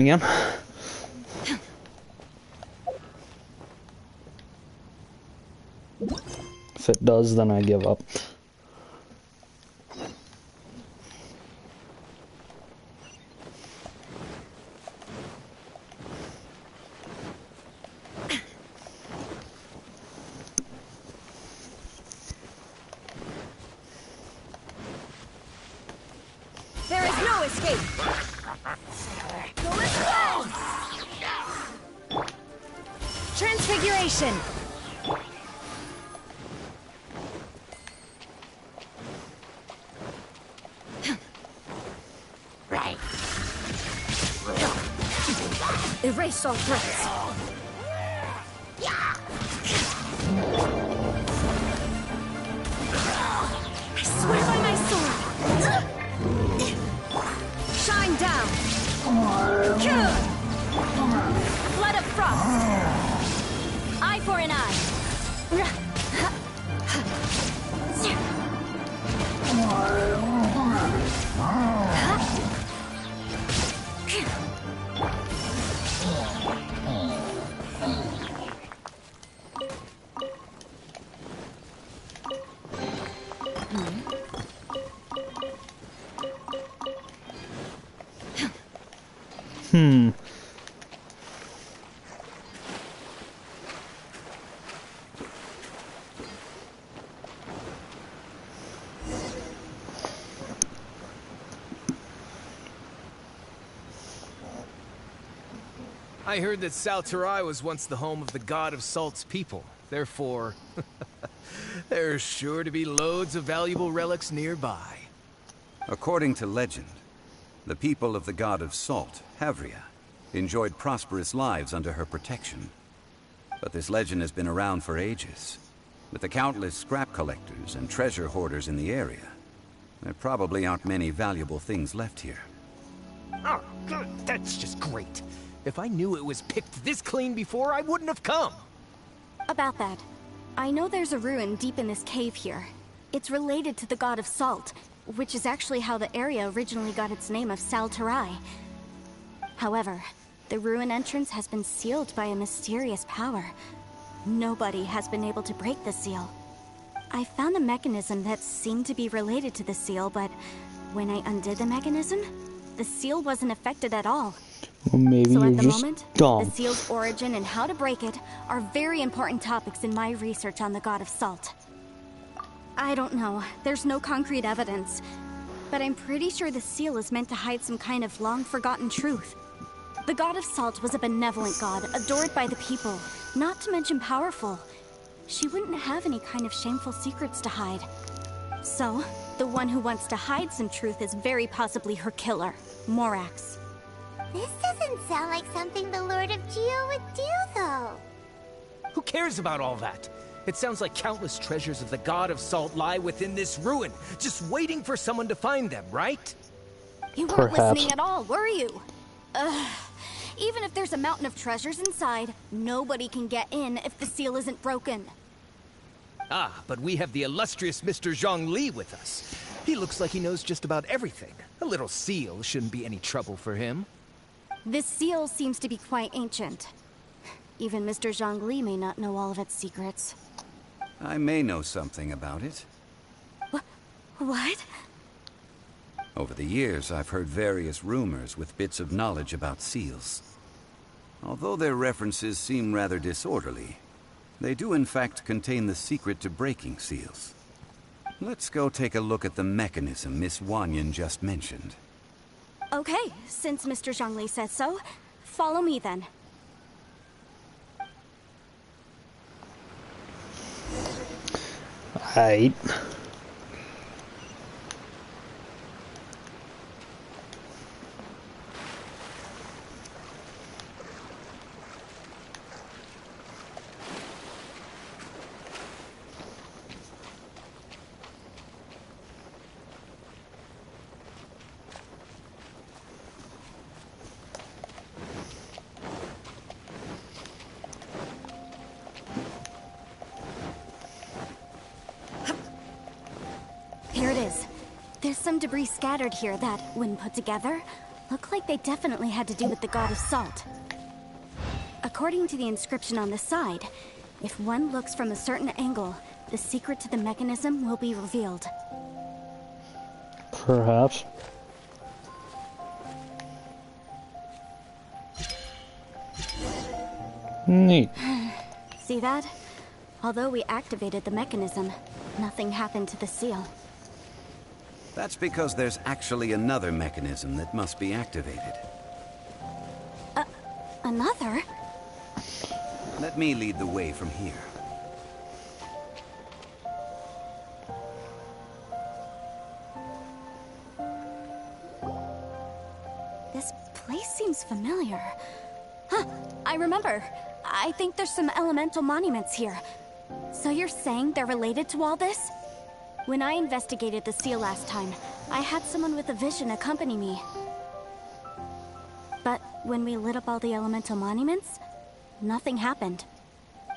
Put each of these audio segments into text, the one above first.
again. If it does, then I give up. There is no escape. Transfiguration. Right. Erase all threats. I swear by my sword. Shine down. Kill. Blood of frost. Eye for an eye. I heard that Salterai was once the home of the god of Salt's people. Therefore, there's sure to be loads of valuable relics nearby. According to legend, the people of the god of Salt, Havria, enjoyed prosperous lives under her protection. But this legend has been around for ages. With the countless scrap collectors and treasure hoarders in the area, there probably aren't many valuable things left here. Oh, good. That's just great. If I knew it was picked this clean before, I wouldn't have come. About that, I know there's a ruin deep in this cave here. It's related to the god of Salt, which is actually how the area originally got its name of Salterai. However, the ruin entrance has been sealed by a mysterious power. Nobody has been able to break the seal. I found a mechanism that seemed to be related to the seal, but when I undid the mechanism, the seal wasn't affected at all. Well, maybe so you're at the just moment, dumb. the seal's origin and how to break it are very important topics in my research on the god of Salt. I don't know, there's no concrete evidence, but I'm pretty sure the seal is meant to hide some kind of long-forgotten truth. The god of Salt was a benevolent god, adored by the people, not to mention powerful. She wouldn't have any kind of shameful secrets to hide. So, the one who wants to hide some truth is very possibly her killer, Morax. This doesn't sound like something the Lord of Geo would do, though. Who cares about all that? It sounds like countless treasures of the god of Salt lie within this ruin, just waiting for someone to find them, right? You weren't Perhaps. listening at all, were you? Even if there's a mountain of treasures inside, nobody can get in if the seal isn't broken. Ah, but we have the illustrious Mr. Zhongli with us. He looks like he knows just about everything. A little seal shouldn't be any trouble for him. This seal seems to be quite ancient. Even Mr. Zhongli may not know all of its secrets. I may know something about it. What? Over the years, I've heard various rumors with bits of knowledge about seals. Although their references seem rather disorderly, they do in fact contain the secret to breaking seals. Let's go take a look at the mechanism Miss Wanyan just mentioned. Okay, since Mr. Zhongli says so, follow me then. Aight. Here it is. There's some debris scattered here that, when put together, look like they definitely had to do with the god of salt. According to the inscription on the side, if one looks from a certain angle, the secret to the mechanism will be revealed. Perhaps. Neat. See that? Although we activated the mechanism, nothing happened to the seal. That's because there's actually another mechanism that must be activated. Another? Let me lead the way from here. This place seems familiar. Huh, I remember. I think there's some elemental monuments here. So you're saying they're related to all this? When I investigated the seal last time, I had someone with a vision accompany me. But when we lit up all the elemental monuments, nothing happened.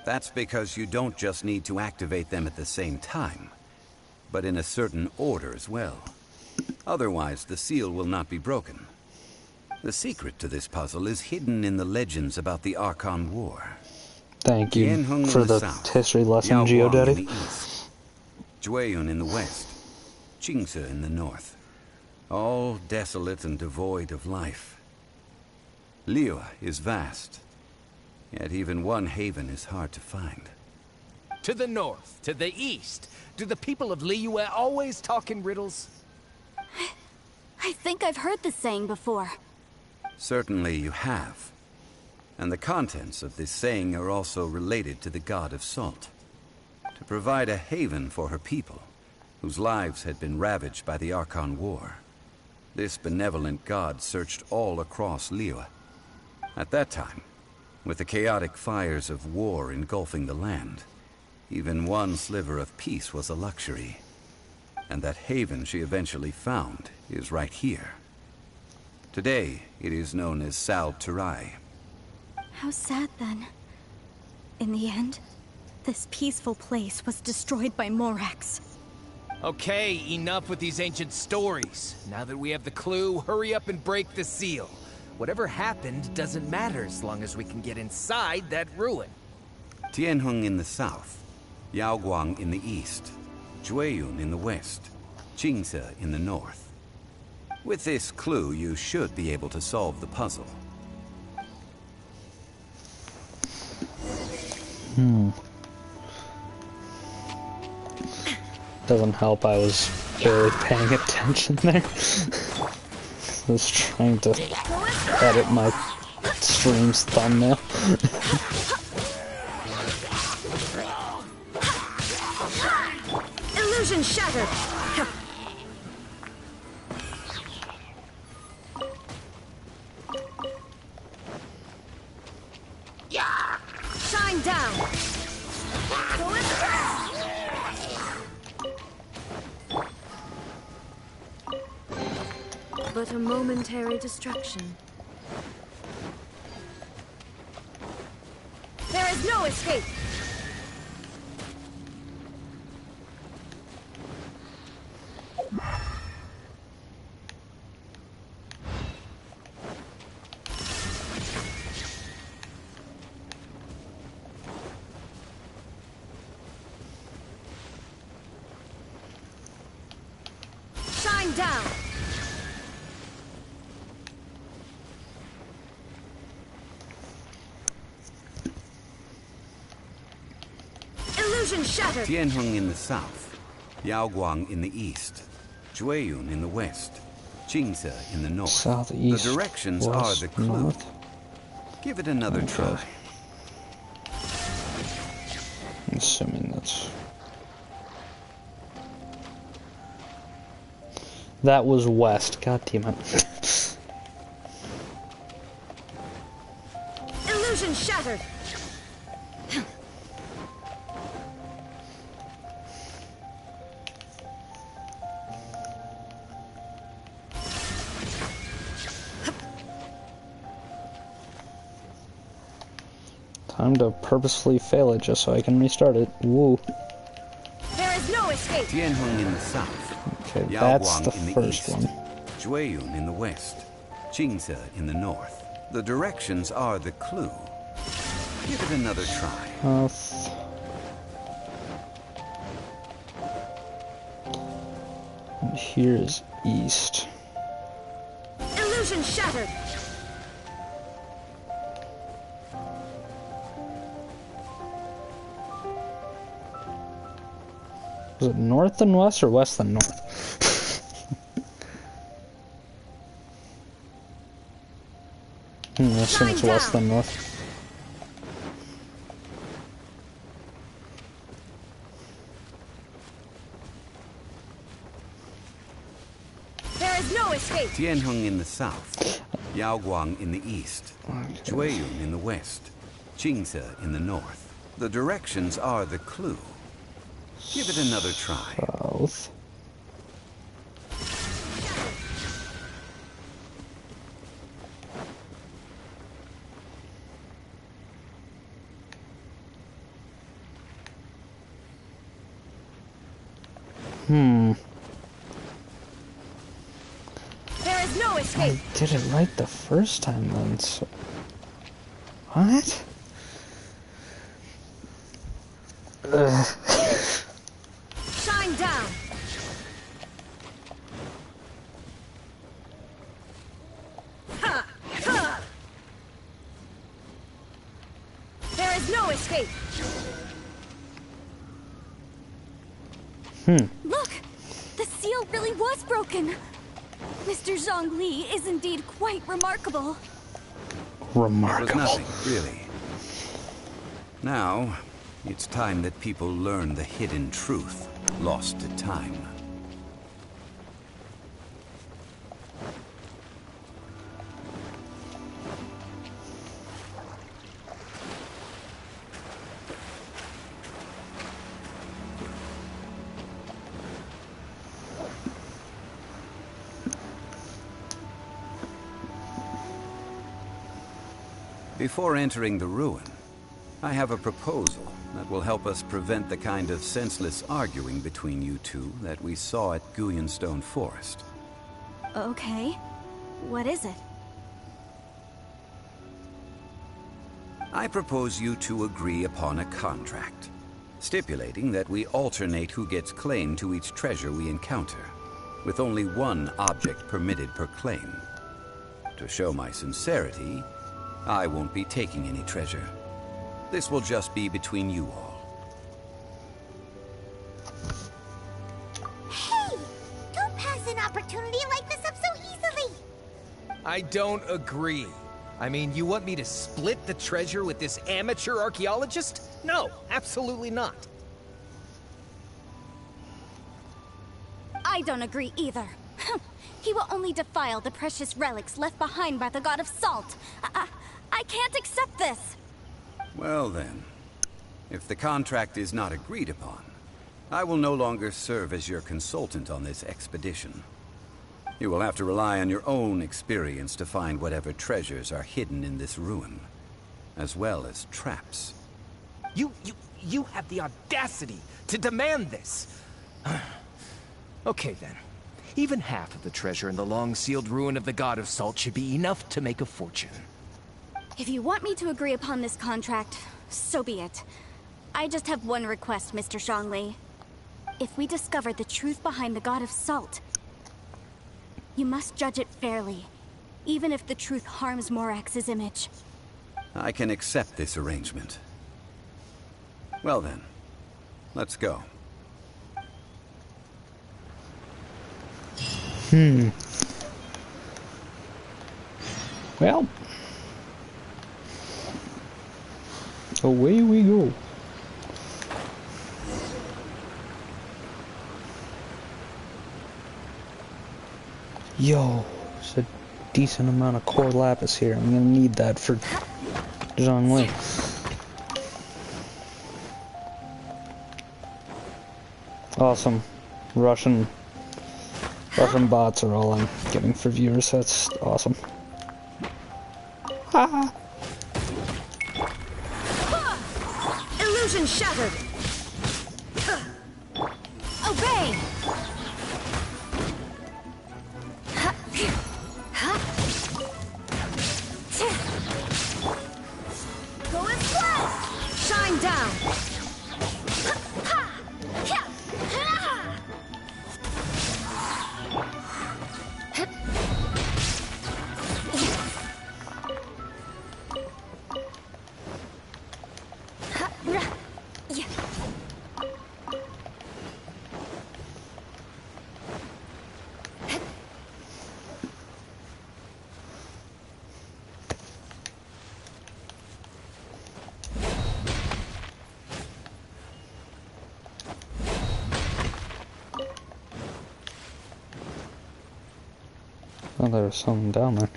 That's because you don't just need to activate them at the same time, but in a certain order as well. Otherwise, the seal will not be broken. The secret to this puzzle is hidden in the legends about the Archon War. Thank you Tianheng for in the the south, history lesson, Yaoguang Geodaddy. in the east, Jueyun in the west, Qingce in the north. All desolate and devoid of life. Liyue is vast, yet even one haven is hard to find. To the north, to the east. Do the people of Liyue always talk in riddles? I think I've heard this saying before. Certainly you have. And the contents of this saying are also related to the god of salt. To provide a haven for her people, whose lives had been ravaged by the Archon War. This benevolent god searched all across Liyue. At that time, with the chaotic fires of war engulfing the land, even one sliver of peace was a luxury. And that haven she eventually found is right here. Today, it is known as Sal Turai. How sad then. In the end, this peaceful place was destroyed by Morax. Okay, enough with these ancient stories. Now that we have the clue, hurry up and break the seal. Whatever happened doesn't matter as long as we can get inside that ruin. Tianheng in the south, Yaoguang in the east, Jueyun in the west, Qingce in the north. With this clue, you should be able to solve the puzzle. Doesn't help I was barely paying attention there. I was trying to edit my stream's thumbnail. Illusion shattered! Shine down! But a momentary distraction. There is no escape! Shine down! Illusion shattered! Tianheng in the south, Yaoguang in the east, Jueyun in the west, Qingce in the north. Southeast, the directions west, are the clue. north. Give it another try. I'm assuming that's... That was west, god damn it. Illusion shattered! Time to purposefully fail it just so I can restart it. Woo. There is no escape! Tianheng in the south, Okay, that's the Yaoguang in the first east, one. Jueyun in the west, Qingse in the north. The directions are the clue. Give it another try. And here is east. Illusion shattered. Is it north and west or west and north? I assume it's west than north. There is no escape. Tianheng in the south, Yaoguang in the east, Jueyun in the west, Qingse in the north. The directions are the clue. Give it another try. South. There is no escape. I did it right the first time then, so... What? Shine down. Ha! Ha! There is no escape. Look! The seal really was broken! Mr. Zhongli is indeed quite remarkable. It was Remarkable. nothing, really. Now, it's time that people learn the hidden truth lost to time. Before entering the ruin, I have a proposal that will help us prevent the kind of senseless arguing between you two that we saw at Guyonstone Forest. Okay. What is it? I propose you two agree upon a contract, stipulating that we alternate who gets claim to each treasure we encounter, with only one object permitted per claim. To show my sincerity, I won't be taking any treasure. This will just be between you all. Hey! Don't pass an opportunity like this up so easily! I don't agree. I mean, you want me to split the treasure with this amateur archaeologist? No, absolutely not. I don't agree either. He will only defile the precious relics left behind by the God of Salt. I can't accept this. Well then, if the contract is not agreed upon, I will no longer serve as your consultant on this expedition. You will have to rely on your own experience to find whatever treasures are hidden in this ruin, as well as traps. You have the audacity to demand this. Okay then. Even half of the treasure in the long-sealed ruin of the God of Salt should be enough to make a fortune. If you want me to agree upon this contract, so be it. I just have one request, Mr. Zhongli. If we discover the truth behind the God of Salt, you must judge it fairly, even if the truth harms Morax's image. I can accept this arrangement. Well then, let's go. Well, away we go. Yo, there's a decent amount of core lapis here. I'm gonna need that for Zhongli. Awesome. Russian bots are all I'm getting for viewers. That's awesome. Ha! Illusion shattered. Obey! down. Oh, there was something down there.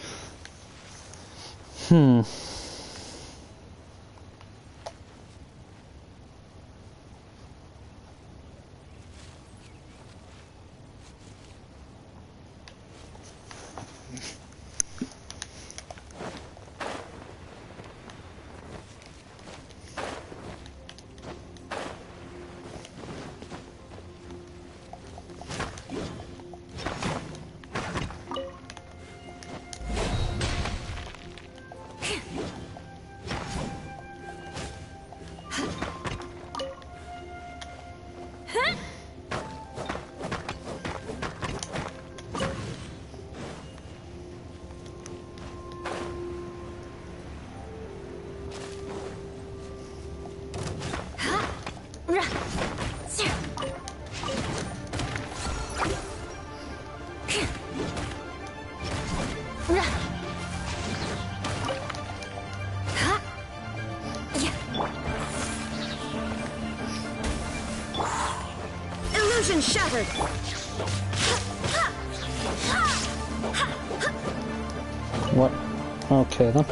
Hmm. Illusion shattered. What? Okay then.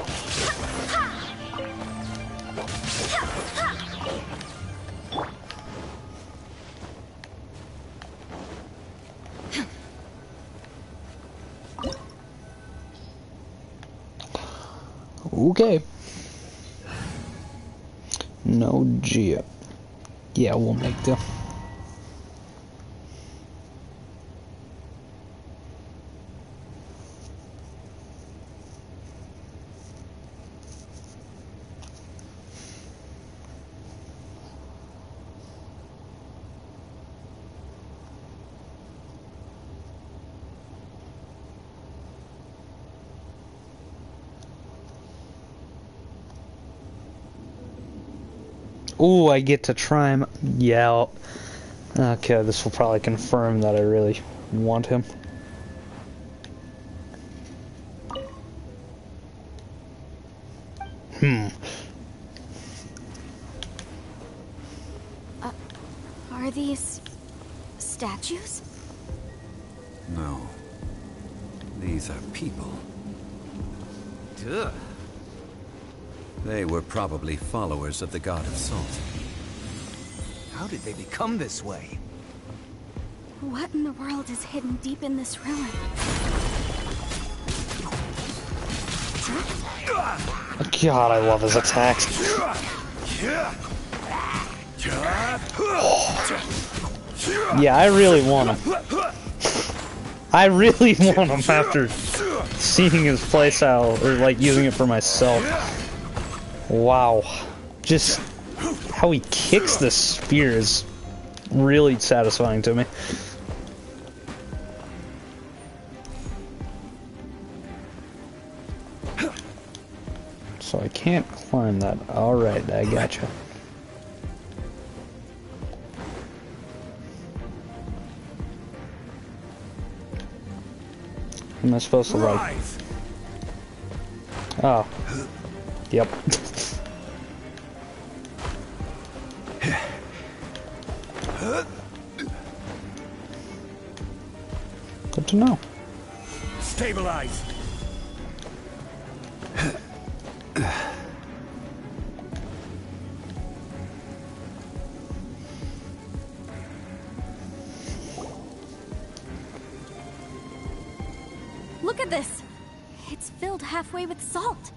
Okay. No Geo. Yeah, we'll make do. Ooh, I get to try him. Yeah. Okay, this will probably confirm that I really want him. Are these statues? No. These are people. Duh. They were probably followers of the God of Salt. How did they become this way? What in the world is hidden deep in this ruin? God, I love his attacks. Yeah, I really want him. I really want him after seeing his playstyle, or like using it for myself. Wow. Just how he kicks the spear is really satisfying to me. So I can't climb that. Alright, I gotcha. Am I supposed to like... Oh. Yep. Good to know. Stabilize. Look at this! It's filled halfway with salt.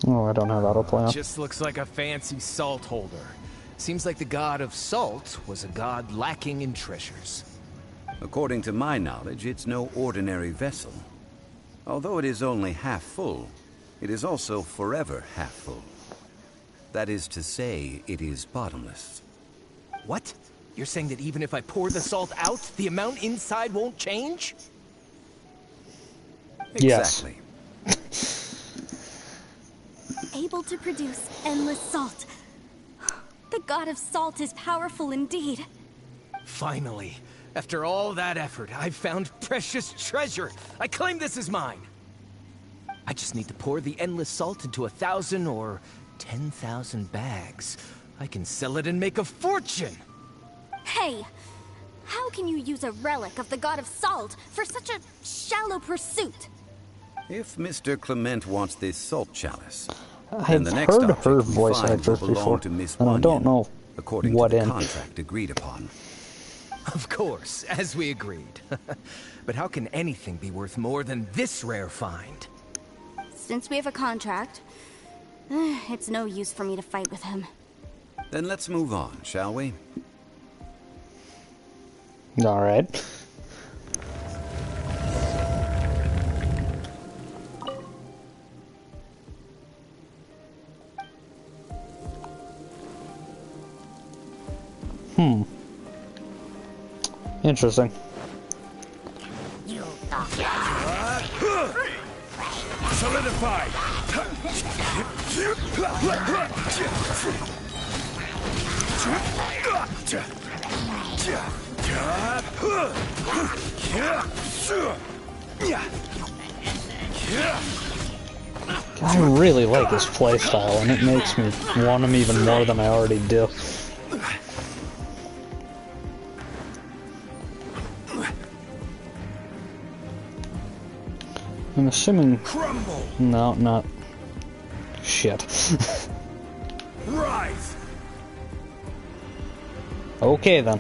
Oh, I don't know how that'll play out. Just looks like a fancy salt holder. Seems like the god of salt was a god lacking in treasures. According to my knowledge, it's no ordinary vessel. Although it is only half full, It is also forever half full. That is to say, it is bottomless. What? You're saying that even if I pour the salt out, the amount inside won't change? Yes. Exactly. Able to produce endless salt. The god of salt is powerful indeed. Finally, after all that effort, I've found precious treasure. I claim this as mine. I just need to pour the endless salt into 1,000 or 10,000 bags. I can sell it and make a fortune! Hey, how can you use a relic of the god of salt for such a shallow pursuit? If Mr. Clement wants this salt chalice, I've the next heard object her we voice find actress will belong before, to Miss and I don't Wanyan, know according what to the in. contract agreed upon. Of course, as we agreed. But how can anything be worth more than this rare find? Since we have a contract, it's no use for me to fight with him. Then let's move on, shall we? All right. Interesting. Solidify! I really like his playstyle, and it makes me want him even more than I already do. I'm assuming... Crumble! No, not... Shit. Rise! Okay, then.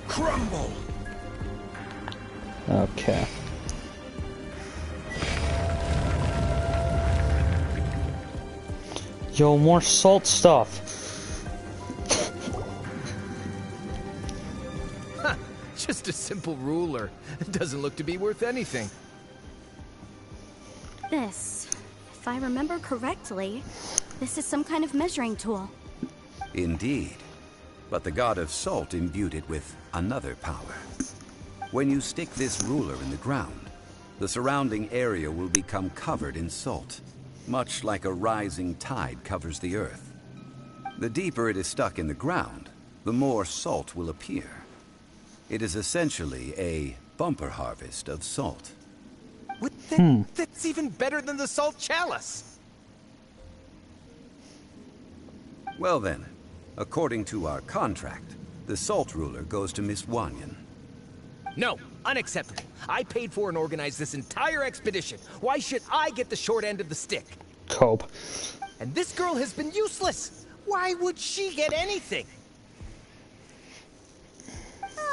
Crumble! Okay. Yo, more salt stuff. Just a simple ruler. It doesn't look to be worth anything. This, if I remember correctly, this is some kind of measuring tool. Indeed. But the god of salt imbued it with another power. When you stick this ruler in the ground, the surrounding area will become covered in salt, much like a rising tide covers the earth. The deeper it is stuck in the ground, the more salt will appear. It is essentially a bumper harvest of salt. What That's even better than the salt chalice! Well then, according to our contract, the salt ruler goes to Miss Wanyan. No, unacceptable. I paid for and organized this entire expedition. Why should I get the short end of the stick? Cope. And this girl has been useless. Why would she get anything?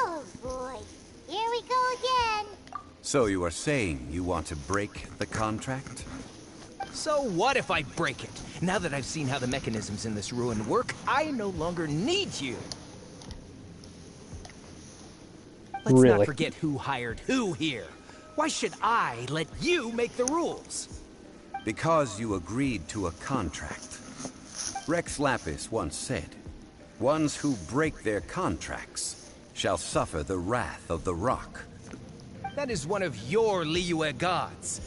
Oh boy, here we go again. So you are saying you want to break the contract? So what if I break it? Now that I've seen how the mechanisms in this ruin work, I no longer need you. Let's Really? not forget who hired who here. Why should I let you make the rules? Because you agreed to a contract. Rex Lapis once said, "Ones who break their contracts shall suffer the wrath of the rock." That is one of your Liyue gods.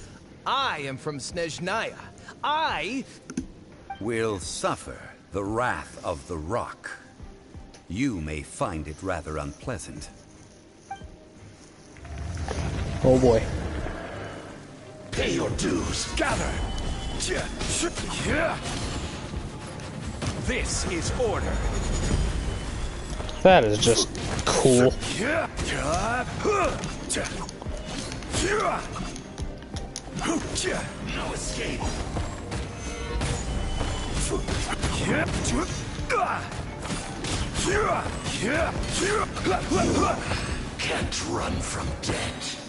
I am from Snezhnaya. I Will suffer the wrath of the rock. You may find it rather unpleasant. Oh boy. pay your dues. Gather. This is order. That is just cool. No escape. Can't run from death.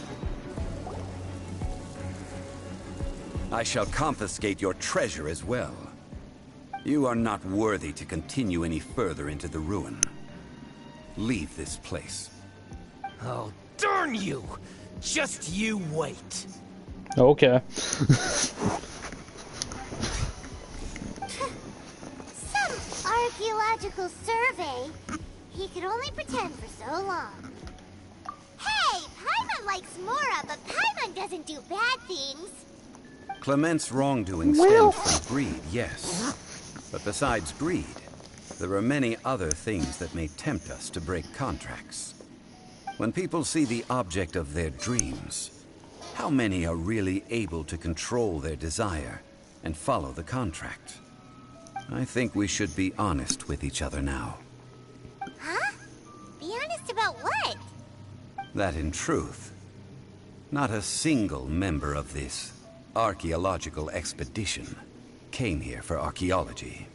I shall confiscate your treasure as well. You are not worthy to continue any further into the ruin. Leave this place. Oh, darn you! Just you wait. Okay. Some archaeological survey. He could only pretend for so long. Hey, Paimon likes Mora, but Paimon doesn't do bad things. Clement's wrongdoing stemmed from greed, yes. But besides greed, there are many other things that may tempt us to break contracts. When people see the object of their dreams, how many are really able to control their desire and follow the contract? I think we should be honest with each other now. Huh? Be honest about what? That in truth, not a single member of this archaeological expedition came here for archaeology.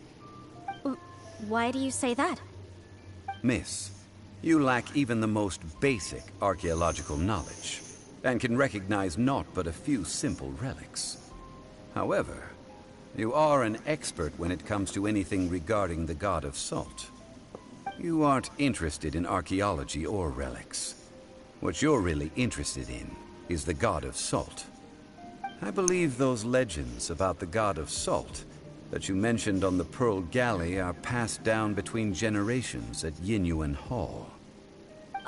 Why do you say that? Miss, you lack even the most basic archaeological knowledge, and can recognize naught but a few simple relics. However, you are an expert when it comes to anything regarding the God of Salt. You aren't interested in archaeology or relics. What you're really interested in is the God of Salt. I believe those legends about the God of Salt that you mentioned on the Pearl Galley are passed down between generations at Yinyuan Hall.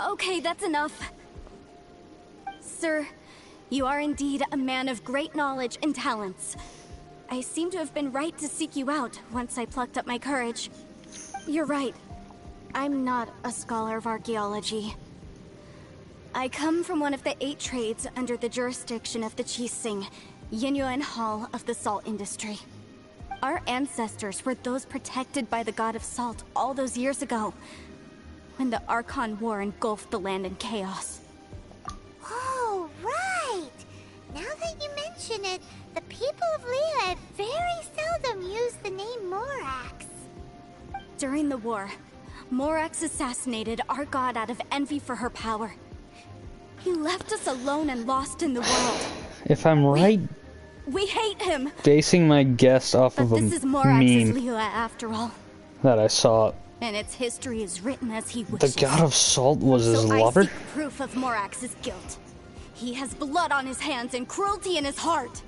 Okay, that's enough. Sir, you are indeed a man of great knowledge and talents. I seem to have been right to seek you out once I plucked up my courage. You're right. I'm not a scholar of archaeology. I come from one of the 8 trades under the jurisdiction of the Qixing, Yinyuan Hall of the salt industry. Our ancestors were those protected by the God of Salt all those years ago, when the Archon War engulfed the land in chaos. Oh, right! Now that you mention it, the people of Liyue very seldom use the name Morax. During the war, Morax assassinated our god out of envy for her power. He left us alone and lost in the world. If I'm right, We hate him! basing my guess off But of a this is Morax's meme Liyue after all. that I saw, And its history is written as he the wishes. God of Salt was his So lover? I seek proof of Morax's guilt. He has blood on his hands and cruelty in his heart.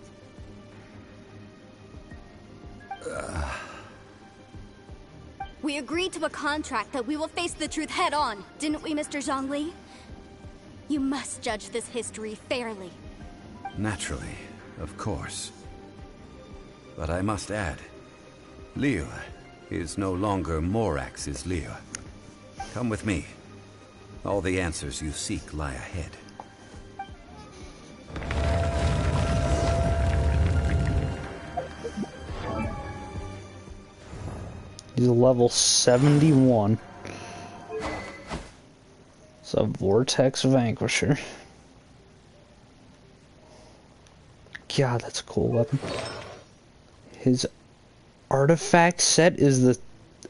We agreed to a contract that we will face the truth head on, didn't we, Mr. Zhongli? You must judge this history fairly. Naturally, of course. But I must add, Liyue is no longer Morax's Liyue. Come with me. All the answers you seek lie ahead. He's level 71. It's a Vortex Vanquisher. God, that's a cool weapon. His artifact set is the...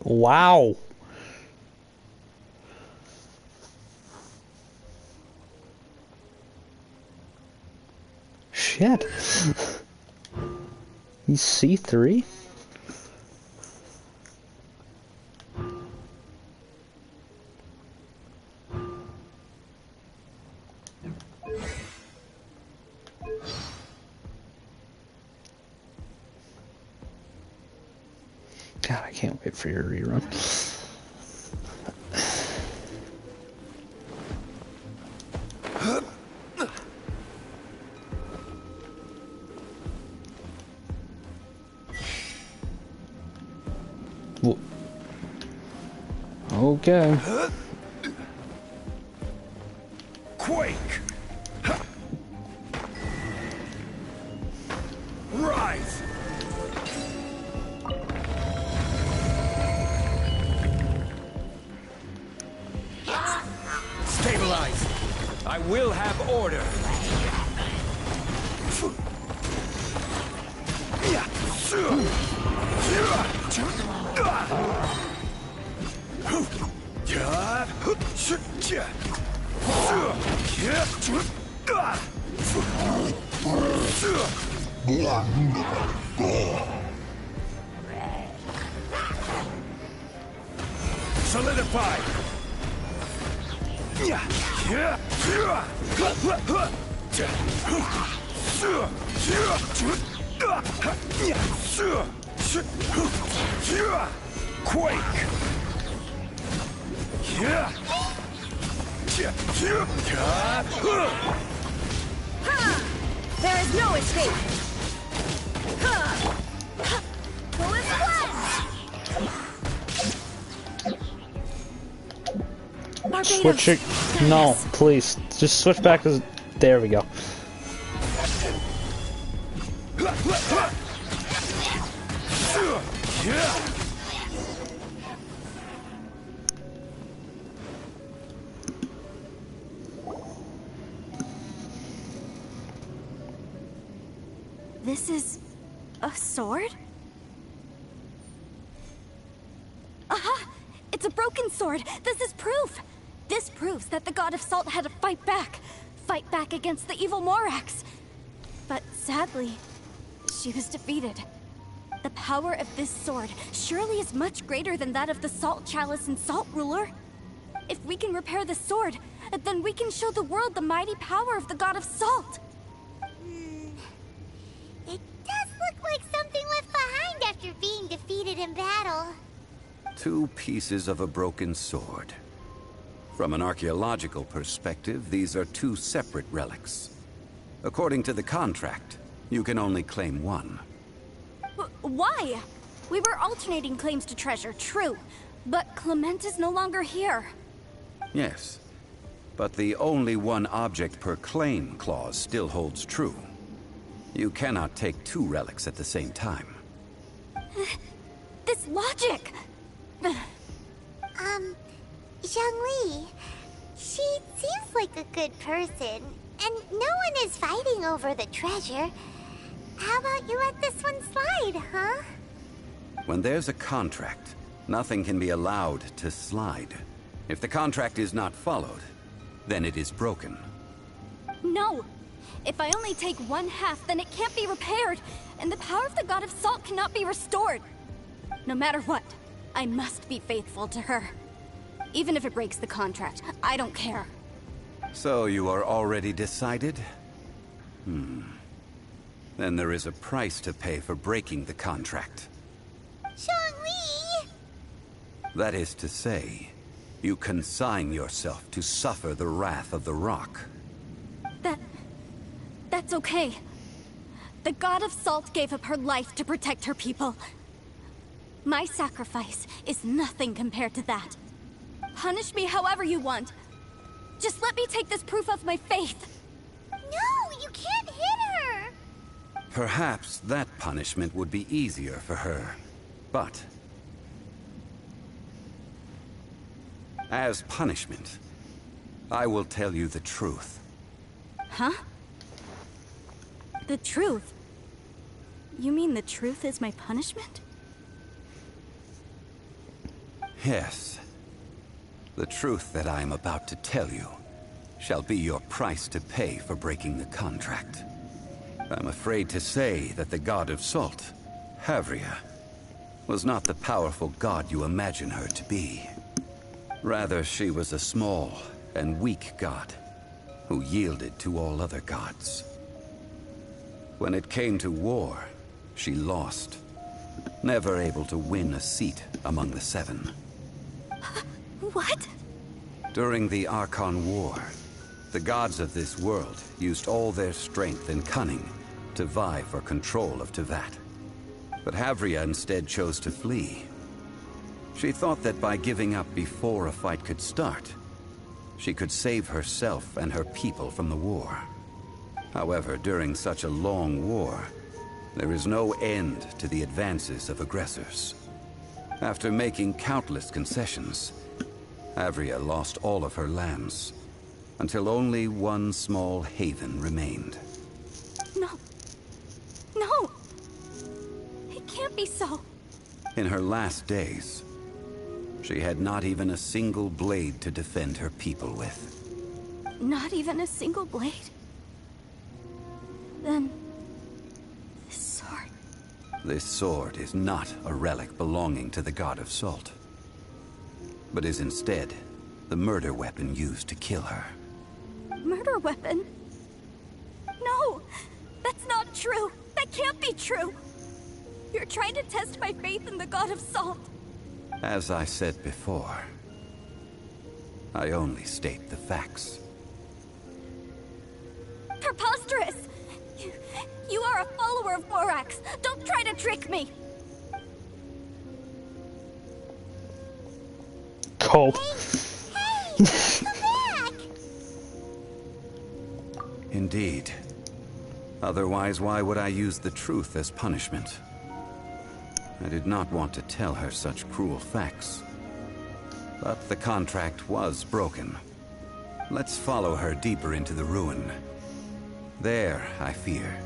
Wow! Shit. He's C3? God, I can't wait for your rerun. Okay. Quake! Rise! Stabilize! I will have order! Solidify! Quake! There is no escape! Full is blood! Switch it. No, please. Just switch back to. There we go. This is a sword? Aha! It's a broken sword! This is proof! This proves that the God of Salt had to fight back against the evil Morax. But sadly, she was defeated. The power of this sword surely is much greater than that of the Salt Chalice and Salt Ruler. If we can repair the sword, then we can show the world the mighty power of the God of Salt. It does look like something left behind after being defeated in battle. 2 pieces of a broken sword. From an archaeological perspective, these are 2 separate relics. According to the contract, you can only claim one. Why? We were alternating claims to treasure, true. But Clement is no longer here. Yes, but the only one object per claim clause still holds true. You cannot take 2 relics at the same time. This logic! Zhongli, she seems like a good person, and no one is fighting over the treasure. How about you let this one slide, huh? When there's a contract, nothing can be allowed to slide. If the contract is not followed, then it is broken. No! If I only take 1/2, then it can't be repaired, and the power of the God of Salt cannot be restored. No matter what, I must be faithful to her. Even if it breaks the contract, I don't care. So you are already decided? Then there is a price to pay for breaking the contract. Zhongli! That is to say, you consign yourself to suffer the wrath of the rock. That's okay. The God of Salt gave up her life to protect her people. My sacrifice is nothing compared to that. Punish me however you want. Just let me take this proof of my faith. No, you can't hit her! Perhaps that punishment would be easier for her. But as punishment, I will tell you the truth. Huh? The truth? You mean the truth is my punishment? Yes. The truth that I am about to tell you shall be your price to pay for breaking the contract. I'm afraid to say that the God of Salt, Havria, was not the powerful god you imagine her to be. Rather, she was a small and weak god who yielded to all other gods. When it came to war, she lost, never able to win a seat among the 7. What? During the Archon War, the gods of this world used all their strength and cunning to vie for control of Tevat. But Havria instead chose to flee. She thought that by giving up before a fight could start, she could save herself and her people from the war. However, during such a long war, there is no end to the advances of aggressors. After making countless concessions, Havria lost all of her lands, until only one small haven remained. No. No! It can't be so. In her last days, she had not even a single blade to defend her people with. Not even a single blade? Then... this sword... This sword is not a relic belonging to the God of Salt. but is instead the murder weapon used to kill her. Murder weapon? No! That's not true! That can't be true! You're trying to test my faith in the God of Salt. As I said before, I only state the facts. Preposterous! You are a follower of Morax. Don't try to trick me! Cope. Hey! Come back! Indeed. Otherwise, why would I use the truth as punishment? I did not want to tell her such cruel facts. But the contract was broken. Let's follow her deeper into the ruin. There, I fear,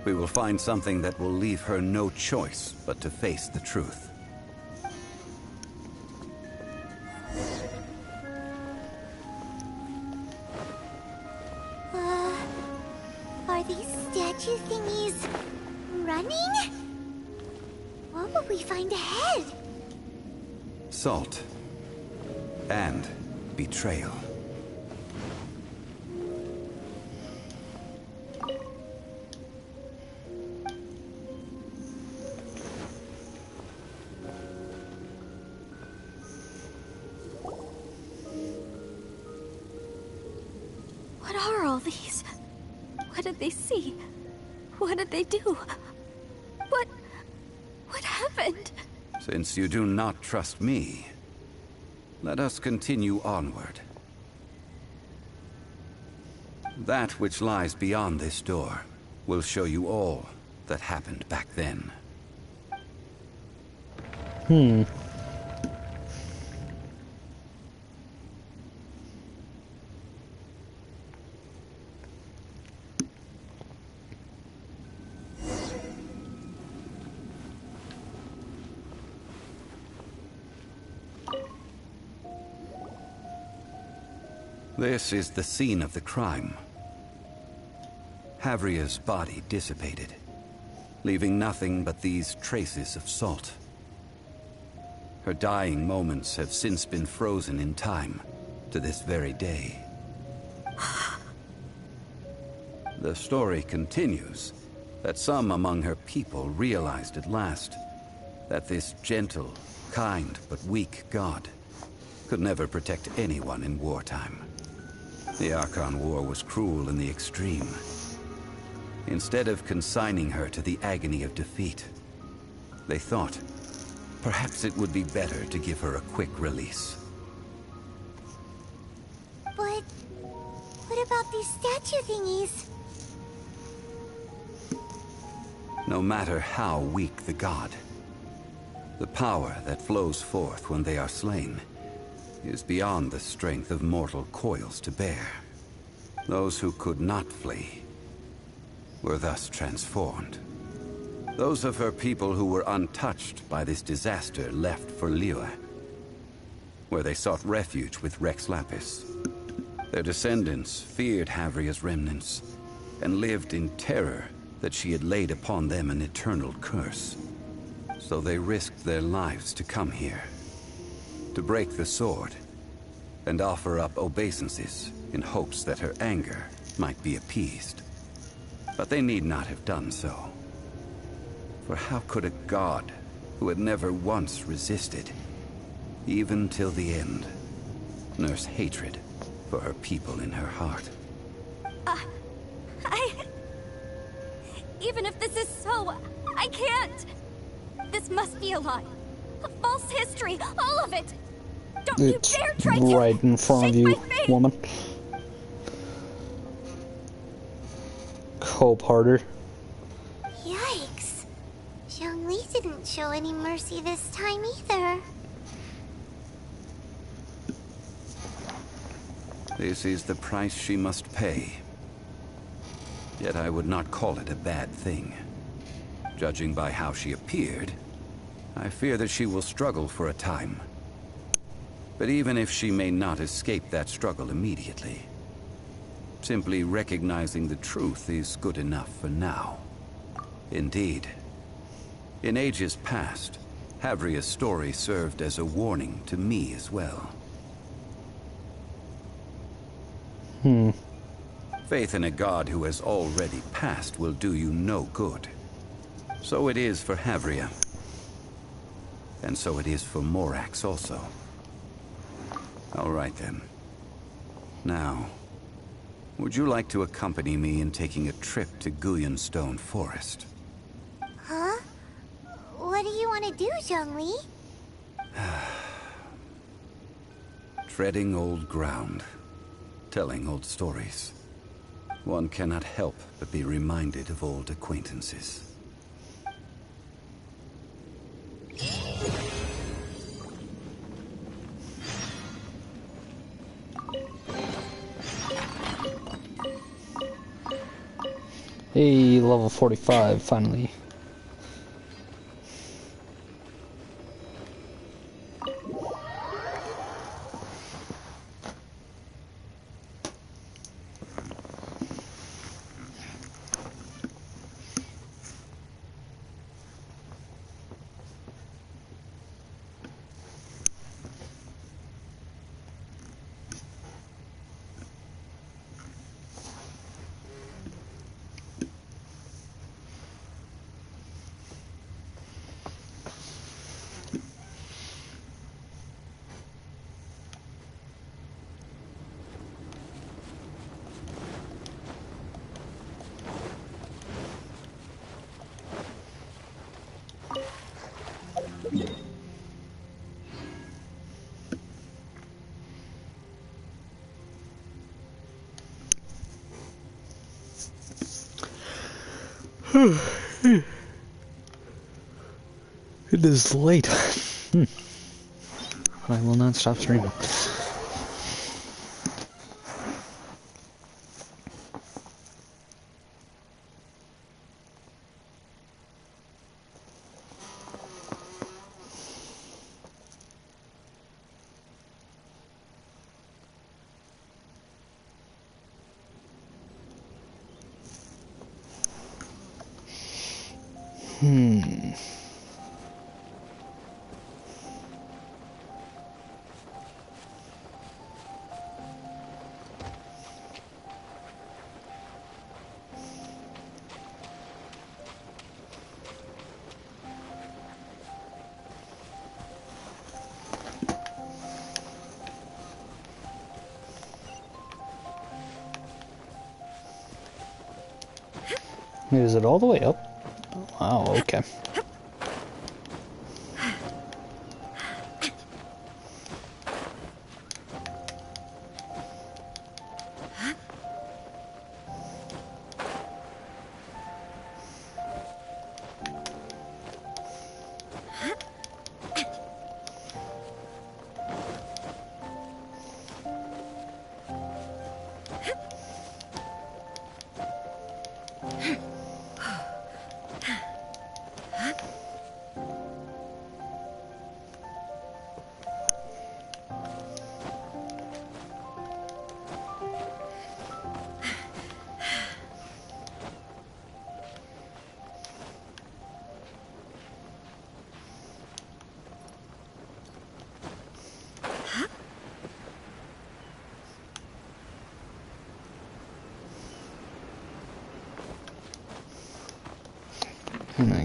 we will find something that will leave her no choice but to face the truth. Are these statue thingies running? What will we find ahead? Salt. And betrayal. What are all these? What did they see? What did they do? What happened? Since you do not trust me, let us continue onward. That which lies beyond this door will show you all that happened back then. This is the scene of the crime. Havria's body dissipated, leaving nothing but these traces of salt. Her dying moments have since been frozen in time to this very day. The story continues that some among her people realized at last that this gentle, kind, but weak god could never protect anyone in wartime. The Archon War was cruel in the extreme. Instead of consigning her to the agony of defeat, they thought perhaps it would be better to give her a quick release. But what about these statue thingies? No matter how weak the god, the power that flows forth when they are slain is beyond the strength of mortal coils to bear. Those who could not flee were thus transformed. Those of her people who were untouched by this disaster left for Liyue, where they sought refuge with Rex Lapis. Their descendants feared Havria's remnants and lived in terror that she had laid upon them an eternal curse. So they risked their lives to come here, to break the sword, and offer up obeisances in hopes that her anger might be appeased. But they need not have done so. For how could a god who had never once resisted, even till the end, nurse hatred for her people in her heart? Even if this is so, I can't! This must be a lie. A false history, all of it! Don't It's you dare try to right in front of shake you, my faith. woman. Cope harder. Yikes. Zhongli didn't show any mercy this time either. This is the price she must pay. Yet I would not call it a bad thing. Judging by how she appeared, I fear that she will struggle for a time. But even if she may not escape that struggle immediately, simply recognizing the truth is good enough for now. Indeed, in ages past, Havria's story served as a warning to me as well. Faith in a god who has already passed will do you no good. So it is for Havria. And so it is for Morax also. All right then. Now, would you like to accompany me in taking a trip to Guyonstone Forest? Huh? What do you want to do, zhongli? Treading old ground. Telling old stories. One cannot help but be reminded of old acquaintances. Hey, level 45, finally. It is late. I will not stop streaming. Is it all the way up? Wow, okay.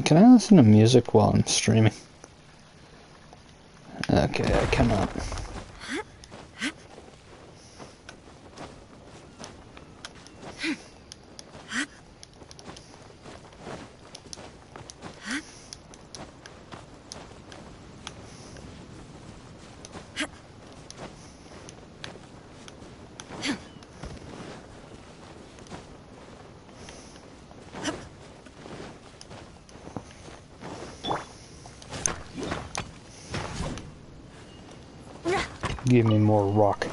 Can I listen to music while I'm streaming? Okay, I cannot. Give me more rock.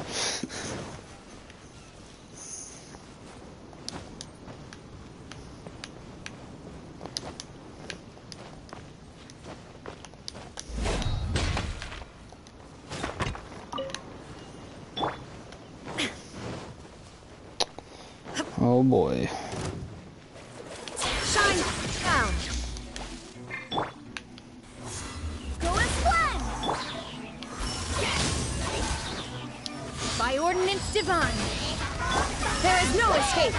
Oh boy. Shine down. Go By ordinance divine, there is no escape.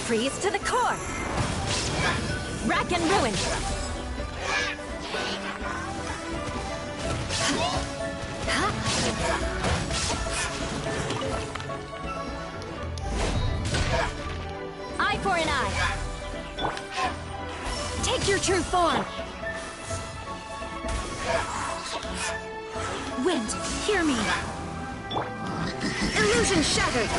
Freeze to the core. Rack and ruin. Eye for an eye. Take your true form. Wind, hear me. Illusion shattered.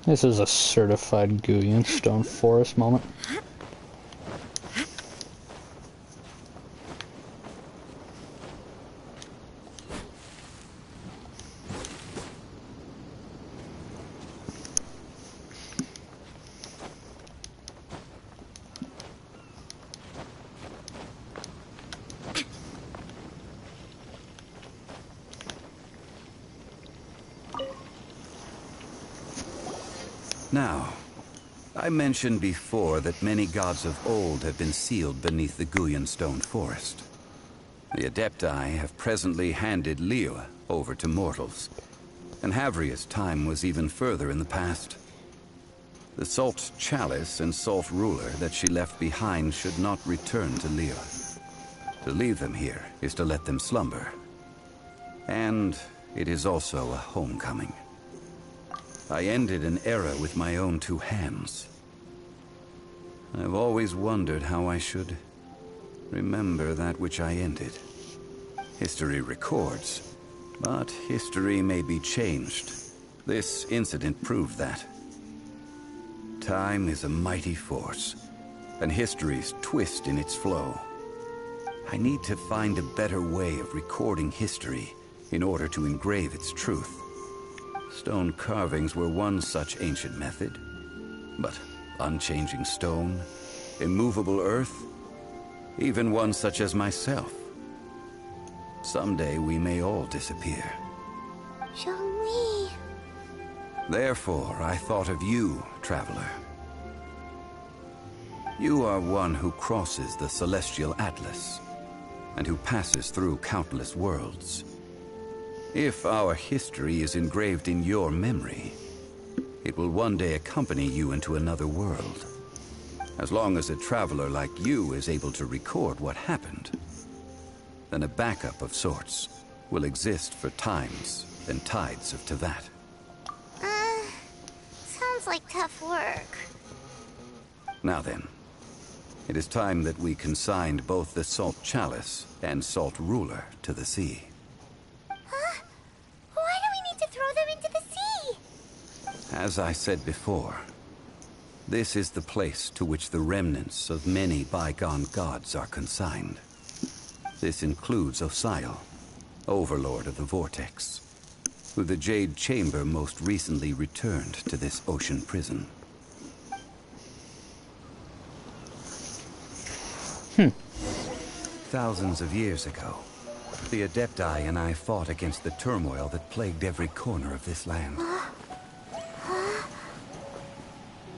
This is a certified Guyan Stone Forest moment. Now, I mentioned before that many gods of old have been sealed beneath the Guyan Stone Forest. The Adepti have presently handed Liyue over to mortals, and Havria's time was even further in the past. The Salt Chalice and Salt Ruler that she left behind should not return to Liyue. To leave them here is to let them slumber. And it is also a homecoming. I ended an era with my own two hands. I've always wondered how I should remember that which I ended. History records, but history may be changed. This incident proved that. Time is a mighty force, and history's twist in its flow. I need to find a better way of recording history in order to engrave its truth. Stone carvings were one such ancient method, but unchanging stone, immovable earth, even one such as myself. Someday we may all disappear. Zhongli. Therefore, I thought of you, traveler. You are one who crosses the celestial atlas, and who passes through countless worlds. If our history is engraved in your memory, it will one day accompany you into another world. As long as a traveler like you is able to record what happened, then a backup of sorts will exist for times and tides of Teyvat. Sounds like tough work. Now then, it is time that we consigned both the Salt Chalice and Salt Ruler to the sea. Why do we need to throw them into the sea? As I said before, this is the place to which the remnants of many bygone gods are consigned. This includes Osial, Overlord of the Vortex, who the Jade Chamber most recently returned to this ocean prison. Thousands of years ago, the Adepti and I fought against the turmoil that plagued every corner of this land.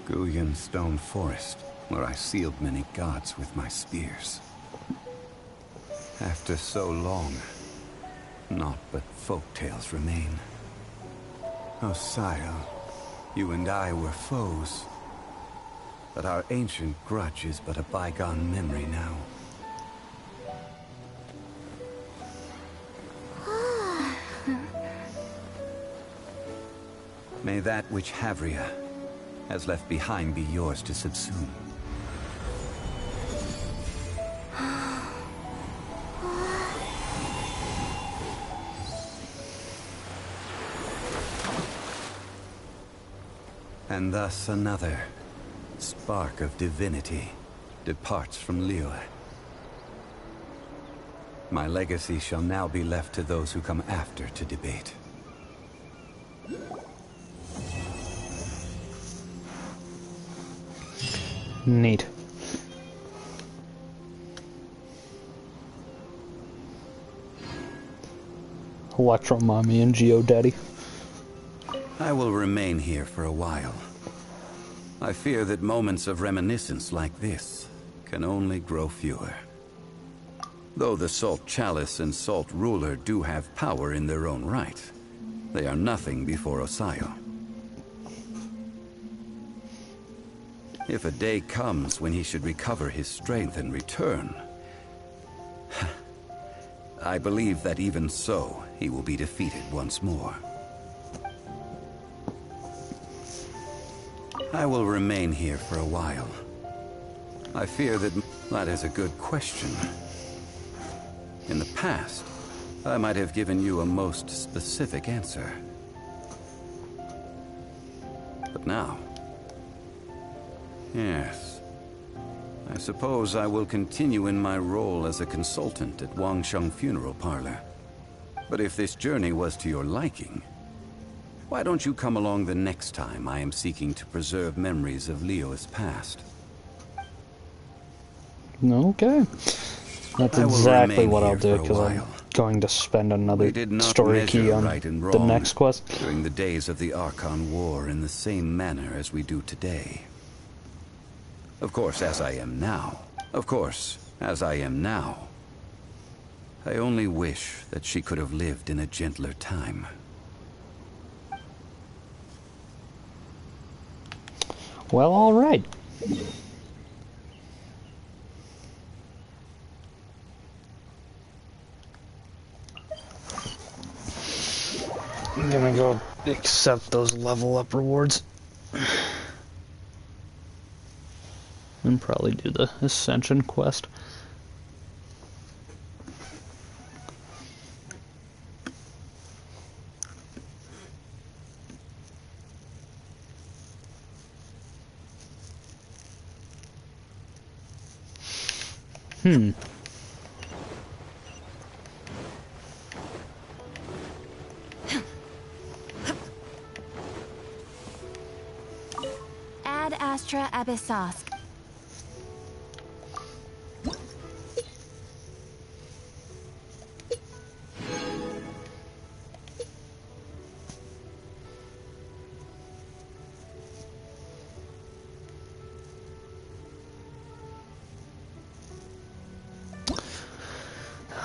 Guyan Stone Forest, where I sealed many gods with my spears. After so long, naught but folk tales remain. Osial, you and I were foes, but our ancient grudge is but a bygone memory now. May that which Havria has left behind be yours to subsume. And thus another spark of divinity departs from Liyue. My legacy shall now be left to those who come after to debate. Neat. Electro Mommy and Geodaddy. I will remain here for a while. I fear that moments of reminiscence like this can only grow fewer. Though the Salt Chalice and Salt Ruler do have power in their own right, they are nothing before Xiao. If a day comes when he should recover his strength and return, I believe that even so, he will be defeated once more. I will remain here for a while. I fear that is a good question. In the past, I might have given you a most specific answer. But now... Yes. I suppose I will continue in my role as a consultant at Wangsheng Funeral Parlor. But if this journey was to your liking, why don't you come along the next time I am seeking to preserve memories of Leo's past? Okay. That's exactly what I'll do, because I'm going to spend another story key on the next quest. During the days of the Archon War in the same manner as we do today. Of course, as I am now. I only wish that she could have lived in a gentler time. Well, alright. I'm gonna go accept those level up rewards. And probably do the Ascension quest. Ad Astra Abyssosk.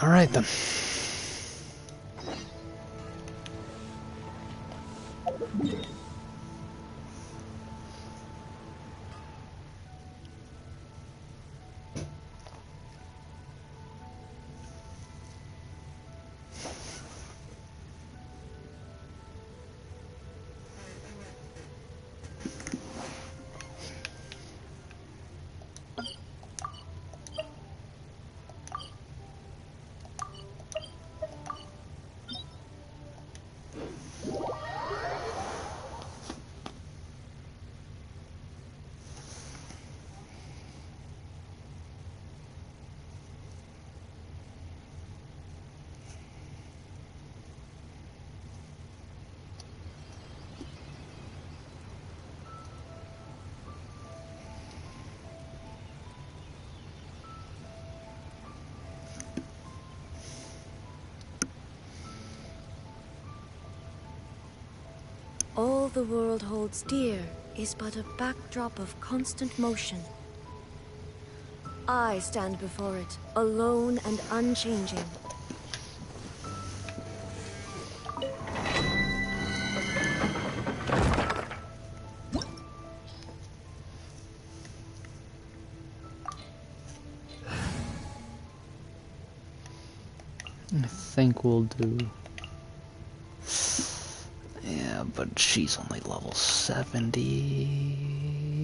All right then. All the world holds dear is but a backdrop of constant motion. I stand before it, alone and unchanging. I think we'll do... Yeah, but she's only level 70...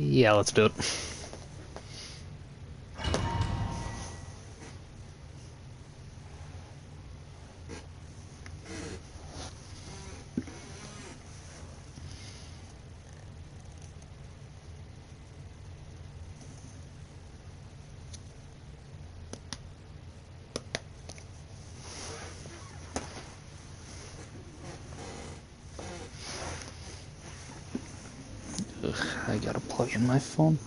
Yeah, let's do it. I gotta plug in my phone.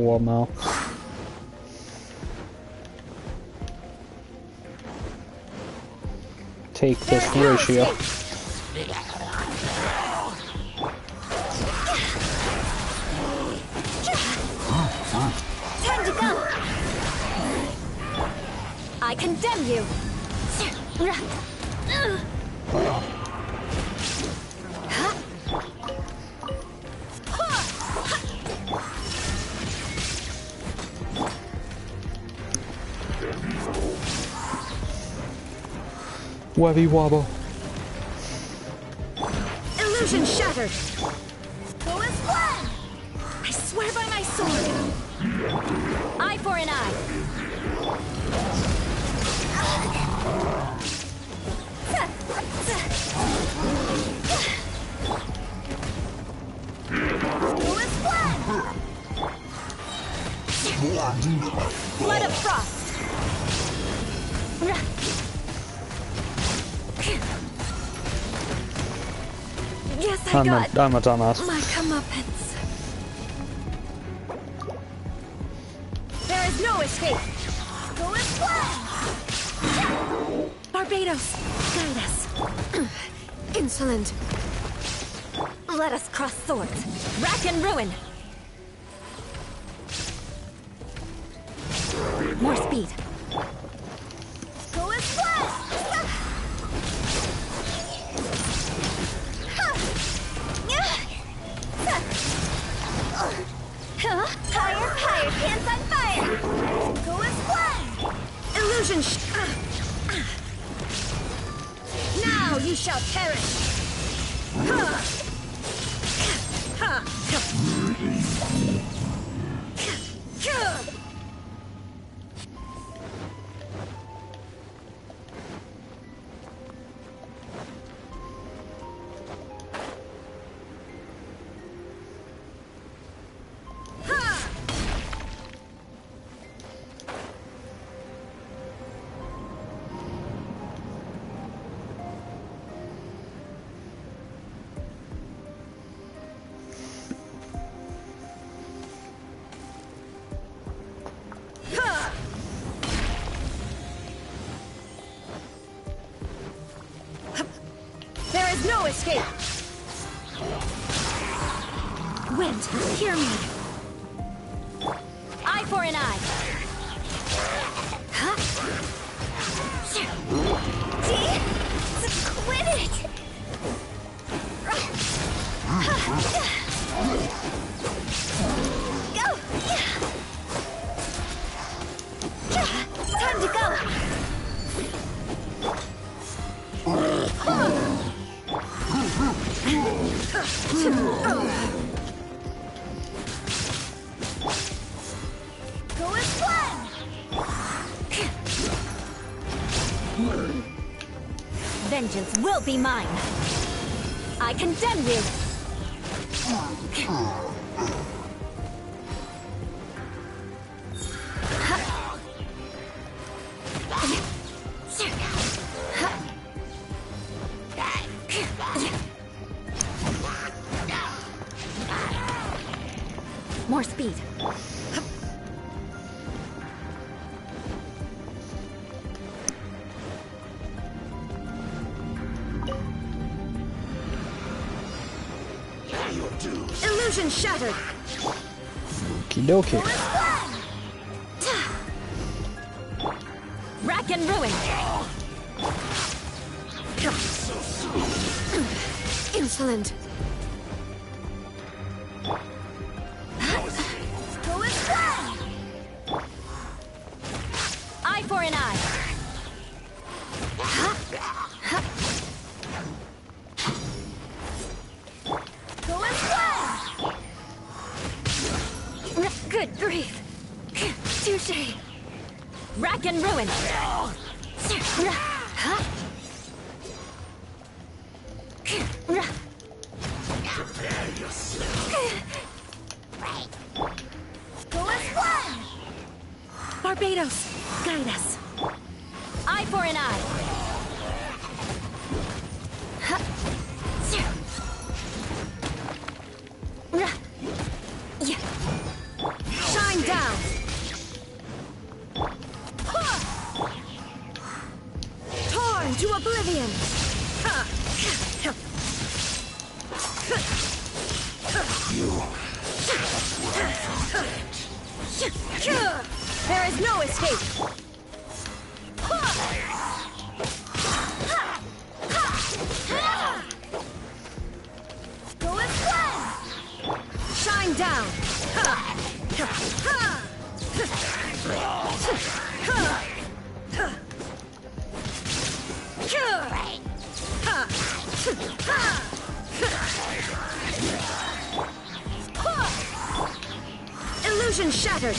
what now? Take this ratio. Time to go! I condemn you! Webby wobble. Illusion shattered! Go as one! I swear by my sword! Eye for an eye! Go as one! Blood of frost! Yes, I got I'm a dumbass. my comeuppance. There is no escape! Go as one! Barbados, guide us. Insolent. Let us cross swords! Rack and ruin! More speed! Go as one! Higher, higher, pants on fire! Go as one! Illusion Now you shall perish! There is no escape! Wind, hear me. Eye for an eye! Quit it! Go! Time to go! Go as one! Vengeance will be mine! I condemn you! More speed! Illusion shattered! Okie dokie. Rack and ruin! Insolent. Go as one! Eye for an eye! Go as one! Good grief! Touché! Rack and ruin! Go as one! Barbados, guide us. Eye for an eye! Shine into oblivion! There is no escape! Go and play! Shine down! Illusion shattered!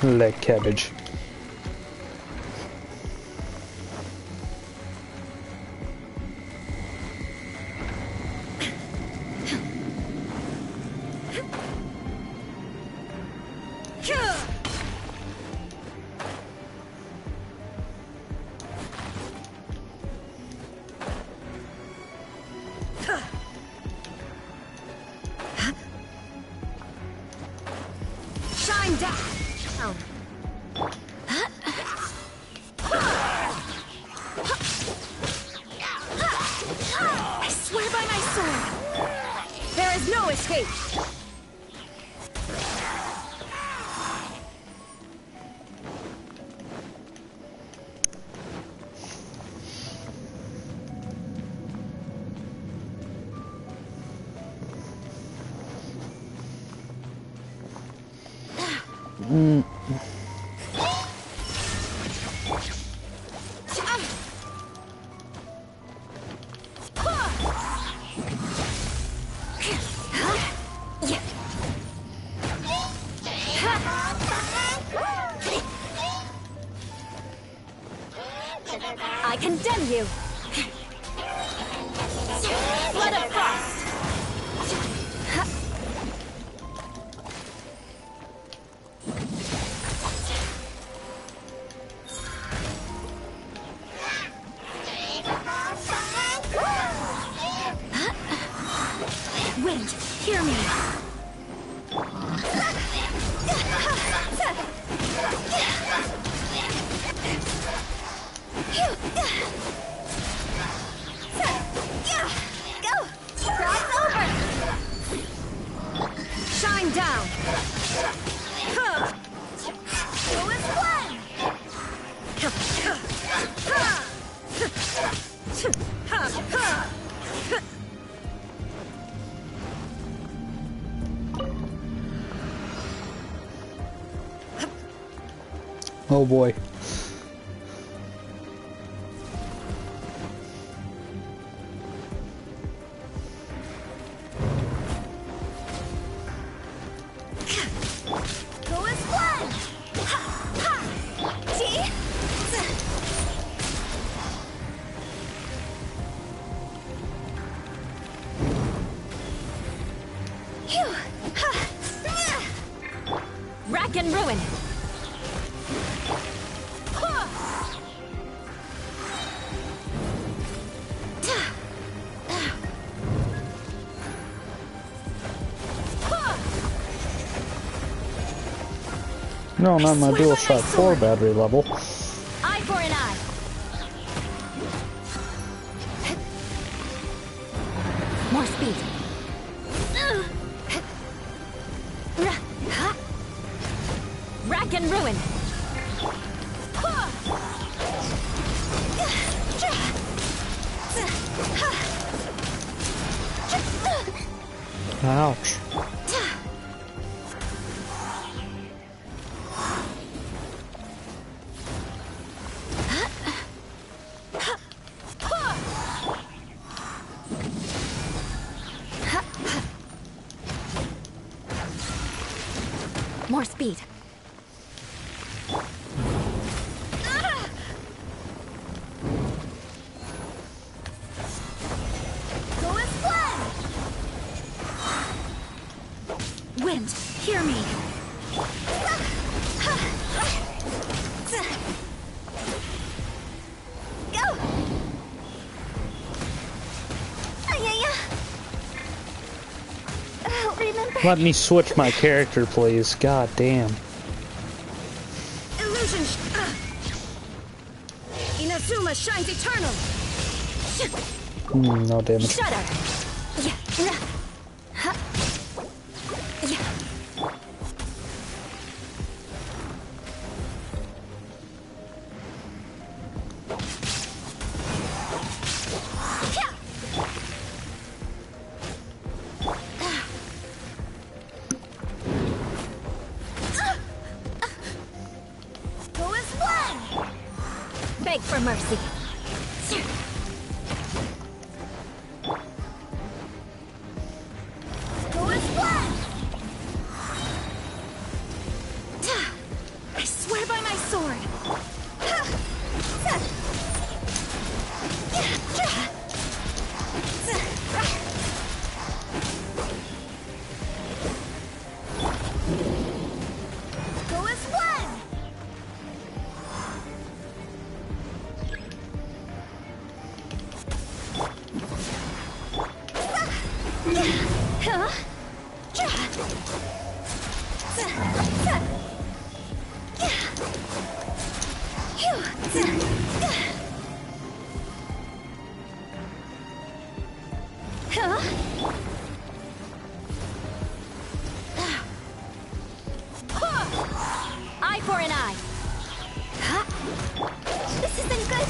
Leg cabbage. Shine down! I swear by my sword! There is no escape! I condemn you! Blood of frost! Wind, hear me! Go! Cross over! Shine down! Go as one! Oh boy. Go as one! See? Rack and ruin! No, not my DualShock 4 battery level. Eye for an eye! More speed! Rack and ruin! Ouch. More speed! Go as one! wind, hear me. Go! Remember? Let me switch my character, please. God damn. Illusion. Inazuma shines eternal. No damage. Shudder. Go as one! Beg for mercy. Go as one! I swear by my sword. Go as one! Eye for an eye. This isn't good.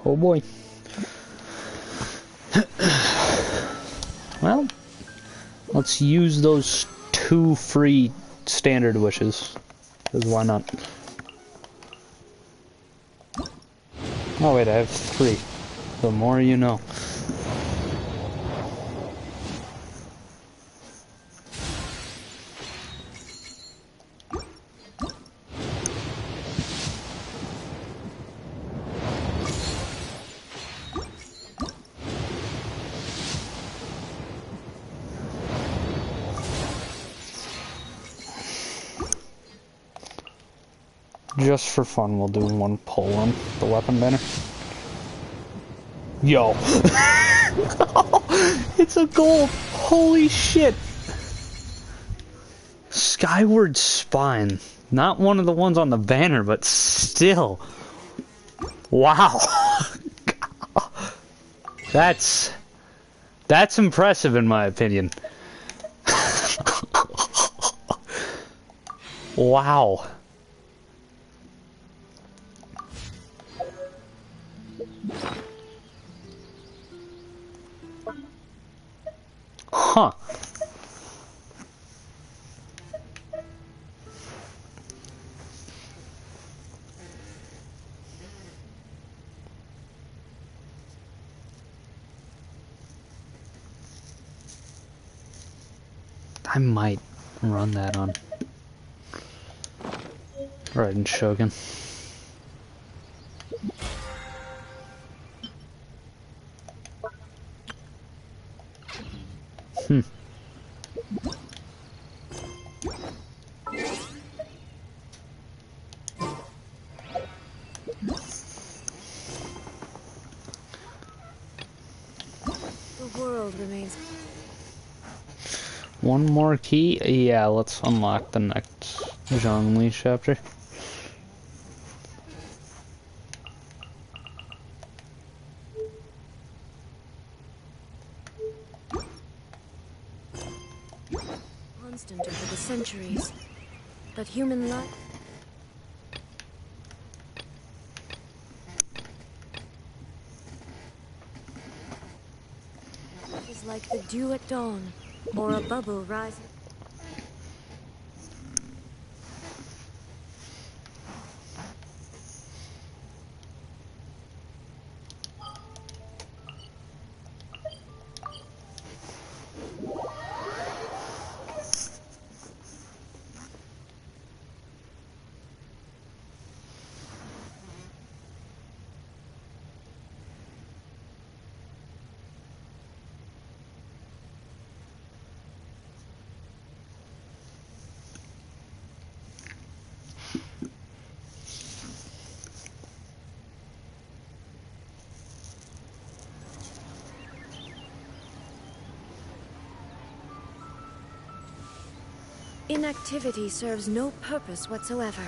Oh boy. Well, let's use those 2 free standard wishes. Because why not? Oh wait, I have 3. The more you know. Just for fun, we'll do 1 pull on the weapon banner. Yo! It's a gold! Holy shit! Skyward Spine. Not one of the ones on the banner, but still. Wow! That's impressive in my opinion. Wow. Huh. I might run that on Raiden Shogun. One more key? Yeah, let's unlock the next zhongli chapter. Constant over the centuries, but human life is like the dew at dawn, or a bubble rising. Inactivity serves no purpose whatsoever.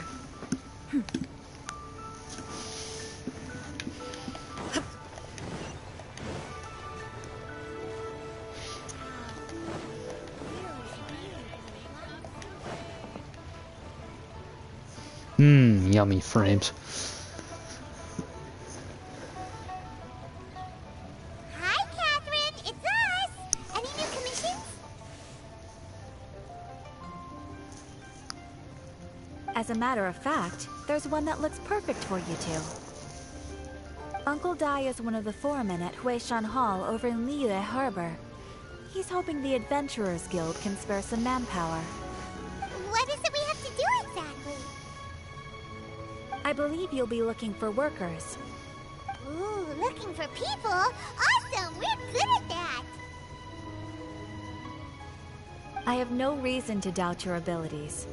Yummy frames. Hi, Catherine. It's us. Any new commissions? As a matter of fact, there's one that looks perfect for you two. Uncle Dai is one of the foremen at Huishan Hall over in Liyue Harbor. He's hoping the Adventurers Guild can spare some manpower. What is it we have to do exactly? I believe you'll be looking for workers. Ooh, looking for people? Awesome! We're good at that! I have no reason to doubt your abilities.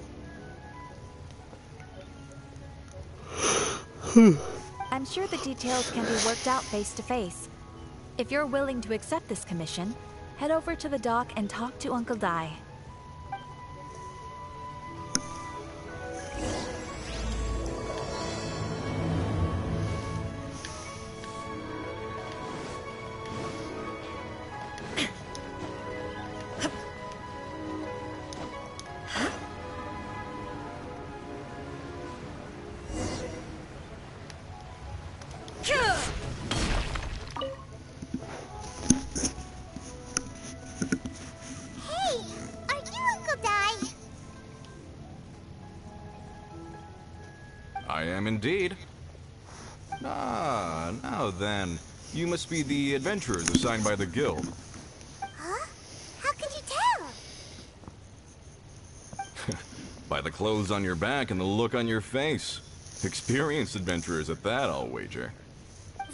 I'm sure the details can be worked out face to face. If you're willing to accept this commission, head over to the dock and talk to Uncle Dai. Hey, are you Uncle Dai? I am indeed. Ah, now then. You must be the adventurers assigned by the guild. Huh? How could you tell? By the clothes on your back and the look on your face. Experienced adventurers at that, I'll wager.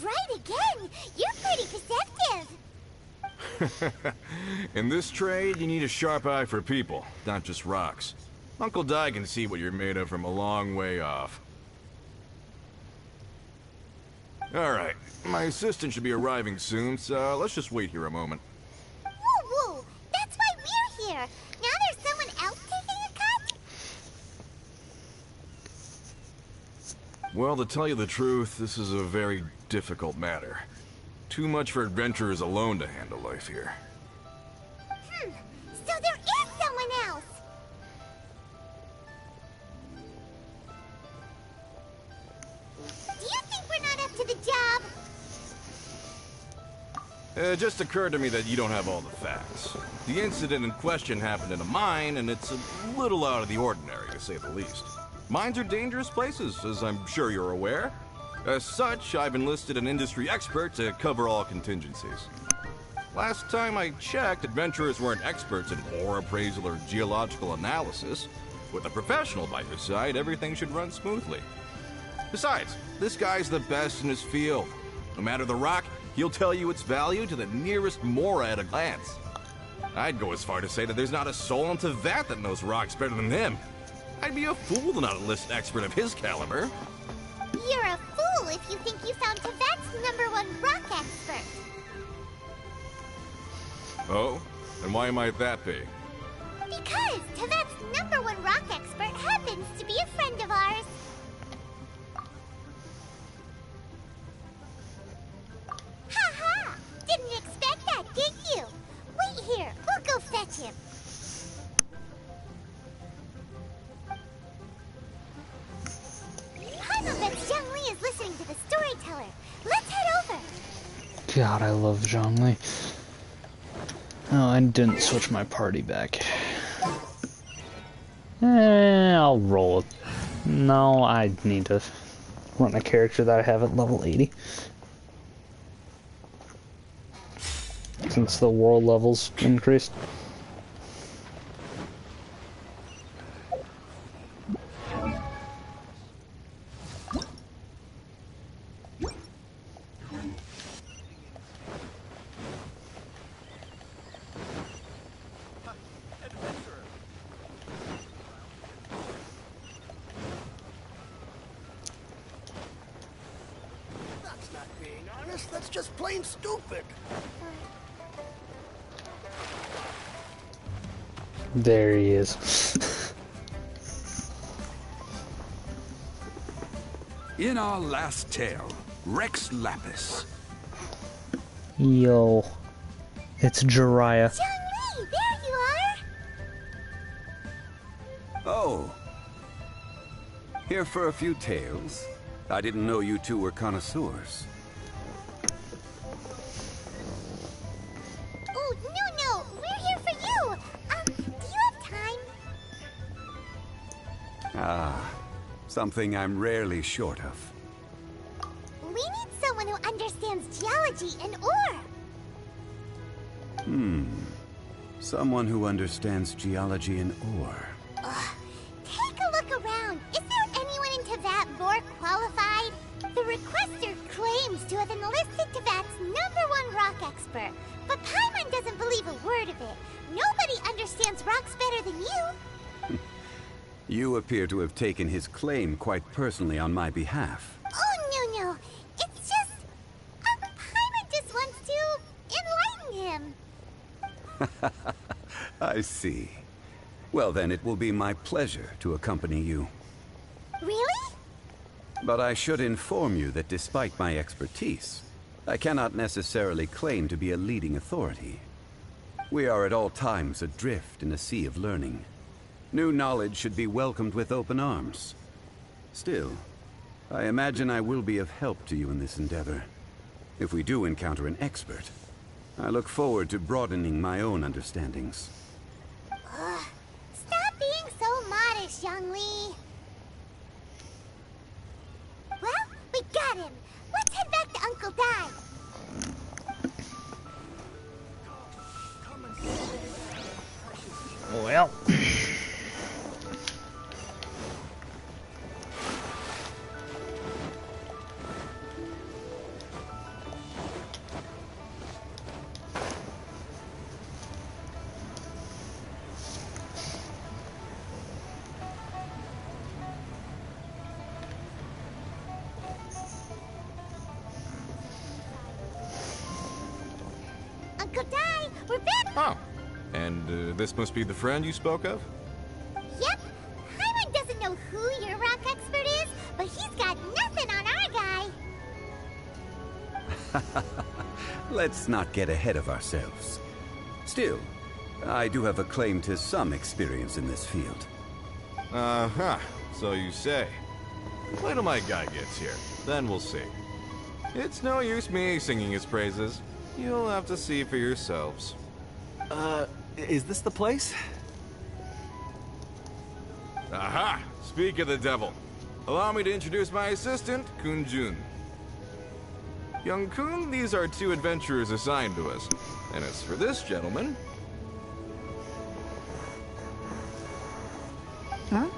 Right again! You're pretty perceptive! In this trade, you need a sharp eye for people, not just rocks. Uncle Dai can see what you're made of from a long way off. Alright, my assistant should be arriving soon, so let's just wait here a moment. Woo woo! That's why we're here! Now there's someone else taking a cut? Well, to tell you the truth, this is a very difficult matter. Too much for adventurers alone to handle life here. So there is someone else! Do you think we're not up to the job? It just occurred to me that you don't have all the facts. The incident in question happened in a mine, and it's a little out of the ordinary, to say the least. Mines are dangerous places, as I'm sure you're aware. As such, I've enlisted an industry expert to cover all contingencies. Last time I checked, adventurers weren't experts in ore appraisal or geological analysis. With a professional by your side, everything should run smoothly. Besides, this guy's the best in his field. No matter the rock, he'll tell you its value to the nearest mora at a glance. I'd go as far to say that there's not a soul on Teyvat that knows rocks better than him. I'd be a fool to not enlist an expert of his caliber. You're a fool if you think you found Teyvat's #1 rock expert. Oh? And why might that be? Because Tibet's #1 rock expert happens to be a friend of ours. Ha! Didn't expect that, did you? Wait here, we'll go fetch him. Paimon bets zhongli is listening to the storyteller. Let's head over. God, I love zhongli. Oh, I didn't switch my party back. I'll roll it. No, I need to run a character that I have at level 80. Since the world levels increased. That's just plain stupid. There he is. In our last tale, Rex Lapis. Yo. It's Jiraiya. Zhongli, there you are! Oh. Here for a few tales? I didn't know you two were connoisseurs. Oh, no, we're here for you! Do you have time? Ah, something I'm rarely short of. We need someone who understands geology and ore! Someone who understands geology and ore. Take a look around. Is there anyone in Teyvat more qualified? The requester claims to have enlisted Teyvat's #1 rock expert, but Paimon doesn't believe a word of it. Nobody understands rocks better than you. You appear to have taken his claim quite personally on my behalf. Oh, no. It's just... Paimon just wants to enlighten him. I see. Well then, it will be my pleasure to accompany you. Really? But I should inform you that despite my expertise, I cannot necessarily claim to be a leading authority. We are at all times adrift in a sea of learning. New knowledge should be welcomed with open arms. Still, I imagine I will be of help to you in this endeavor. If we do encounter an expert, I look forward to broadening my own understandings. Stop being so modest, Zhongli. Well, we got him. Let's head back to Uncle Dai. Well. Uncle Dai, we're back. Oh, and this must be the friend you spoke of? Yep. Paimon doesn't know who your rock expert is, but he's got nothing on our guy. Let's not get ahead of ourselves. Still, I do have a claim to some experience in this field. Uh-huh, so you say. Wait till my guy gets here, then we'll see. It's no use me singing his praises. You'll have to see for yourselves. Is this the place? Aha! Speak of the devil. Allow me to introduce my assistant, Kun Jun. Young Kun, these are 2 adventurers assigned to us. And as for this gentleman... Huh?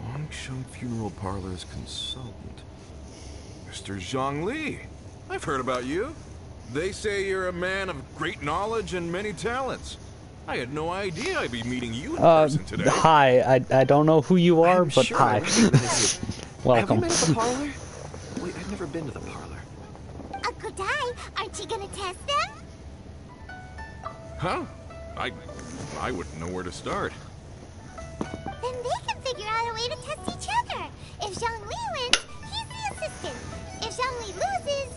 Wangsheng Funeral Parlor's consultant. Mr. Zhongli. I've heard about you. They say you're a man of great knowledge and many talents. I had no idea I'd be meeting you in person today. Hi, I don't know who you are, but sure hi. Welcome. Have you been to the parlor? Wait, I've never been to the parlor. Uncle Dai, aren't you gonna test them? Huh? I wouldn't know where to start. Then they can figure out a way to test each other. If Zhongli wins, he's the assistant. If Zhongli loses...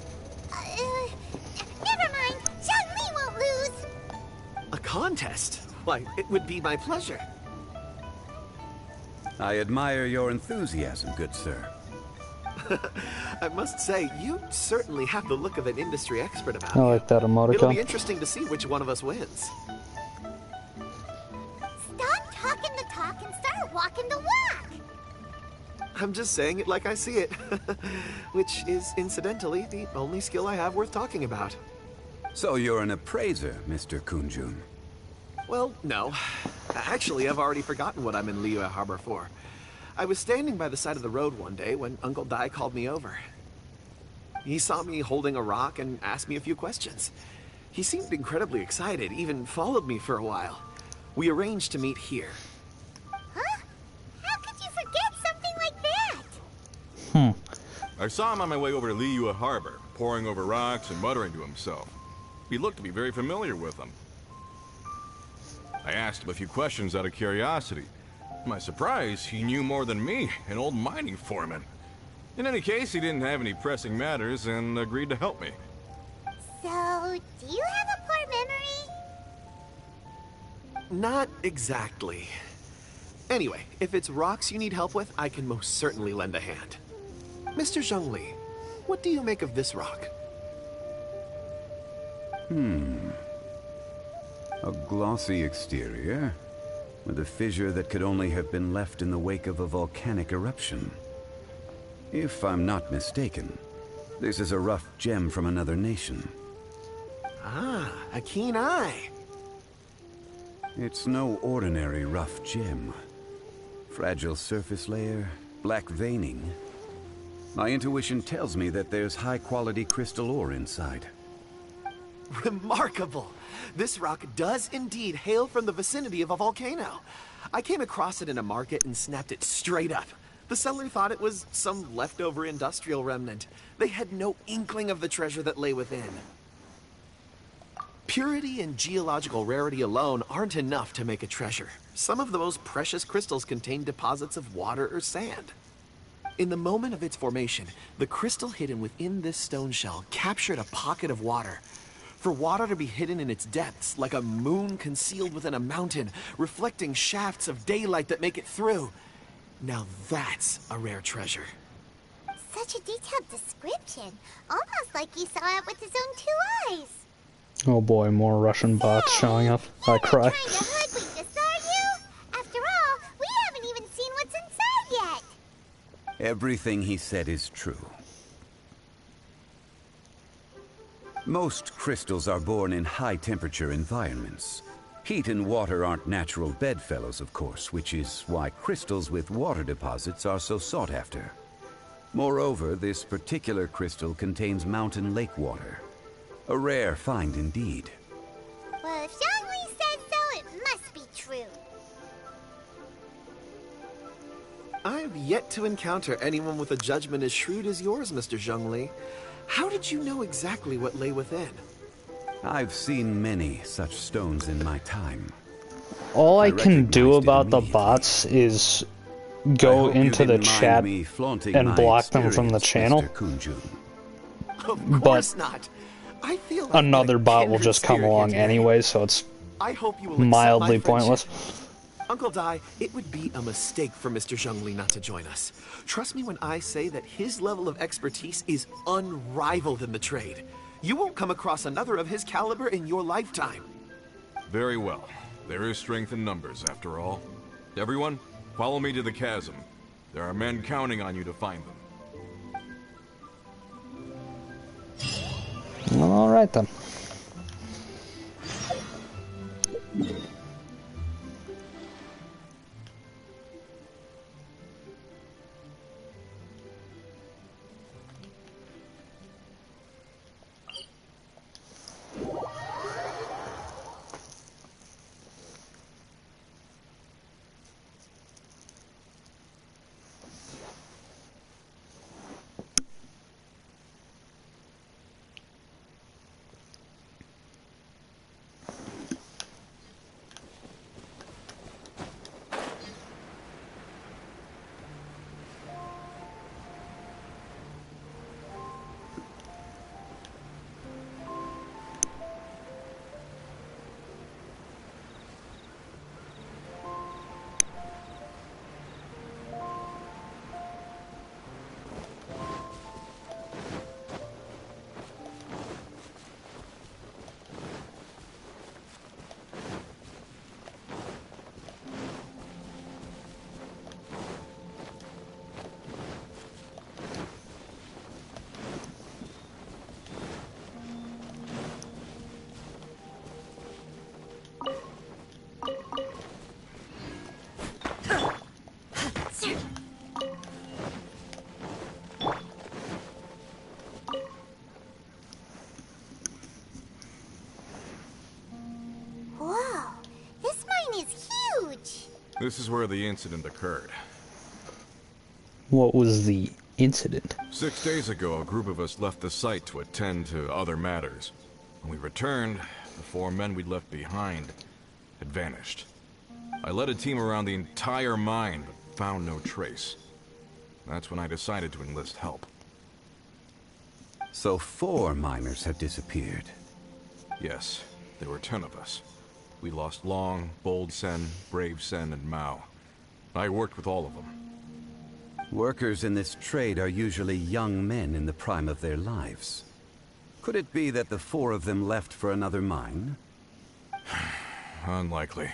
never mind. Zhongli won't lose. A contest? Why, it would be my pleasure. I admire your enthusiasm, good sir. I must say, you certainly have the look of an industry expert about I you. like that emoticon. It'll be interesting to see which one of us wins. Stop talking the talk and start walking the walk. I'm just saying it like I see it. Which is, incidentally, the only skill I have worth talking about. So you're an appraiser, Mr. Kunjun. Well, no. Actually, I've already forgotten what I'm in Liyue Harbor for. I was standing by the side of the road one day when Uncle Dai called me over. He saw me holding a rock and asked me a few questions. He seemed incredibly excited, even followed me for a while. We arranged to meet here. Huh? How could you forget something like that? I saw him on my way over to Liyue Harbor, poring over rocks and muttering to himself. He looked to be very familiar with them. I asked him a few questions out of curiosity. To my surprise, he knew more than me, an old mining foreman. In any case, he didn't have any pressing matters and agreed to help me. So, do you have a poor memory? Not exactly. Anyway, if it's rocks you need help with, I can most certainly lend a hand. Mr. Zhongli, what do you make of this rock? A glossy exterior, with a fissure that could only have been left in the wake of a volcanic eruption. If I'm not mistaken, this is a rough gem from another nation. Ah, a keen eye. It's no ordinary rough gem. Fragile surface layer, black veining. My intuition tells me that there's high-quality crystal ore inside. Remarkable! This rock does indeed hail from the vicinity of a volcano. I came across it in a market and snapped it straight up. The seller thought it was some leftover industrial remnant. They had no inkling of the treasure that lay within. Purity and geological rarity alone aren't enough to make a treasure. Some of the most precious crystals contain deposits of water or sand. In the moment of its formation, the crystal hidden within this stone shell captured a pocket of water. For water to be hidden in its depths, like a moon concealed within a mountain, reflecting shafts of daylight that make it through. Now that's a rare treasure. Such a detailed description. Almost like you saw it with his own 2 eyes. Oh boy, more Russian bots showing up. I cry. Trying to hoodwink us, are you? After all, we haven't even seen what's inside yet. Everything he said is true. Most crystals are born in high-temperature environments. Heat and water aren't natural bedfellows, of course, which is why crystals with water deposits are so sought after. Moreover, this particular crystal contains mountain lake water. A rare find indeed. Well, if Zhongli says so, it must be true. I've yet to encounter anyone with a judgment as shrewd as yours, Mr. Zhongli. How did you know exactly what lay within? I've seen many such stones in my time. All I can do about the bots is go into the chat and block them from the channel. Of course not. I feel like Another a bot will kindred just come spirit along here today. anyway, so it's I hope you will accept mildly my friendship. pointless. Uncle Dai, it would be a mistake for Mr. Zhongli not to join us. Trust me when I say that his level of expertise is unrivaled in the trade. You won't come across another of his caliber in your lifetime. Very well. There is strength in numbers, after all. Everyone, follow me to the chasm. There are men counting on you to find them. Alright then. This is where the incident occurred. What was the incident? 6 days ago, a group of us left the site to attend to other matters. When we returned, the 4 men we'd left behind had vanished. I led a team around the entire mine, but found no trace. That's when I decided to enlist help. So 4 miners have disappeared. Yes, there were 10 of us. We lost Long, Bold Sen, Brave Sen, and Mao. I worked with all of them. Workers in this trade are usually young men in the prime of their lives. Could it be that the 4 of them left for another mine? Unlikely.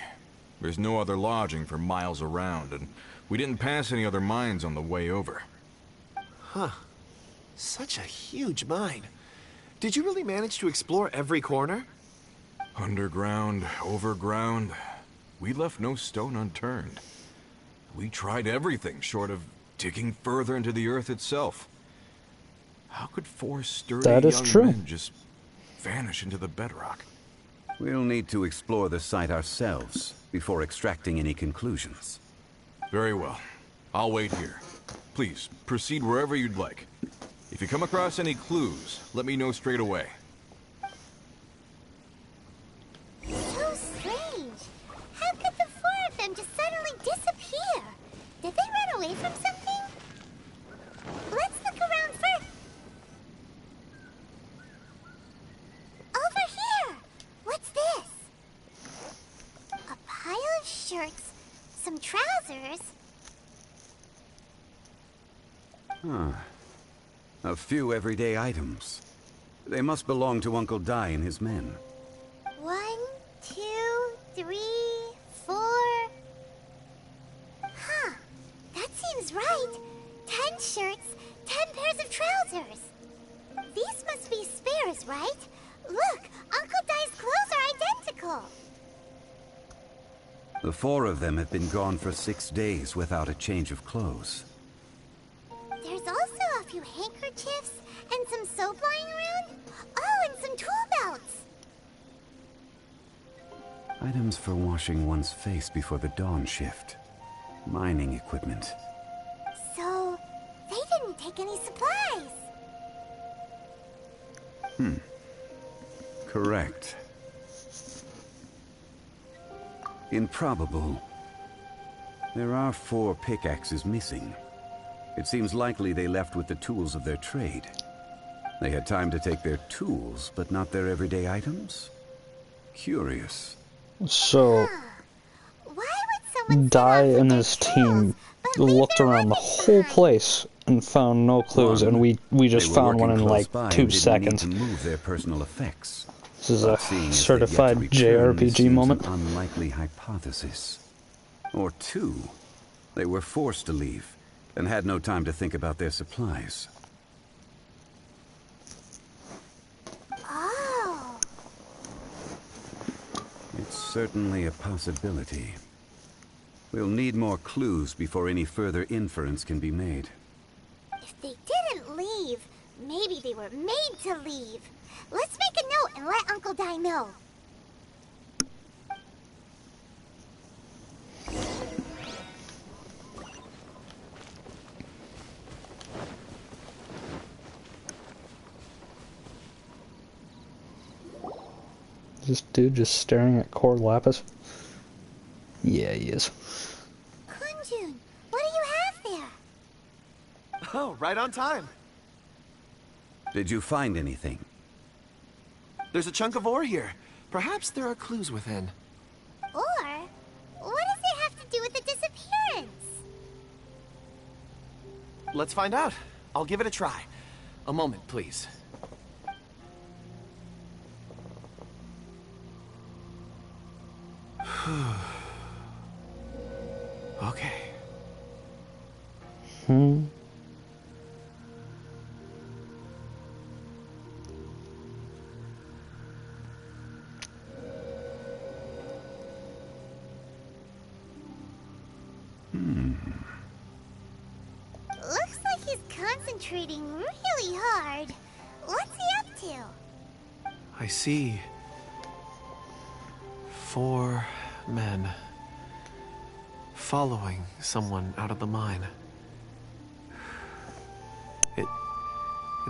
There's no other lodging for miles around, and we didn't pass any other mines on the way over. Huh. Such a huge mine. Did you really manage to explore every corner? Underground, overground, we left no stone unturned. We tried everything short of digging further into the earth itself. How could 4 sturdy young men just vanish into the bedrock? We'll need to explore the site ourselves before extracting any conclusions. Very well. I'll wait here. Please, proceed wherever you'd like. If you come across any clues, let me know straight away. So strange. How could the 4 of them just suddenly disappear? Did they run away from something? Let's look around first. Over here! What's this? A pile of shirts, some trousers. Huh. A few everyday items. They must belong to Uncle Dai and his men. 1, 2, 3, 4. Huh. That seems right. 10 shirts, 10 pairs of trousers. These must be spares, right? Look, Uncle Dai's clothes are identical. The 4 of them have been gone for 6 days without a change of clothes. There's also a few handkerchiefs and some soap lying around. Oh, and some tool belts. Items for washing one's face before the dawn shift. Mining equipment. So, they didn't take any supplies. Correct. Improbable. There are 4 pickaxes missing. It seems likely they left with the tools of their trade. They had time to take their tools, but not their everyday items? Curious. So, Why would someone Dai set out and with his their team tools, but leave looked their around the weapons whole behind? place and found no clues, and we just They were found one working in close like by 2 and didn't seconds. need to move their personal effects. This is But a seeing as they've yet to certified return, this JRPG seems moment. An unlikely hypothesis. Or 2. They were forced to leave and had no time to think about their supplies. Oh. It's certainly a possibility. We'll need more clues before any further inference can be made. If they didn't leave, maybe they were made to leave. Let's make a note and let Uncle Dai know. This dude just staring at core lapis? Yeah, he is. Kunjun, what do you have there? Oh, right on time. Did you find anything? There's a chunk of ore here. Perhaps there are clues within. Or, what does it have to do with the disappearance? Let's find out. I'll give it a try. A moment, please. Okay. Looks like he's concentrating really hard. What's he up to? I see 4 men. following someone out of the mine. It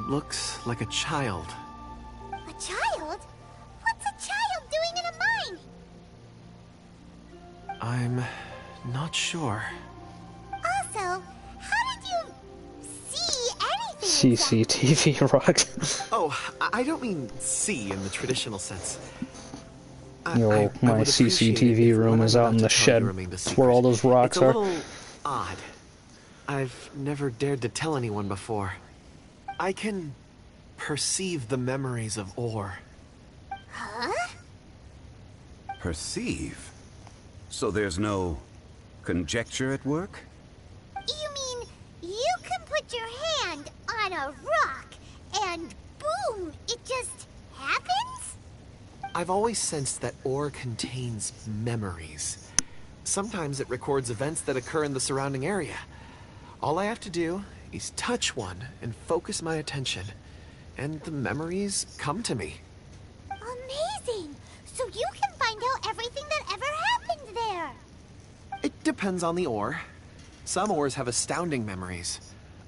looks like a child. A child? What's a child doing in a mine? I'm not sure. Also, how did you see anything? CCTV rocks. Oh, I don't mean see in the traditional sense. Yo, my CCTV room is out in the shed. That's where all those rocks are. are. It's a little odd. I've never dared to tell anyone before. I can perceive the memories of ore. Huh? Perceive? So there's no conjecture at work? You mean you can put your hand on a rock and boom, it just happens? I've always sensed that ore contains memories. Sometimes it records events that occur in the surrounding area. All I have to do is touch one and focus my attention, and the memories come to me. Amazing! So you can find out everything that ever happened there. It depends on the ore. Some ores have astounding memories.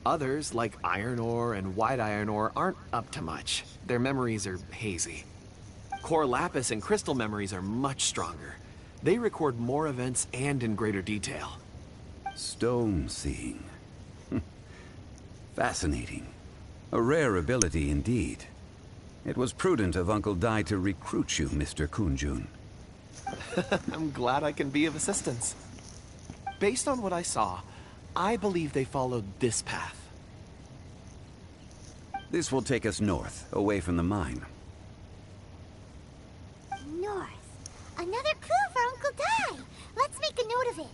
Others, like iron ore and white iron ore, aren't up to much. Their memories are hazy. Core lapis and crystal memories are much stronger. They record more events and in greater detail. Stone seeing. Fascinating. A rare ability indeed. It was prudent of Uncle Dai to recruit you, Mr. Kunjun. I'm glad I can be of assistance. Based on what I saw, I believe they followed this path. This will take us north, away from the mine. North. Another clue for Uncle Dai. Let's make a note of it.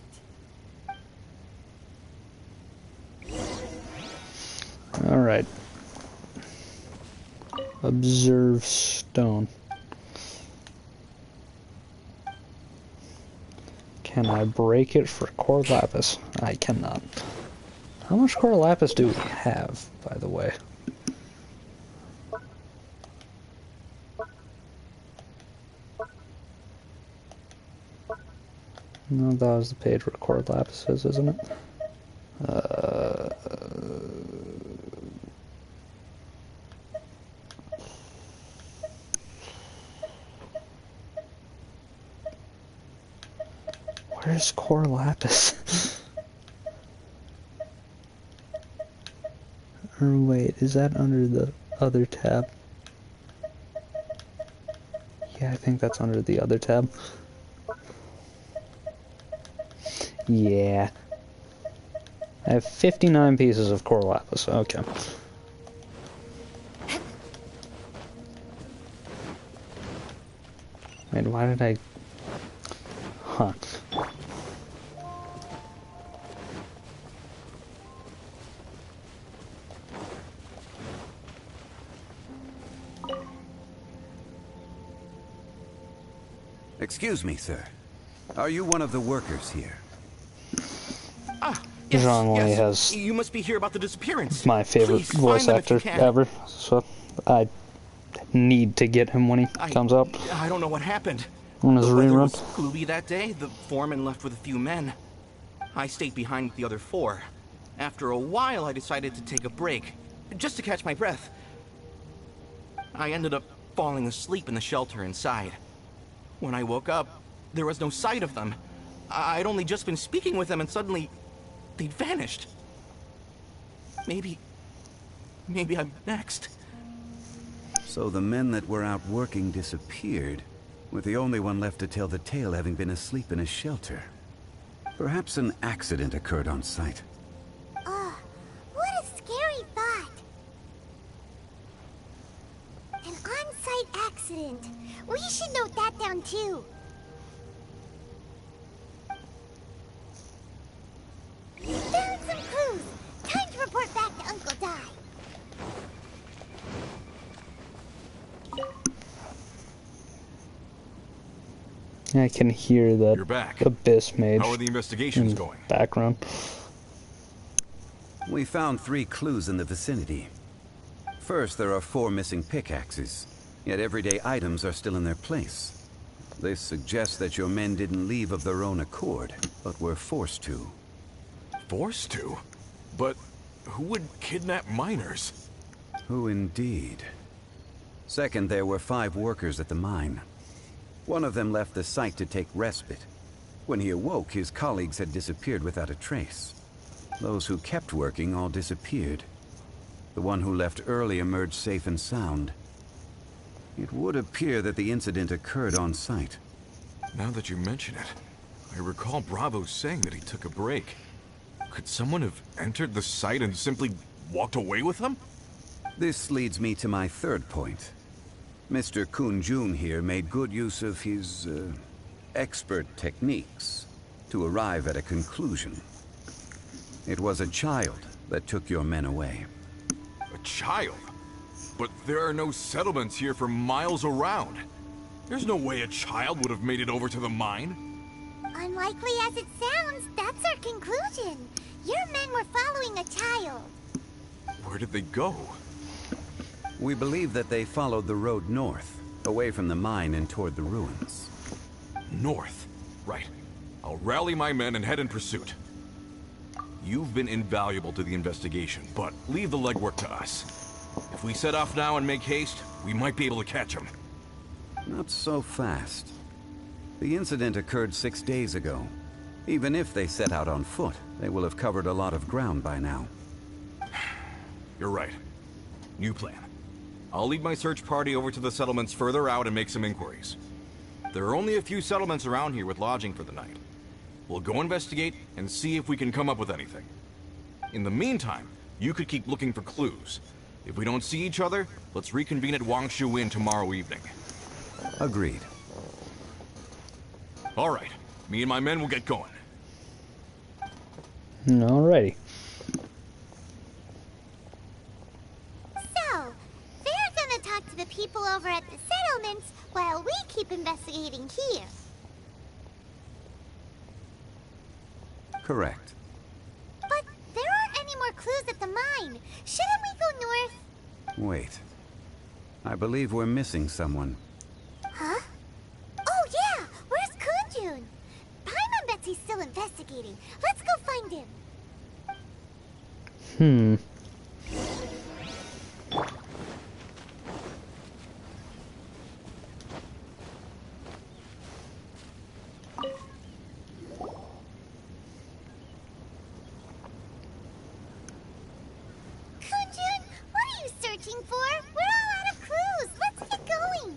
Alright. Observe stone. Can I break it for core lapis? I cannot. How much core lapis do we have, by the way? No, that was the page where core lapis is, isn't it? Where's core lapis? Or wait, is that under the other tab? Yeah, I think that's under the other tab. Yeah. I have 59 pieces of core lapis. Okay. Wait, why did I... Huh. Excuse me, sir. Are you one of the workers here? Yes, Zhongli yes. has You must be here about the disappearance. my favorite Please, voice find them if you actor can. ever, so I need to get him when he comes up. I don't know what happened. On his The weather rerun. was gloomy that day. The foreman left with a few men. I stayed behind with the other 4. After a while, I decided to take a break, just to catch my breath. I ended up falling asleep in the shelter inside. When I woke up, there was no sight of them. I'd only just been speaking with them and suddenly they'd vanished. Maybe I'm next. So the men that were out working disappeared, with the only one left to tell the tale having been asleep in a shelter. Perhaps an accident occurred on site. What a scary thought. An on-site accident. We should note that down too. Found some clues. Time to report back to Uncle Dai. I can hear that You're back. abyss mage How are the investigations in going? background. We found 3 clues in the vicinity. First, there are 4 missing pickaxes, yet everyday items are still in their place. This suggests that your men didn't leave of their own accord, but were forced to. Forced to? But who would kidnap miners? Who indeed? Second, there were 5 workers at the mine. One of them left the site to take respite. When he awoke, his colleagues had disappeared without a trace. Those who kept working all disappeared. The one who left early emerged safe and sound. It would appear that the incident occurred on site. Now that you mention it, I recall Bravo saying that he took a break. Could someone have entered the site and simply walked away with him? This leads me to my third point. Mr. Kun-jun here made good use of his, expert techniques to arrive at a conclusion. It was a child that took your men away. A child? But there are no settlements here for miles around. There's no way a child would have made it over to the mine. Unlikely as it sounds, that's our conclusion. Your men were following a child. Where did they go? We believe that they followed the road north, away from the mine and toward the ruins. North? Right. I'll rally my men and head in pursuit. You've been invaluable to the investigation, but leave the legwork to us. If we set off now and make haste, we might be able to catch them. Not so fast. The incident occurred 6 days ago. Even if they set out on foot, they will have covered a lot of ground by now. You're right. New plan. I'll lead my search party over to the settlements further out and make some inquiries. There are only a few settlements around here with lodging for the night. We'll go investigate and see if we can come up with anything. In the meantime, you could keep looking for clues. If we don't see each other, let's reconvene at Wangshu Inn tomorrow evening. Agreed. All right. Me and my men will get going. Alrighty. So, they're gonna talk to the people over at the settlements while we keep investigating here. Correct. But there aren't any more clues at the mine. Shouldn't we go north? Wait. I believe we're missing someone. Huh? Oh yeah! Where's Kunjun? Paimon bets he's still investigating. Let's go find him. Kunjun, what are you searching for? We're all out of clues. Let's get going.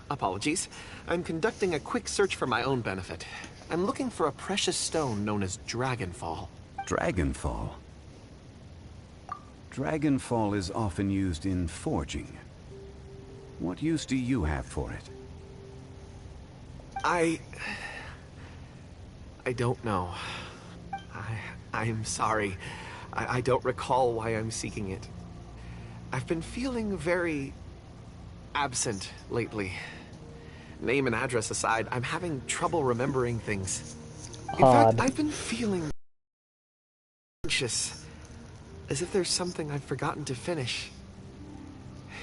Apologies. I'm conducting a quick search for my own benefit. I'm looking for a precious stone known as Dragonfall. Dragonfall? Dragonfall is often used in forging. What use do you have for it? I don't know. I'm sorry. I don't recall why I'm seeking it. I've been feeling very absent lately. Name and address aside, I'm having trouble remembering things. In fact, I've been feeling anxious, as if there's something I've forgotten to finish.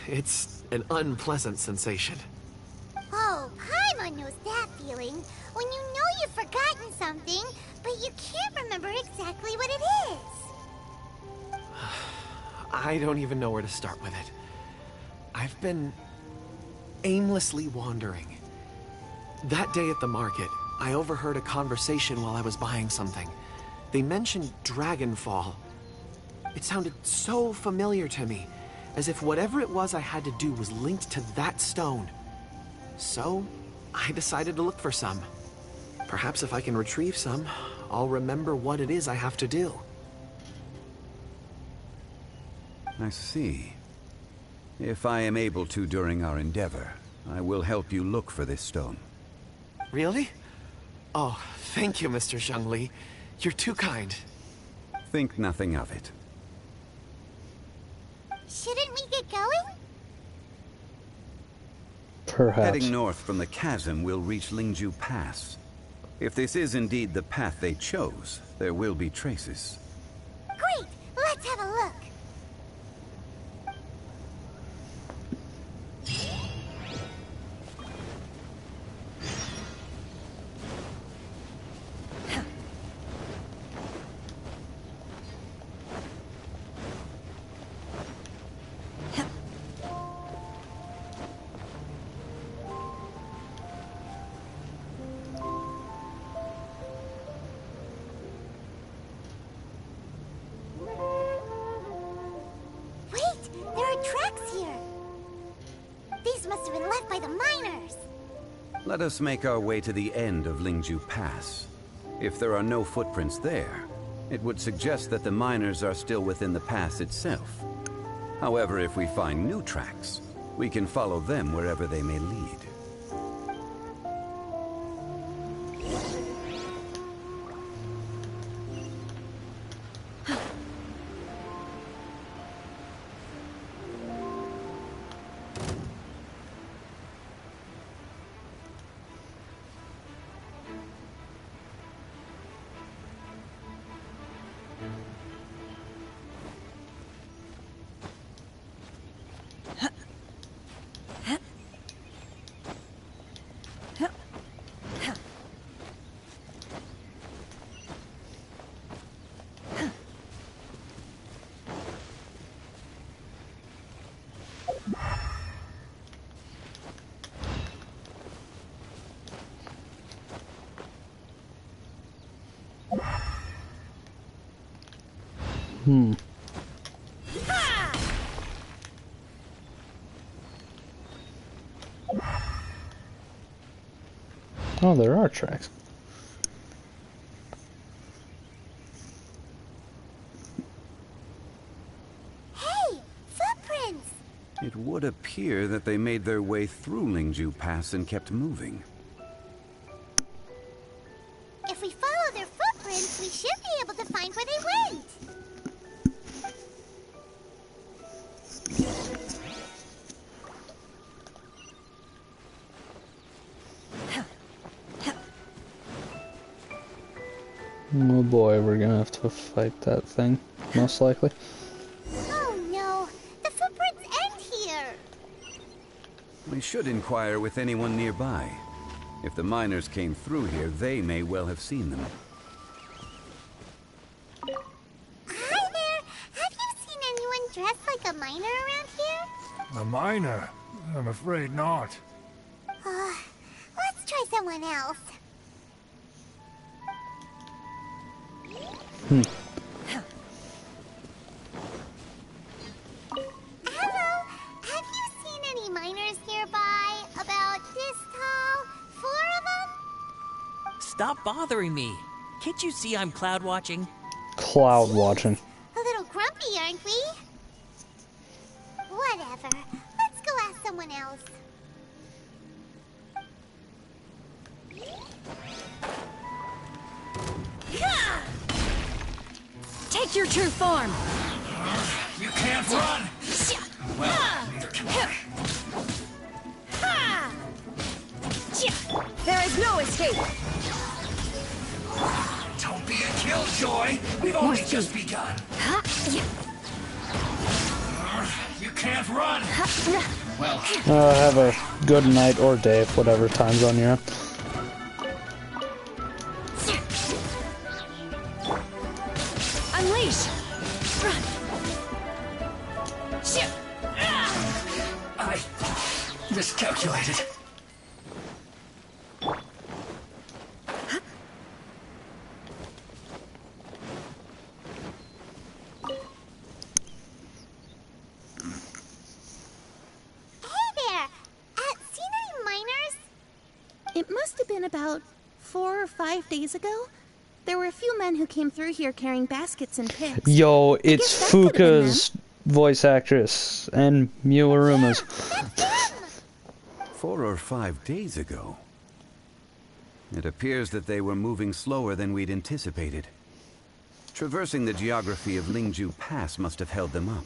It's an unpleasant sensation. Oh, Paimon knows that feeling. When you know you've forgotten something, but you can't remember exactly what it is. I don't even know where to start with it. I've been aimlessly wandering. That day at the market, I overheard a conversation while I was buying something. They mentioned Dragonfall. It sounded so familiar to me, as if whatever it was I had to do was linked to that stone. So, I decided to look for some. Perhaps if I can retrieve some, I'll remember what it is I have to do. I see. If I am able to during our endeavor, I will help you look for this stone. Really? Oh, thank you, Mr. Zhongli. You're too kind. Think nothing of it. Shouldn't we get going? Perhaps. Heading north from the chasm, we'll reach Lingju Pass. If this is indeed the path they chose, there will be traces. Great! Let's have a look. Let us make our way to the end of Lingju Pass. If there are no footprints there, it would suggest that the miners are still within the pass itself. However, if we find new tracks, we can follow them wherever they may lead. Oh, there are tracks. Hey, footprints! It would appear that they made their way through Lingju Pass and kept moving. If we follow their footprints, we should be able to find where they went. Oh boy, we're gonna have to fight that thing, most likely. Oh no, the footprints end here. We should inquire with anyone nearby. If the miners came through here, they may well have seen them. Hi there, have you seen anyone dressed like a miner around here? A miner? I'm afraid not. Let's try someone else. Hello, have you seen any miners nearby? About this tall? 4 of them? Stop bothering me. Can't you see I'm cloud watching? Cloud watching. A little grumpy, aren't we? Whatever. Let's go ask someone else. Take your true form! You can't run! Well, neither can I. There is no escape! Don't be a killjoy! We've only just begun. You can't run! Well, Have a good night or day, whatever time zone you're in. Unleash! I miscalculated. It must have been about 4 or 5 days ago. There were a few men who came through here carrying baskets and picks. Yo, it's Fuka's voice actress and Miuruma's. 4 or 5 days ago. It appears that they were moving slower than we'd anticipated. Traversing the geography of Lingju Pass must have held them up.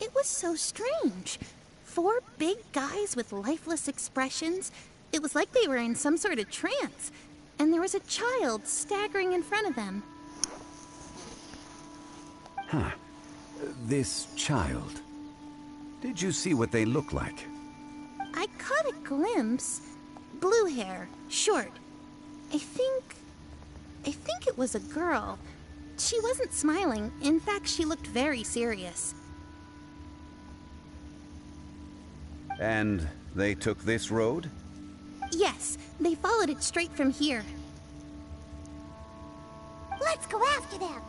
It was so strange. 4 big guys with lifeless expressions. It was like they were in some sort of trance. And there was a child staggering in front of them. Huh. This child. Did you see what they look like? I caught a glimpse. Blue hair, short. I think it was a girl. She wasn't smiling. In fact, she looked very serious. And they took this road? Yes, they followed it straight from here. Let's go after them.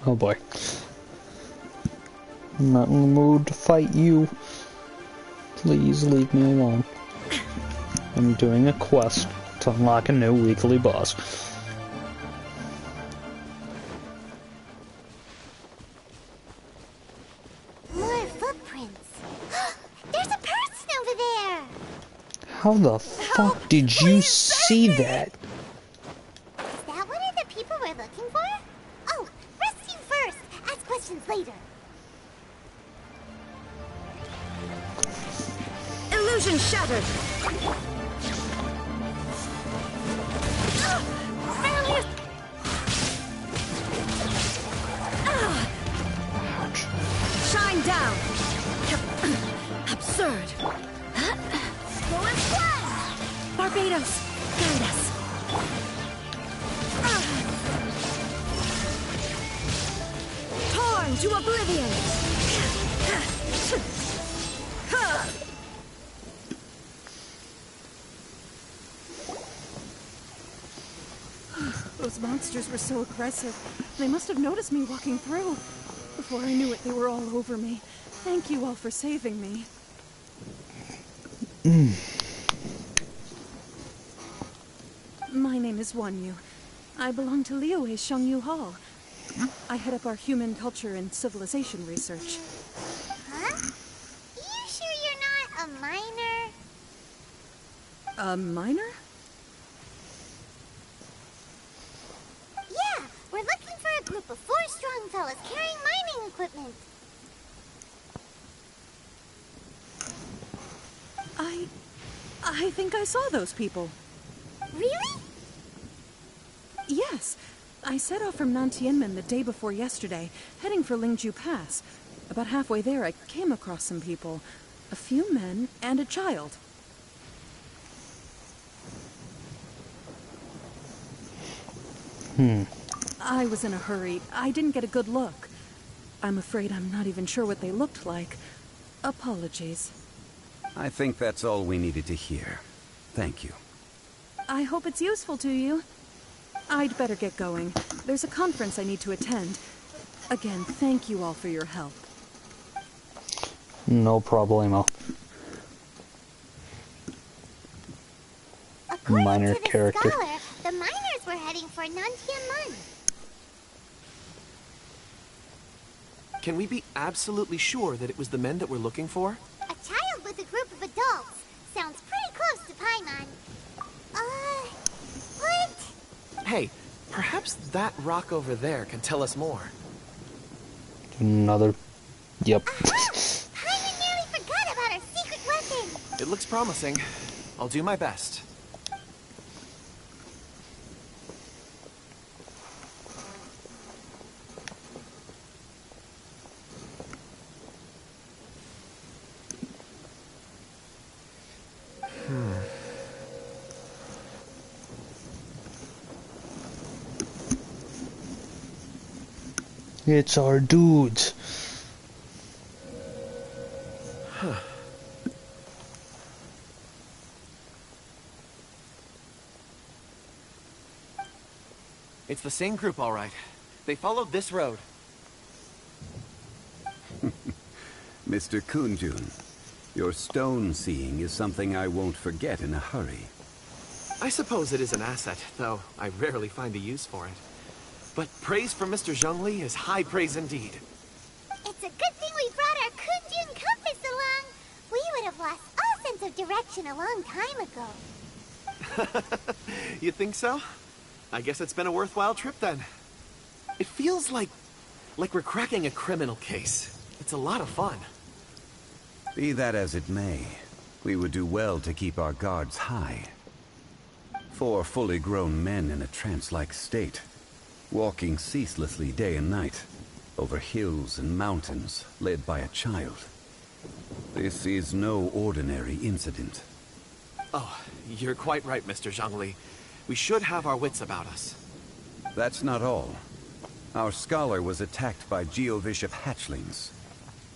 Oh boy. I'm not in the mood to fight you. Please leave me alone. I'm doing a quest to unlock a new weekly boss. More footprints. There's a person over there. How the fuck did you see that? Is that one of the people we're looking for? Oh, rescue first. Ask questions later. Illusion shattered! Shine down! Absurd! Barbados, guide us! Torn to oblivion! Those monsters were so aggressive. They must have noticed me walking through. Before I knew it, they were all over me. Thank you all for saving me. My name is Wanyu. I belong to Liyue Shangyu Hall. I head up our human culture and civilization research. Huh? You sure you're not a miner? A miner? Yeah, we're looking for a group of 4 strong fellas carrying mining equipment. I think I saw those people. Really? Yes. I set off from Nantianmen the day before yesterday, heading for Lingju Pass. About halfway there, I came across some people. A few men and a child. I was in a hurry. I didn't get a good look. I'm afraid I'm not even sure what they looked like. Apologies. I think that's all we needed to hear. Thank you. I hope it's useful to you. I'd better get going. There's a conference I need to attend. Again, thank you all for your help. No problemo. Minor to the character. Scholar, the miners were heading for Nantianmen. Can we be absolutely sure that it was the men that we're looking for? A child with a group of adults. Sounds pretty close to Paimon. What? Hey, perhaps that rock over there can tell us more. Another. Yep. Paimon nearly forgot about our secret weapon. It looks promising. I'll do my best. It's our dudes. It's the same group, all right. They followed this road. Mr. Kunjun, your stone seeing is something I won't forget in a hurry. I suppose it is an asset, though I rarely find a use for it. But praise from Mr. Zhongli is high praise indeed. It's a good thing we brought our Kunjun compass along. We would have lost all sense of direction a long time ago. You think so? I guess it's been a worthwhile trip then. It feels like we're cracking a criminal case. It's a lot of fun. Be that as it may, we would do well to keep our guards high. 4 fully grown men in a trance-like state, walking ceaselessly day and night, over hills and mountains, led by a child. This is no ordinary incident. Oh, you're quite right, Mr. Zhongli. We should have our wits about us. That's not all. Our scholar was attacked by Geovishap hatchlings,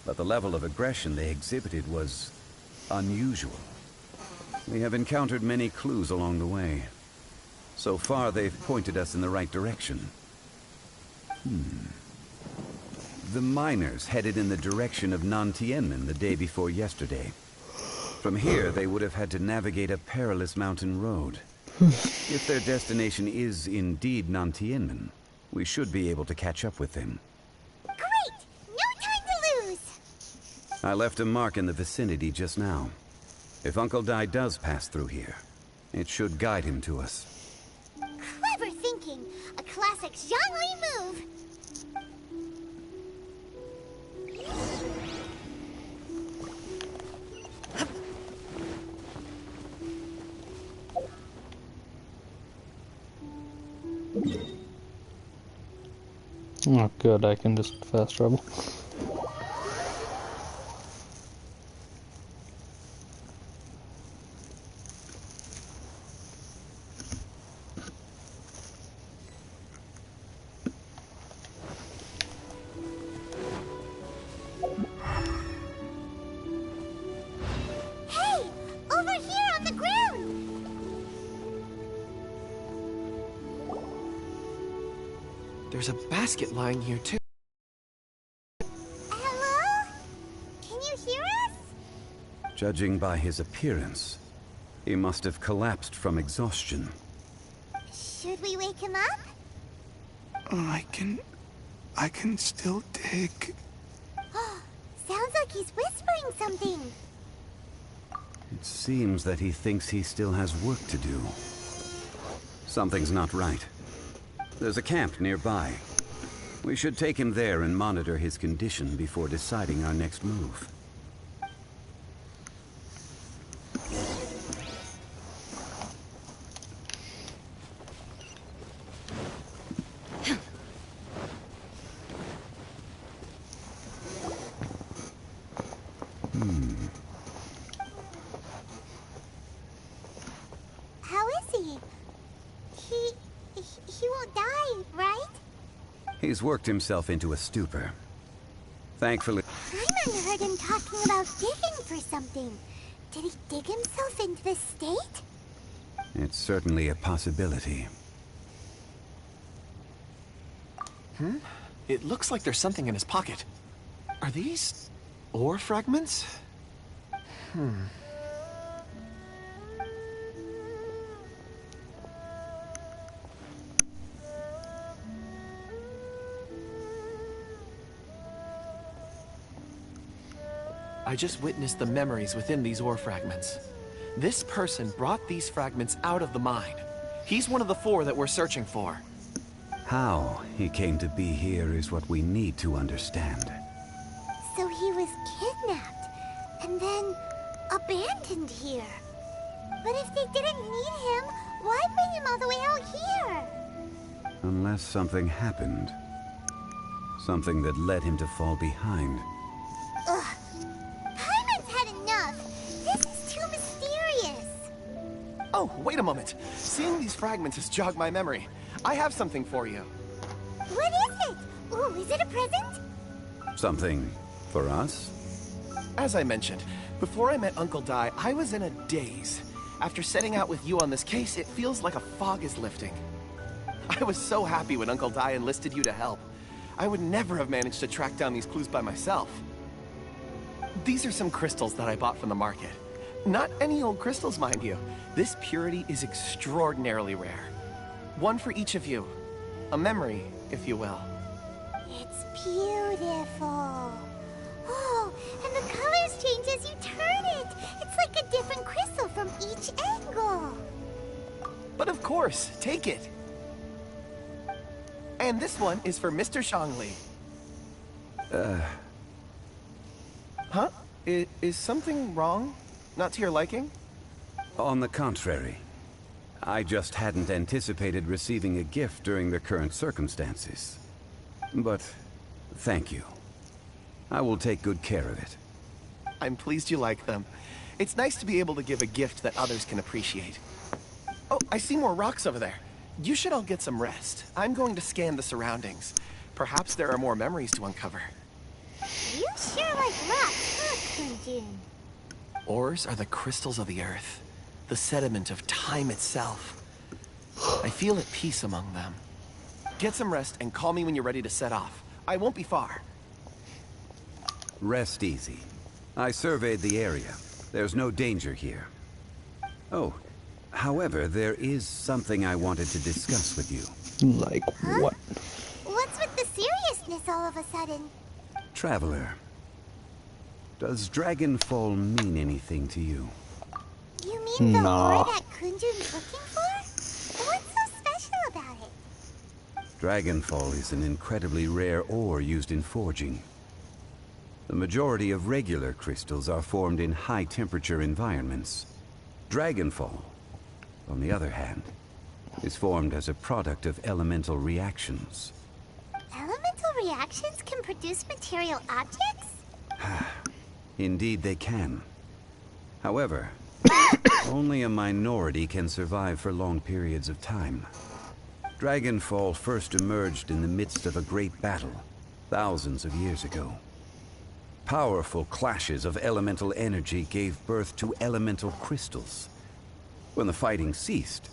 but the level of aggression they exhibited was unusual. We have encountered many clues along the way. So far, they've pointed us in the right direction. The miners headed in the direction of Nantianmen the day before yesterday. From here, they would have had to navigate a perilous mountain road. If their destination is indeed Nantianmen, we should be able to catch up with them. Great! No time to lose! I left a mark in the vicinity just now. If Uncle Dai does pass through here, it should guide him to us. Clever thinking! A classic zhongli move! Oh, good, I can just fast travel. Hey! Over here on the ground! There's a basket lying here, too. Hello? Can you hear us? Judging by his appearance, he must have collapsed from exhaustion. Should we wake him up? I can still dig. Sounds like he's whispering something. It seems that he thinks he still has work to do. Something's not right. There's a camp nearby. We should take him there and monitor his condition before deciding our next move. How is he? He won't die, right? He's worked himself into a stupor. Thankfully... Paimon heard him talking about digging for something. Did he dig himself into this state? It's certainly a possibility. It looks like there's something in his pocket. Are these ore fragments? I just witnessed the memories within these ore fragments. This person brought these fragments out of the mine. He's one of the 4 that we're searching for. How he came to be here is what we need to understand. So he was kidnapped, and then abandoned here. But if they didn't need him, why bring him all the way out here? Unless something happened. Something that led him to fall behind. Ugh. Paimon's had enough. This is too mysterious. Oh, wait a moment. Seeing these fragments has jogged my memory. I have something for you. What is it? Ooh, is it a present? Something for us? As I mentioned, before I met Uncle Dai, I was in a daze. After setting out with you on this case, it feels like a fog is lifting. I was so happy when Uncle Dai enlisted you to help. I would never have managed to track down these clues by myself. These are some crystals that I bought from the market. Not any old crystals, mind you. This purity is extraordinarily rare. One for each of you. A memory, if you will. It's beautiful. Oh, and the colors change as you turn it. It's like a different crystal from each angle. But of course, take it. And this one is for Mr. Zhongli. Huh? Is something wrong? Not to your liking? On the contrary. I just hadn't anticipated receiving a gift during the current circumstances. But thank you. I will take good care of it. I'm pleased you like them. It's nice to be able to give a gift that others can appreciate. Oh, I see more rocks over there. You should all get some rest. I'm going to scan the surroundings. Perhaps there are more memories to uncover. You sure like rocks, huh, Kunjin? Ores are the crystals of the earth, the sediment of time itself. I feel at peace among them. Get some rest and call me when you're ready to set off. I won't be far. Rest easy. I surveyed the area. There's no danger here. Oh, however, there is something I wanted to discuss with you. Like what? What's with the seriousness all of a sudden? Traveler, does Dragonfall mean anything to you? You mean the Nah. ore that Kunjun's looking for? What's so special about it? Dragonfall is an incredibly rare ore used in forging. The majority of regular crystals are formed in high-temperature environments. Dragonfall, on the other hand, is formed as a product of elemental reactions. Elemental reactions can produce material objects? Indeed they can. However, only a minority can survive for long periods of time. Dragonfall first emerged in the midst of a great battle, thousands of years ago. Powerful clashes of elemental energy gave birth to elemental crystals. When the fighting ceased,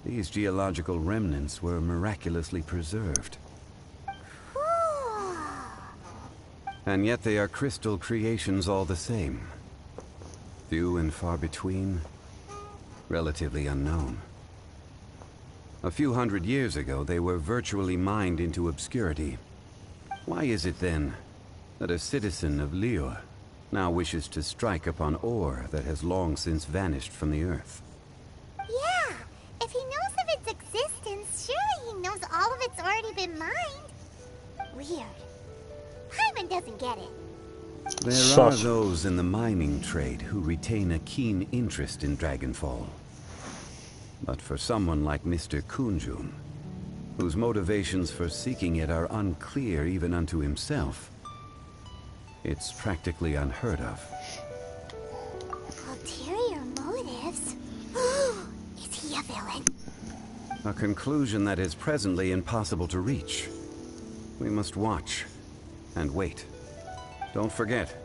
these geological remnants were miraculously preserved. And yet they are crystal creations all the same. Few and far between, relatively unknown. A few hundred years ago, they were virtually mined into obscurity. Why is it then that a citizen of Liu now wishes to strike upon ore that has long since vanished from the earth? Yeah, if he knows of its existence, surely he knows all of it's already been mined. Weird. Paimon doesn't get it. There are those in the mining trade who retain a keen interest in Dragonfall. But for someone like Mr. Kunjun, whose motivations for seeking it are unclear even unto himself, it's practically unheard of. Ulterior motives? Is he a villain? A conclusion that is presently impossible to reach. We must watch and wait. Don't forget,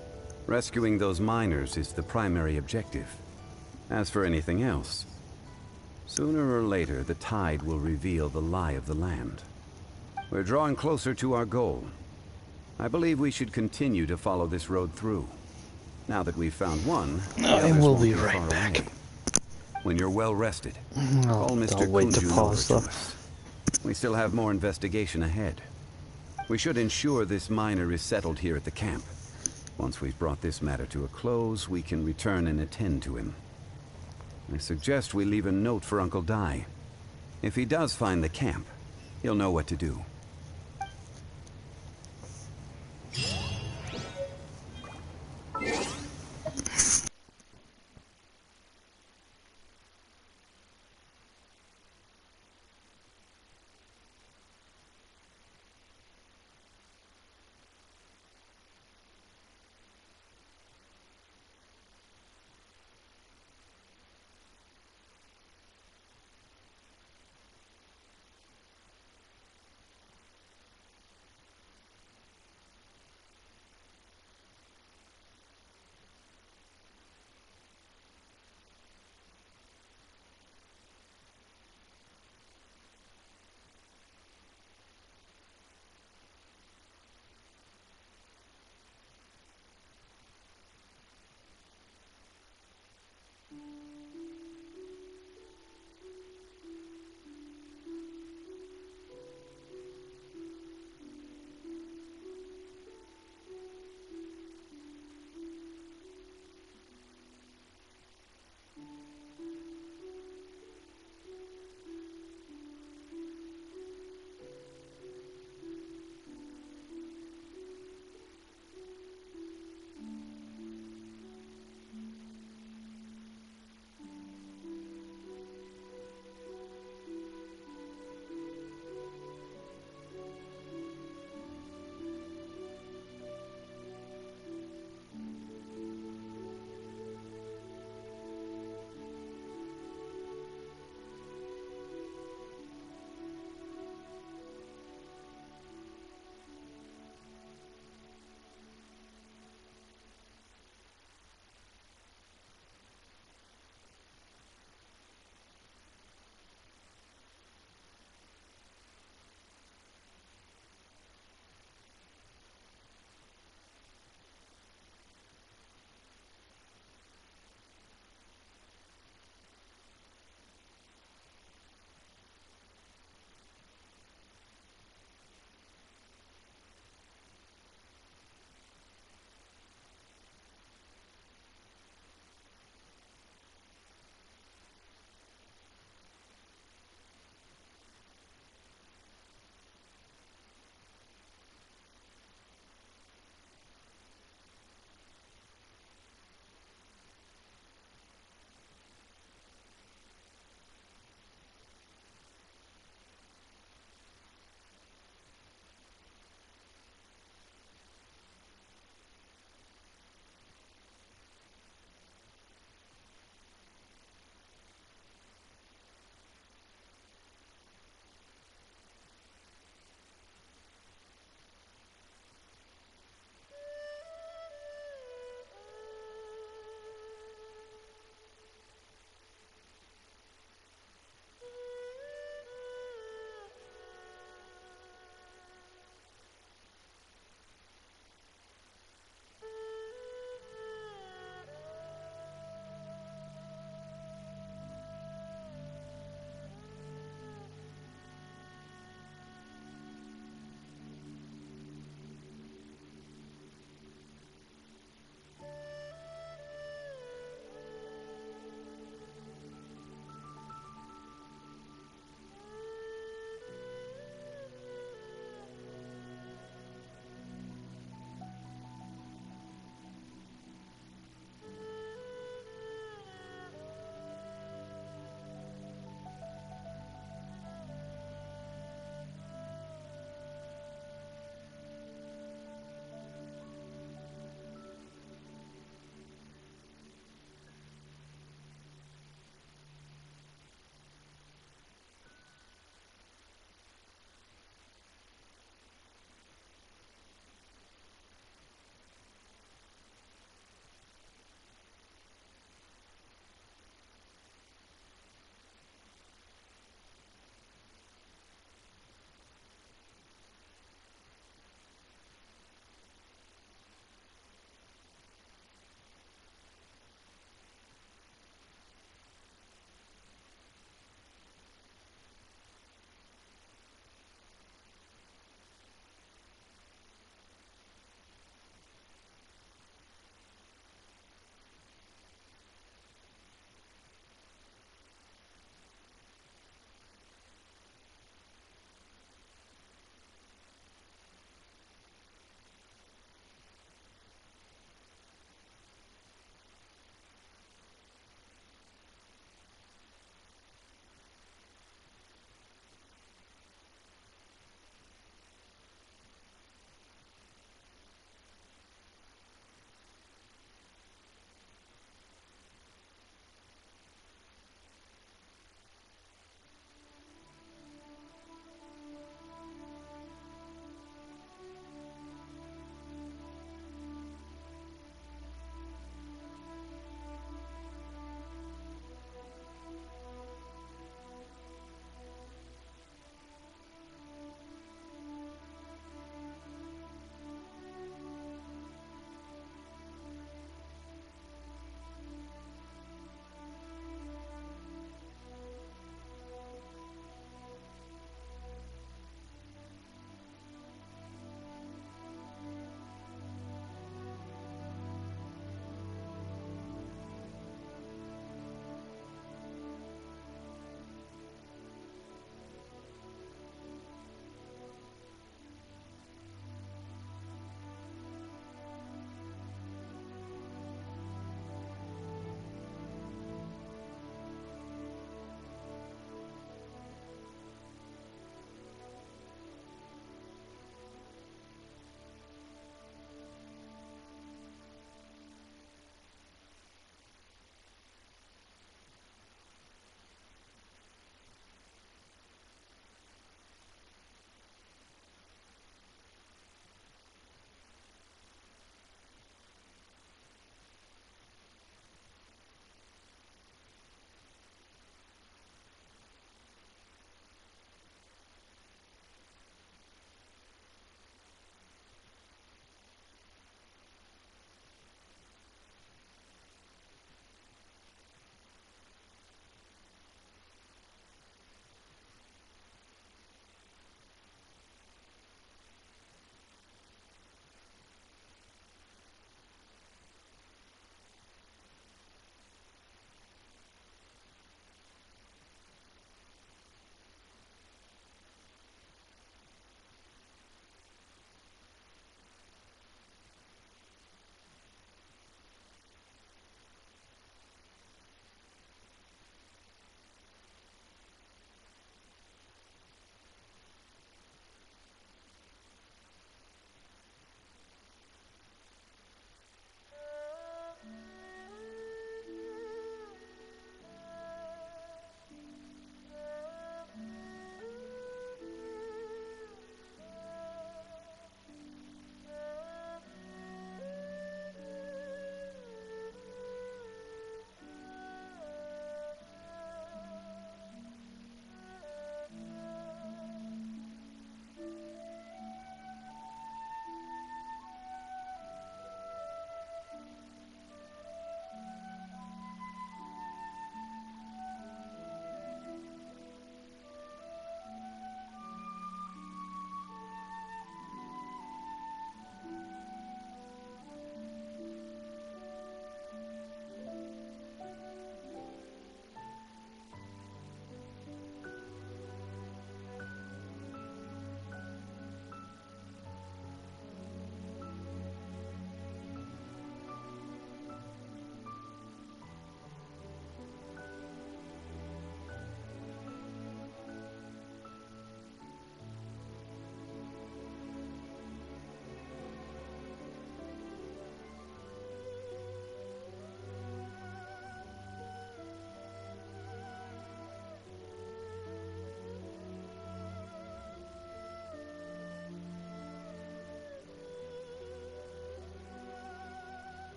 rescuing those miners is the primary objective. As for anything else, sooner or later the tide will reveal the lie of the land. We're drawing closer to our goal. I believe we should continue to follow this road through. Now that we've found one, I will be right back. When you're well rested, I'll call Mr. wait to Kunjun pause over though. to us. We still have more investigation ahead. We should ensure this miner is settled here at the camp. Once we've brought this matter to a close, we can return and attend to him. I suggest we leave a note for Uncle Dai. If he does find the camp, he'll know what to do.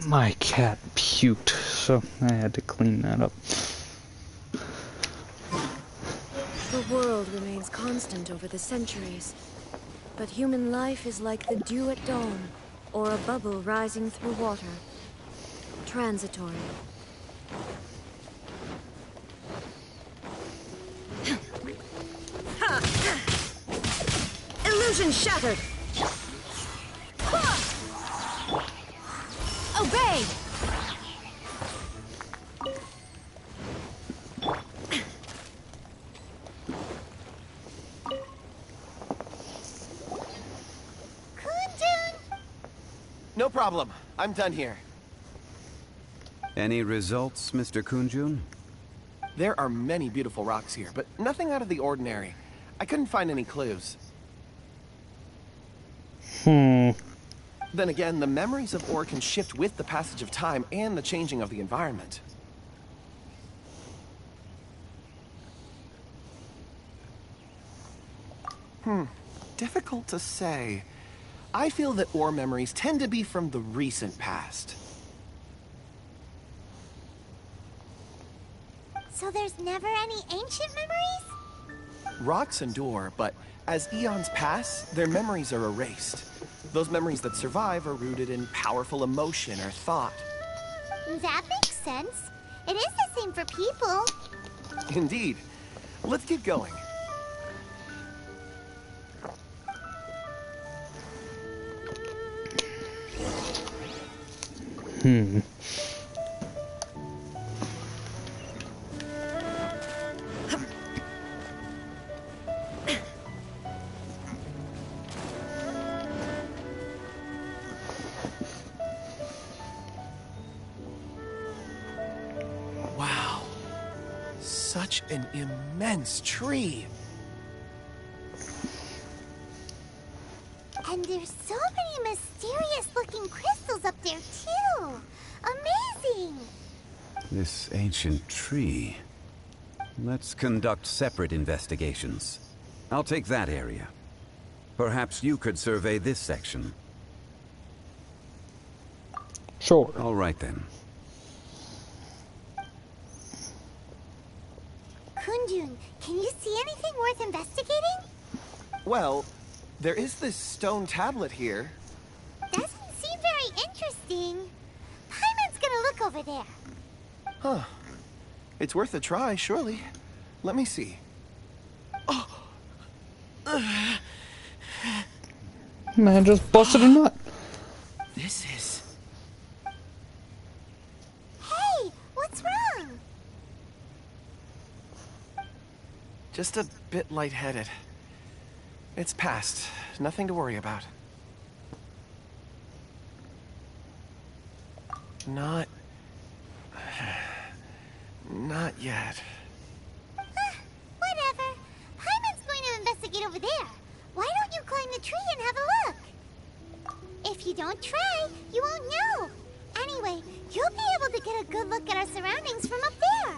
My cat puked, so I had to clean that up. The world remains constant over the centuries, but human life is like the dew at dawn, or a bubble rising through water. Transitory. Illusion shattered! Obey! No problem. I'm done here. Any results, Mr. Kunjun? There are many beautiful rocks here, but nothing out of the ordinary. I couldn't find any clues. Then again, the memories of ore can shift with the passage of time and the changing of the environment. Difficult to say. I feel that ore memories tend to be from the recent past. So there's never any ancient memories? Rocks endure, but as eons pass, their memories are erased. Those memories that survive are rooted in powerful emotion or thought. That makes sense. It is the same for people. Indeed. Let's get going. Wow. Such an immense tree. And there's so many mysterious-looking crystals up there, too. Amazing! This ancient tree. Let's conduct separate investigations. I'll take that area. Perhaps you could survey this section. Sure. All right, then. Kunjun, can you see anything worth investigating? Well, there is this stone tablet here. Doesn't seem very interesting. Paimon's gonna look over there. Huh. It's worth a try, surely. Let me see. Man just busted a nut. This is... Hey, what's wrong? just a bit lightheaded. It's past. Nothing to worry about. Not yet. Whatever. Paimon's going to investigate over there. Why don't you climb the tree and have a look? If you don't try, you won't know. Anyway, you'll be able to get a good look at our surroundings from up there.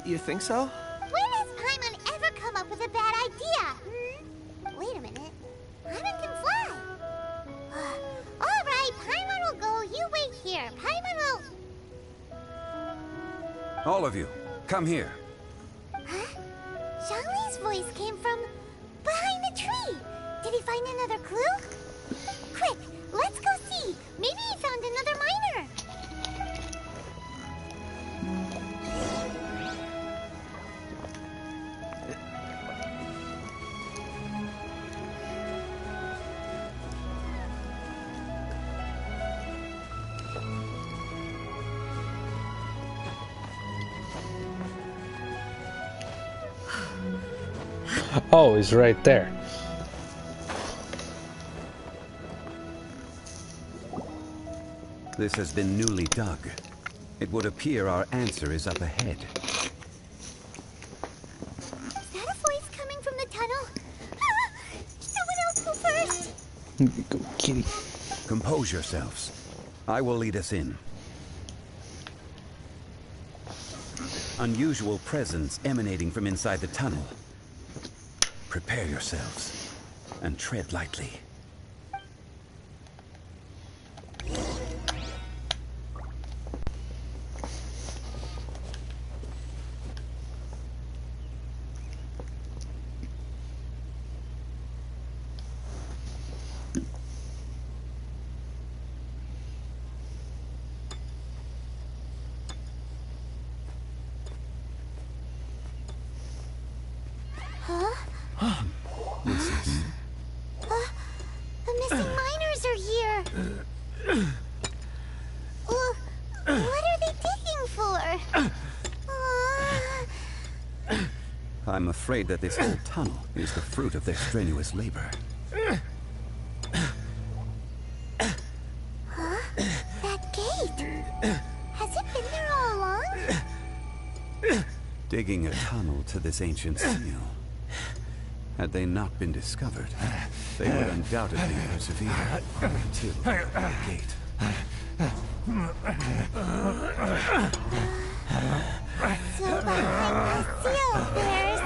You think so? When has Paimon ever come up with a bad idea? Wait a minute. Paimon can fly. All right, Paimon will go. You wait here. Paimon will... All of you, come here. Huh? Zhongli's voice came from behind the tree. Did he find another clue? Quick, let's go see. Maybe he found another miner. Oh, he's right there. This has been newly dug. It would appear our answer is up ahead. Is that a voice coming from the tunnel? Someone else go first. Go, kitty. Compose yourselves. I will lead us in. Unusual presence emanating from inside the tunnel. Prepare yourselves and tread lightly. I'm afraid that this whole tunnel is the fruit of their strenuous labor. Huh? That gate! Has it been there all along? Digging a tunnel to this ancient seal. Had they not been discovered, they would undoubtedly persevere until the gate. So behind my seal there's...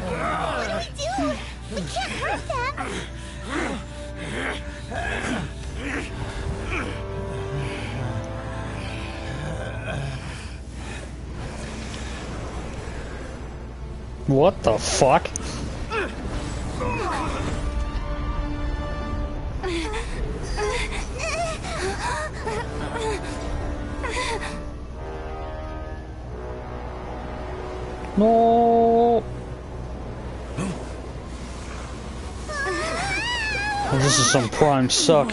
What do we do? We can't hurt them! What the fuck? No. Oh, this is some prime suck.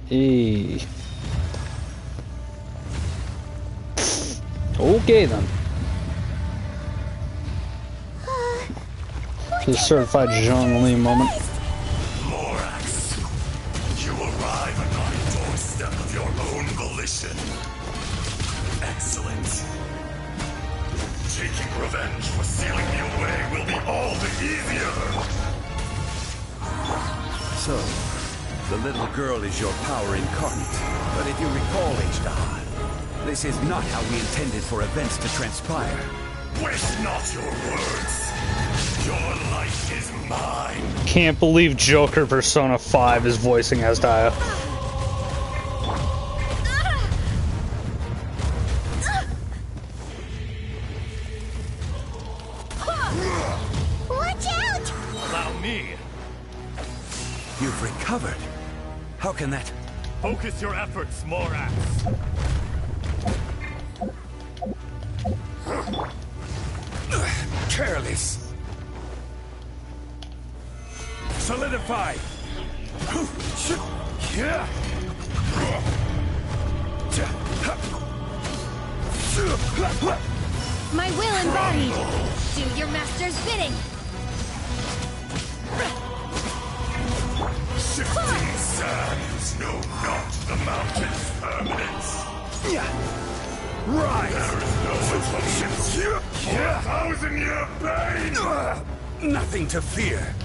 Hey. Okay then. The certified zhongli moment. Morax, you arrive at my doorstep of your own volition. Excellent. Taking revenge for sealing me away will be all the easier. So, the little girl is your power incarnate. But if you recall, H-Star, this is not how we intended for events to transpire. Waste not your words. Your life is mine. Can't believe Joker Persona 5 is voicing Asdaya. Watch out! Allow me. You've recovered. How can that... Focus your efforts, Morax. Careless. Solidify. My will embodied. Do your master's bidding. Shifting sands know not the mountain's permanence. Rise! There is no atonement for 1,000-year pain! Nothing to fear.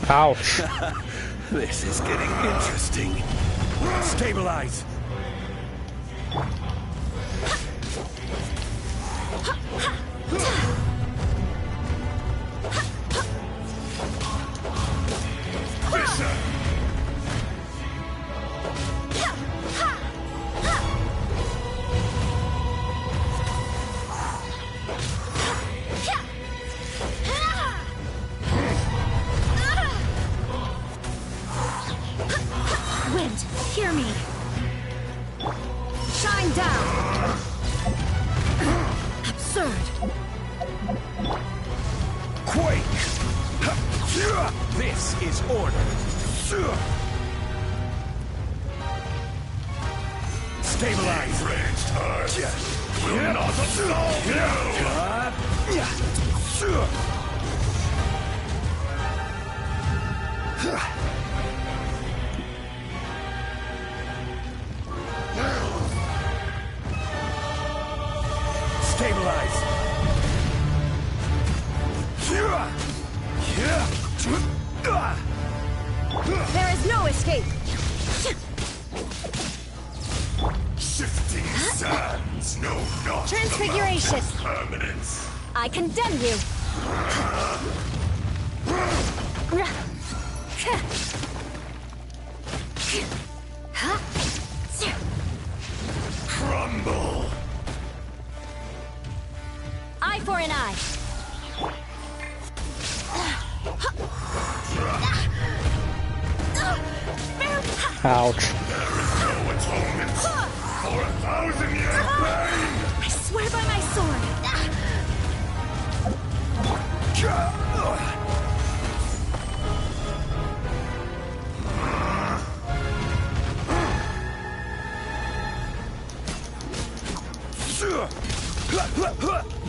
Ouch. This is getting interesting. Stabilize! Wind, hear me. Shine down. Absurd. Quake! This is order. Stabilize! Ranged heart will not absolve Stabilize! There is no escape! Shifting sands know not Transfiguration. the mountain's permanence. I condemn you! Crumble. Eye for an eye! Ouch. There is no atonement for 1,000-year pain. I swear by my sword!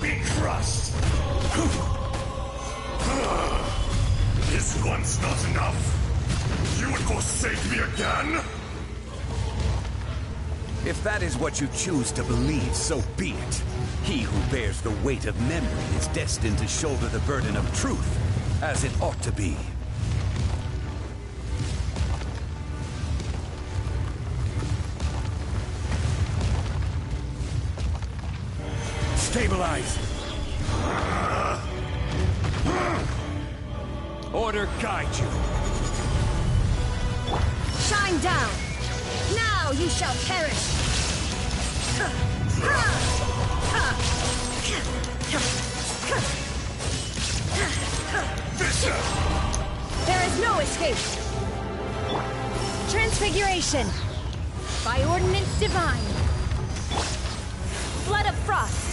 Be crushed. Is once not enough? You would forsake me again? If that is what you choose to believe, so be it. He who bears the weight of memory is destined to shoulder the burden of truth, as it ought to be. Stabilize! Order guide you. Shine down! Now you shall perish! There is no escape! Transfiguration! By ordinance divine! Blood of frost!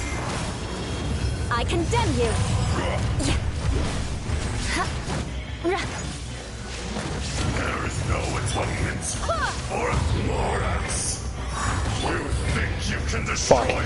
I condemn you! There is no atonement for Morax. You think you can destroy me?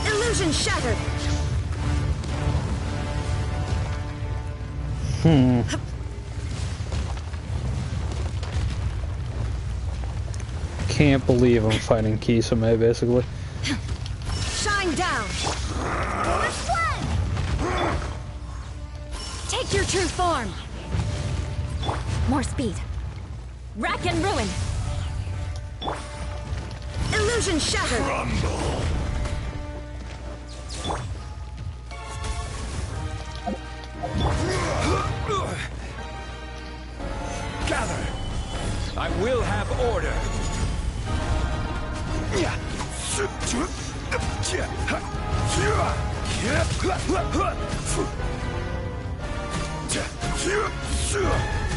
Illusion shattered! Can't believe I'm fighting Kisame, basically. Shine down! Take your true form! More speed. Rack and ruin! Illusion shattered! Crumble. Gather! I will have order!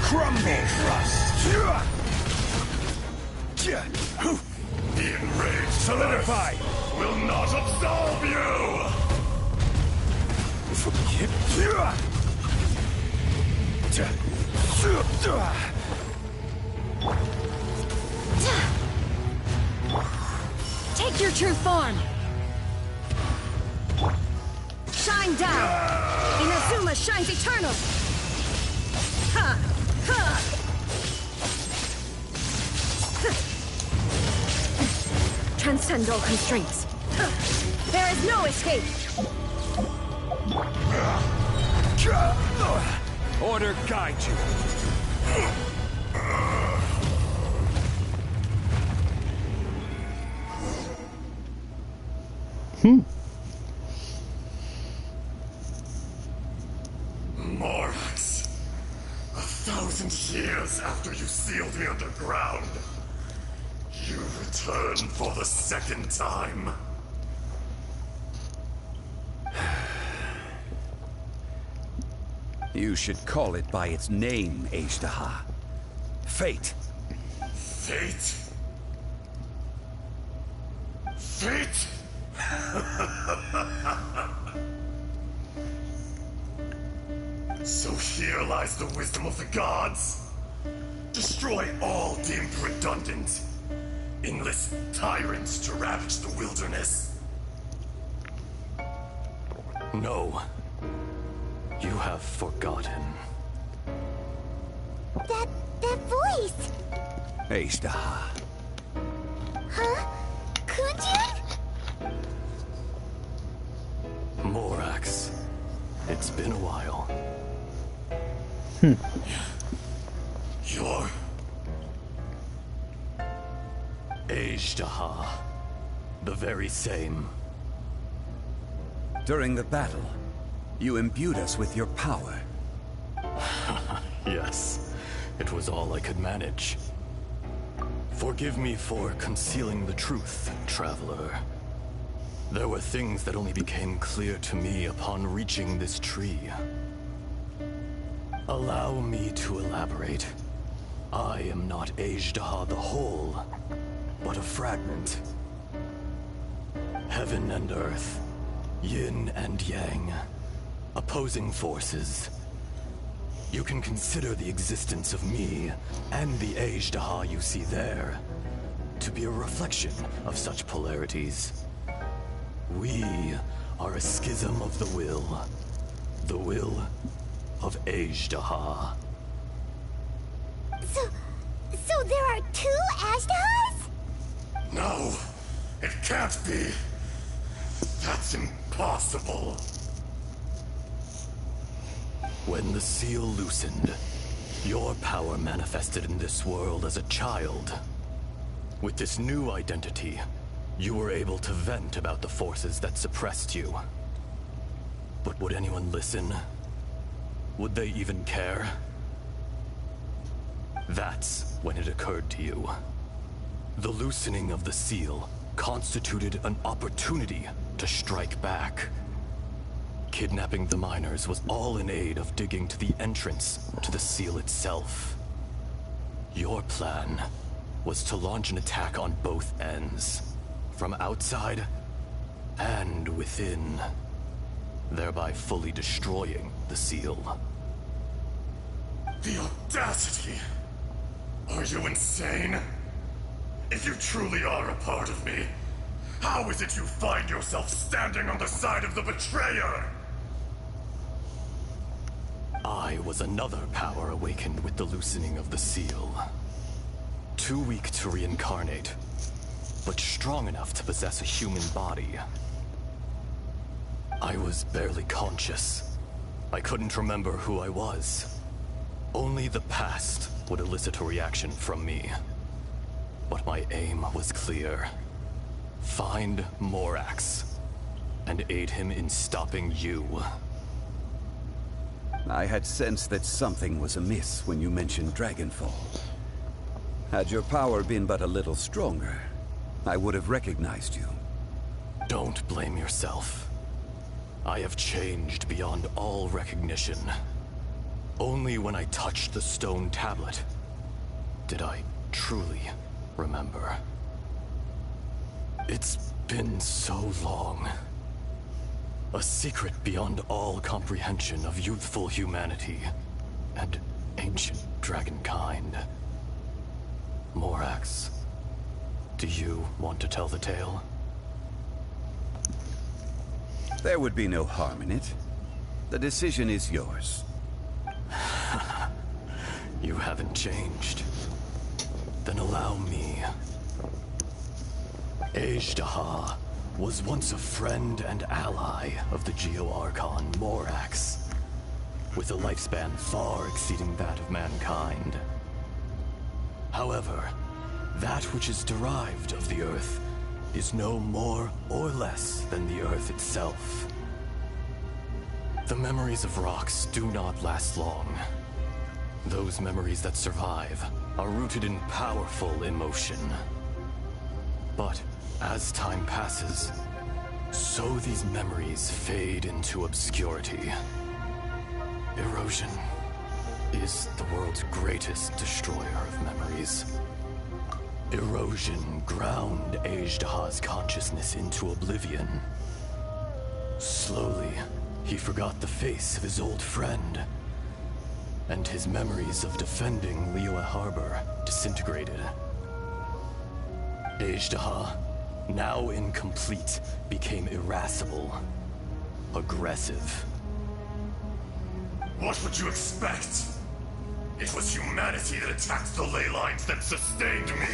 Crumble. The enraged Solidify! will not absolve you! Take your true form! Shine down! Inazuma shines eternal! Ha! Ha! Transcend all constraints. There is no escape! Order guide you. Morax, 1,000 years after you sealed me underground, you return for the second time. You should call it by its name, Ejdaha. Fate. Fate? Fate? So here lies the wisdom of the gods. Destroy all deemed redundant. Enlist tyrants to ravage the wilderness. No. You have forgotten. That voice! Ejdaha. Huh? Kunjin? Morax. It's been a while. You're... Ejdaha. The very same. During the battle, you imbued us with your power. Yes, it was all I could manage. Forgive me for concealing the truth, traveler. There were things that only became clear to me upon reaching this tree. Allow me to elaborate. I am not Ejdaha the whole, but a fragment. Heaven and earth, yin and yang, opposing forces. You can consider the existence of me and the Ejdaha you see there to be a reflection of such polarities. We are a schism of the will of Ejdaha. So there are two Ashdahs? No, it can't be. That's impossible. When the seal loosened, your power manifested in this world as a child. With this new identity, you were able to vent about the forces that suppressed you. But would anyone listen? Would they even care? That's when it occurred to you. The loosening of the seal constituted an opportunity to strike back. Kidnapping the miners was all in aid of digging to the entrance to the seal itself. Your plan was to launch an attack on both ends, from outside and within, thereby fully destroying the seal. The audacity! Are you insane? If you truly are a part of me, how is it you find yourself standing on the side of the betrayer? I was another power awakened with the loosening of the seal. Too weak to reincarnate, but strong enough to possess a human body. I was barely conscious. I couldn't remember who I was. Only the past would elicit a reaction from me. But my aim was clear. Find Morax, and aid him in stopping you. I had sensed that something was amiss when you mentioned Dragonfall. Had your power been but a little stronger, I would have recognized you. Don't blame yourself. I have changed beyond all recognition. Only when I touched the stone tablet did I truly remember. It's been so long. A secret beyond all comprehension of youthful humanity and ancient dragonkind. Morax, do you want to tell the tale? There would be no harm in it. The decision is yours. You haven't changed. Then allow me. Ejdaha was once a friend and ally of the Geo-Archon Morax, with a lifespan far exceeding that of mankind. However, that which is derived of the Earth is no more or less than the Earth itself. The memories of rocks do not last long. Those memories that survive are rooted in powerful emotion. But as time passes, so these memories fade into obscurity. Erosion is the world's greatest destroyer of memories. Erosion ground Azhdaha's consciousness into oblivion. Slowly, he forgot the face of his old friend, and his memories of defending Liyue Harbor disintegrated. Azhdaha, now incomplete, became irascible, aggressive. What would you expect? It was humanity that attacked the ley lines that sustained me.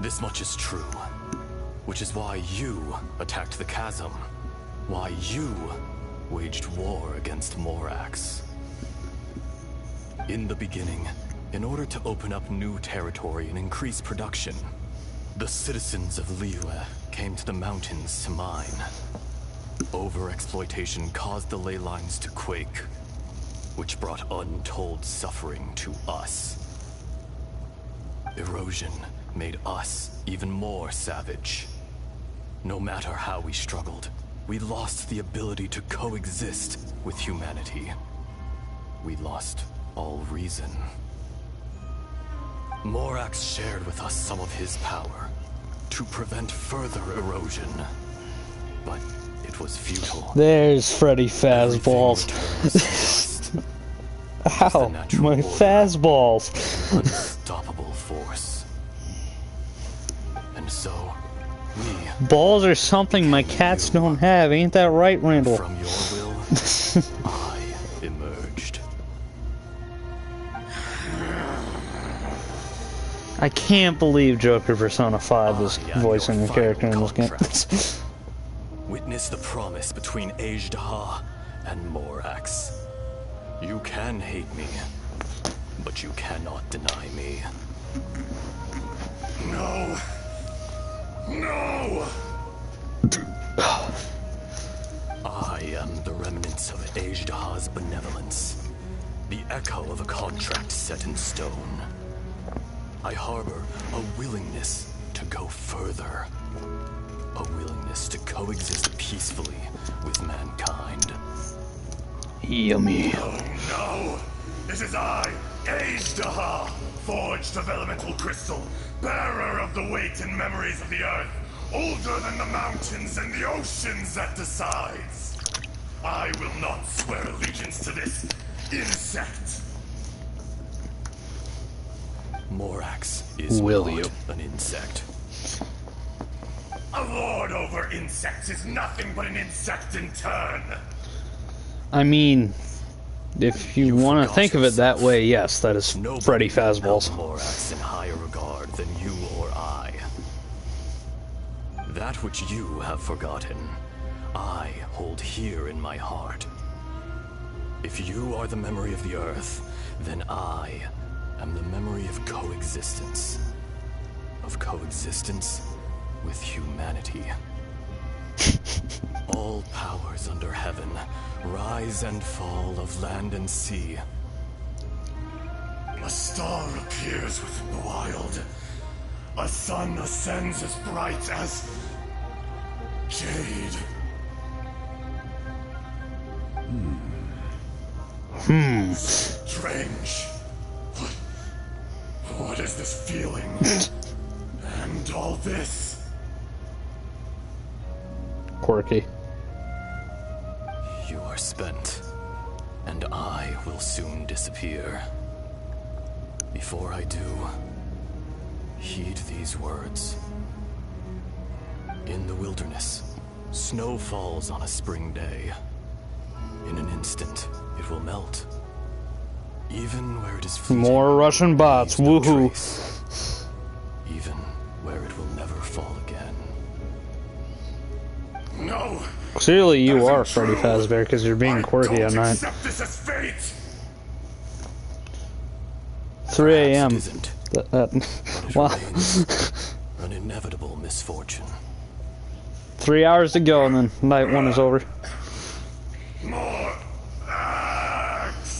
This much is true, which is why you attacked the chasm, why you waged war against Morax. In the beginning, in order to open up new territory and increase production, the citizens of Liyue came to the mountains to mine. Overexploitation caused the ley lines to quake, which brought untold suffering to us. Erosion made us even more savage. No matter how we struggled, we lost the ability to coexist with humanity. We lost all reason. Morax shared with us some of his power to prevent further erosion, but it was futile. There's Freddy Fazballs. Ow, my Fazballs. Unstoppable force. And so, we... Balls are something my cats don't have, ain't that right, Randall? From your will, I emerged. I can't believe Joker Persona 5 is voicing the character in this game. Witness the promise between Azhdaha and Morax. You can hate me, but you cannot deny me. No. No! I am the remnants of Azhdaha's benevolence, the echo of a contract set in stone. I harbor a willingness to go further, a willingness to coexist peacefully with mankind. Yummy. Oh no! This is I, Azhdaha, forged of elemental crystal, bearer of the weight and memories of the earth, older than the mountains and the oceans that decides. I will not swear allegiance to this insect. Morax is Will not you? an insect. A lord over insects is nothing but an insect in turn. I mean, if you want to think of it that way, yes, that is Freddy Fazballs. Morax in higher regard than you or I. That which you have forgotten, I hold here in my heart. If you are the memory of the earth, then I am the memory of coexistence. Of coexistence with humanity. All powers under heaven, rise and fall of land and sea. A star appears within the wild. A sun ascends as bright as jade. Strange. What is this feeling? And all this? Quirky. You are spent, and I will soon disappear. Before I do, heed these words. In the wilderness, snow falls on a spring day. In an instant, it will melt. Even where it is fleeting, More Russian bots, leaves no woohoo. trace. Even where it will never fall again. No! Clearly you are Freddy Fazbear because you're being quirky at night. Accept this as fate! 3 a.m. Isn't. Wow. An inevitable misfortune. 3 hours to go and then night one is over. More act!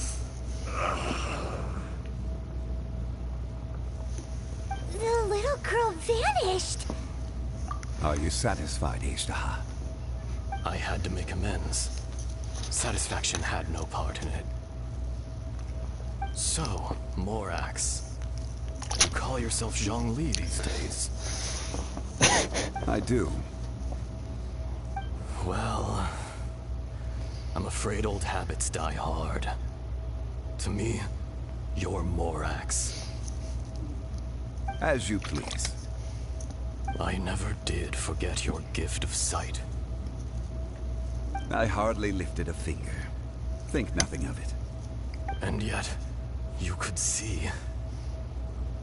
Are you satisfied, Ishtaha? I had to make amends. Satisfaction had no part in it. So, Morax, you call yourself zhongli these days? I do. Well, I'm afraid old habits die hard. To me, you're Morax. As you please. I never did forget your gift of sight. I hardly lifted a finger. Think nothing of it. And yet, you could see.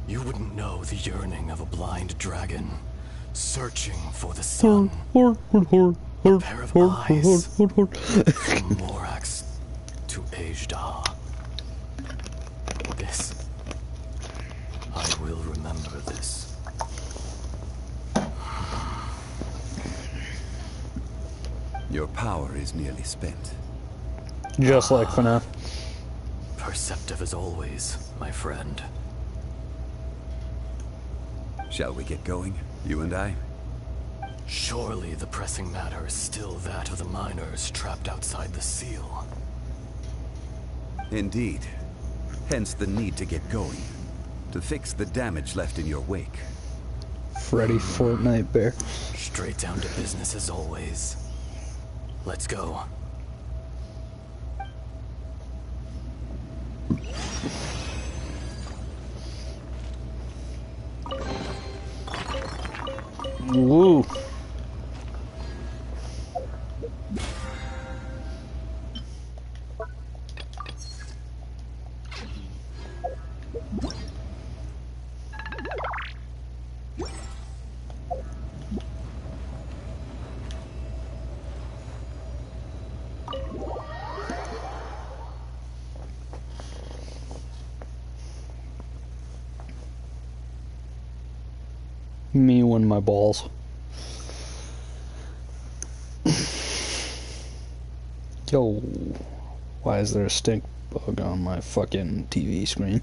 You wouldn't know the yearning of a blind dragon, searching for the sun. A pair of eyes. From Morax to Ejdah. This. I will remember this. Your power is nearly spent. Just like FNAF. Perceptive as always, my friend. Shall we get going, you and I? Surely the pressing matter is still that of the miners trapped outside the seal. Indeed. Hence the need to get going. To fix the damage left in your wake. Freddy Fortnite Bear. Straight down to business as always. Let's go. Woo. Me win my balls. Yo, why is there a stink bug on my fucking TV screen?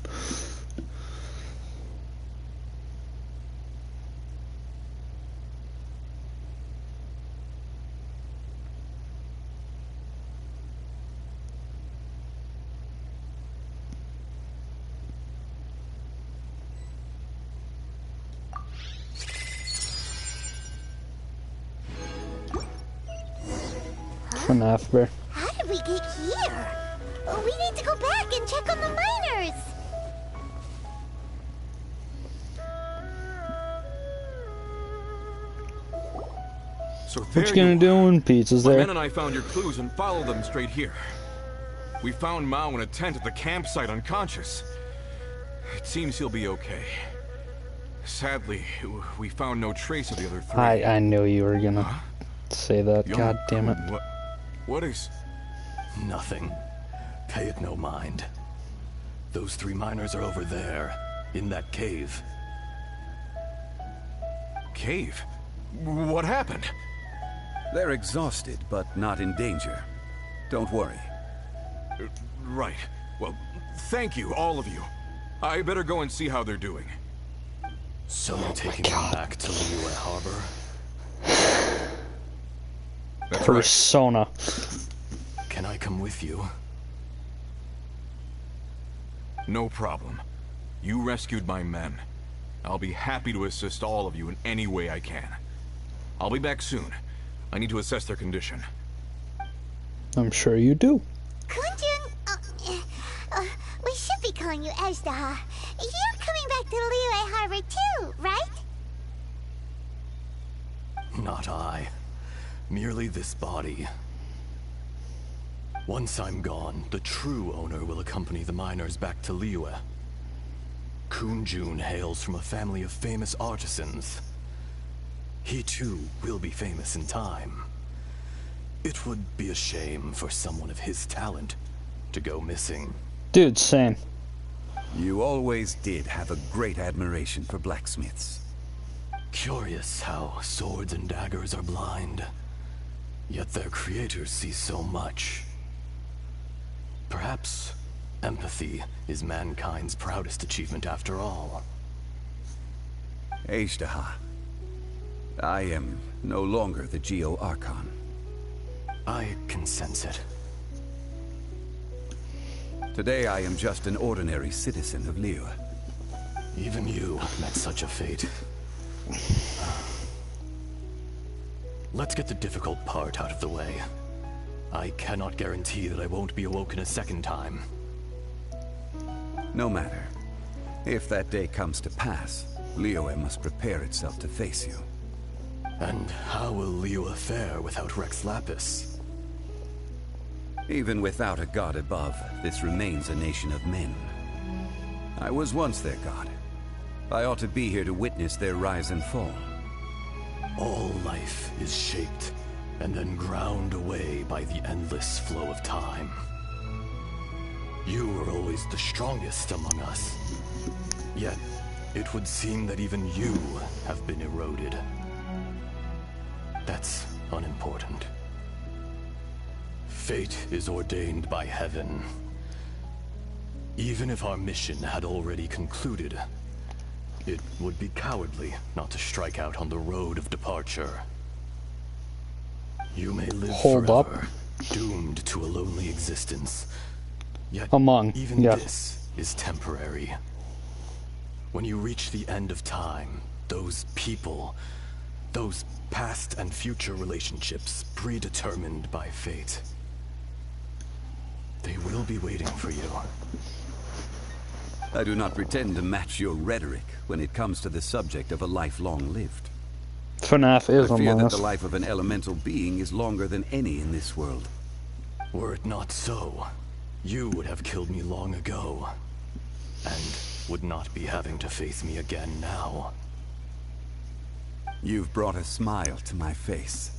FNAF Bear. How did we get here? We need to go back and check on the miners. So What you gonna do when Pizza's My there? men and I found your clues and followed them straight here. We found Mao in a tent at the campsite unconscious. It seems he'll be okay. Sadly, we found no trace of the other three. I knew you were gonna say that. Young God damn it. Kun, what is... Nothing. Pay it no mind. Those three miners are over there, in that cave. Cave? What happened? They're exhausted, but not in danger. Don't worry. Right. Well, thank you, all of you. I better go and see how they're doing. So you're taking them back to Liyue Harbor? That's Persona. Can I come with you? No problem. You rescued my men. I'll be happy to assist all of you in any way I can. I'll be back soon. I need to assess their condition. I'm sure you do. Kunjun, we should be calling you Ejdah. You're coming back to Liyue Harbor too, right? Not I. Merely this body. Once I'm gone, the true owner will accompany the miners back to Liyue. Kunjun hails from a family of famous artisans. He too will be famous in time. It would be a shame for someone of his talent to go missing. Dude, same. You always did have a great admiration for blacksmiths. Curious how swords and daggers are blind, yet their creators see so much. Perhaps empathy is mankind's proudest achievement after all. Ejdah, I am no longer the Geo Archon. I can sense it. Today I am just an ordinary citizen of Liyue. Even you met such a fate. Let's get the difficult part out of the way. I cannot guarantee that I won't be awoken a second time. No matter. If that day comes to pass, Liyue must prepare itself to face you. And how will Liyue fare without Rex Lapis? Even without a god above, this remains a nation of men. I was once their god. I ought to be here to witness their rise and fall. All life is shaped and then ground away by the endless flow of time. You were always the strongest among us. Yet, it would seem that even you have been eroded. That's unimportant. Fate is ordained by heaven. Even if our mission had already concluded, it would be cowardly not to strike out on the road of departure. You may live forever, doomed to a lonely existence. Yet even this is temporary. When you reach the end of time, those people, those past and future relationships predetermined by fate, they will be waiting for you. I do not pretend to match your rhetoric when it comes to the subject of a life long lived. FNAF is I fear among that us. the life of an elemental being is longer than any in this world. Were it not so, you would have killed me long ago, and would not be having to face me again now. You've brought a smile to my face.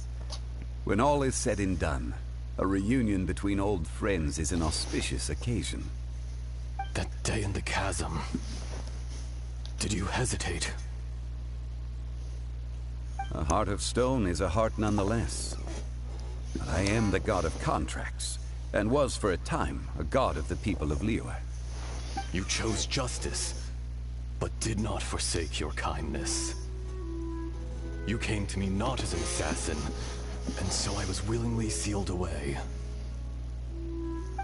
When all is said and done, a reunion between old friends is an auspicious occasion. That day in the chasm, did you hesitate? A heart of stone is a heart nonetheless. But I am the god of contracts, and was for a time a god of the people of Liyue. You chose justice, but did not forsake your kindness. You came to me not as an assassin, and so I was willingly sealed away.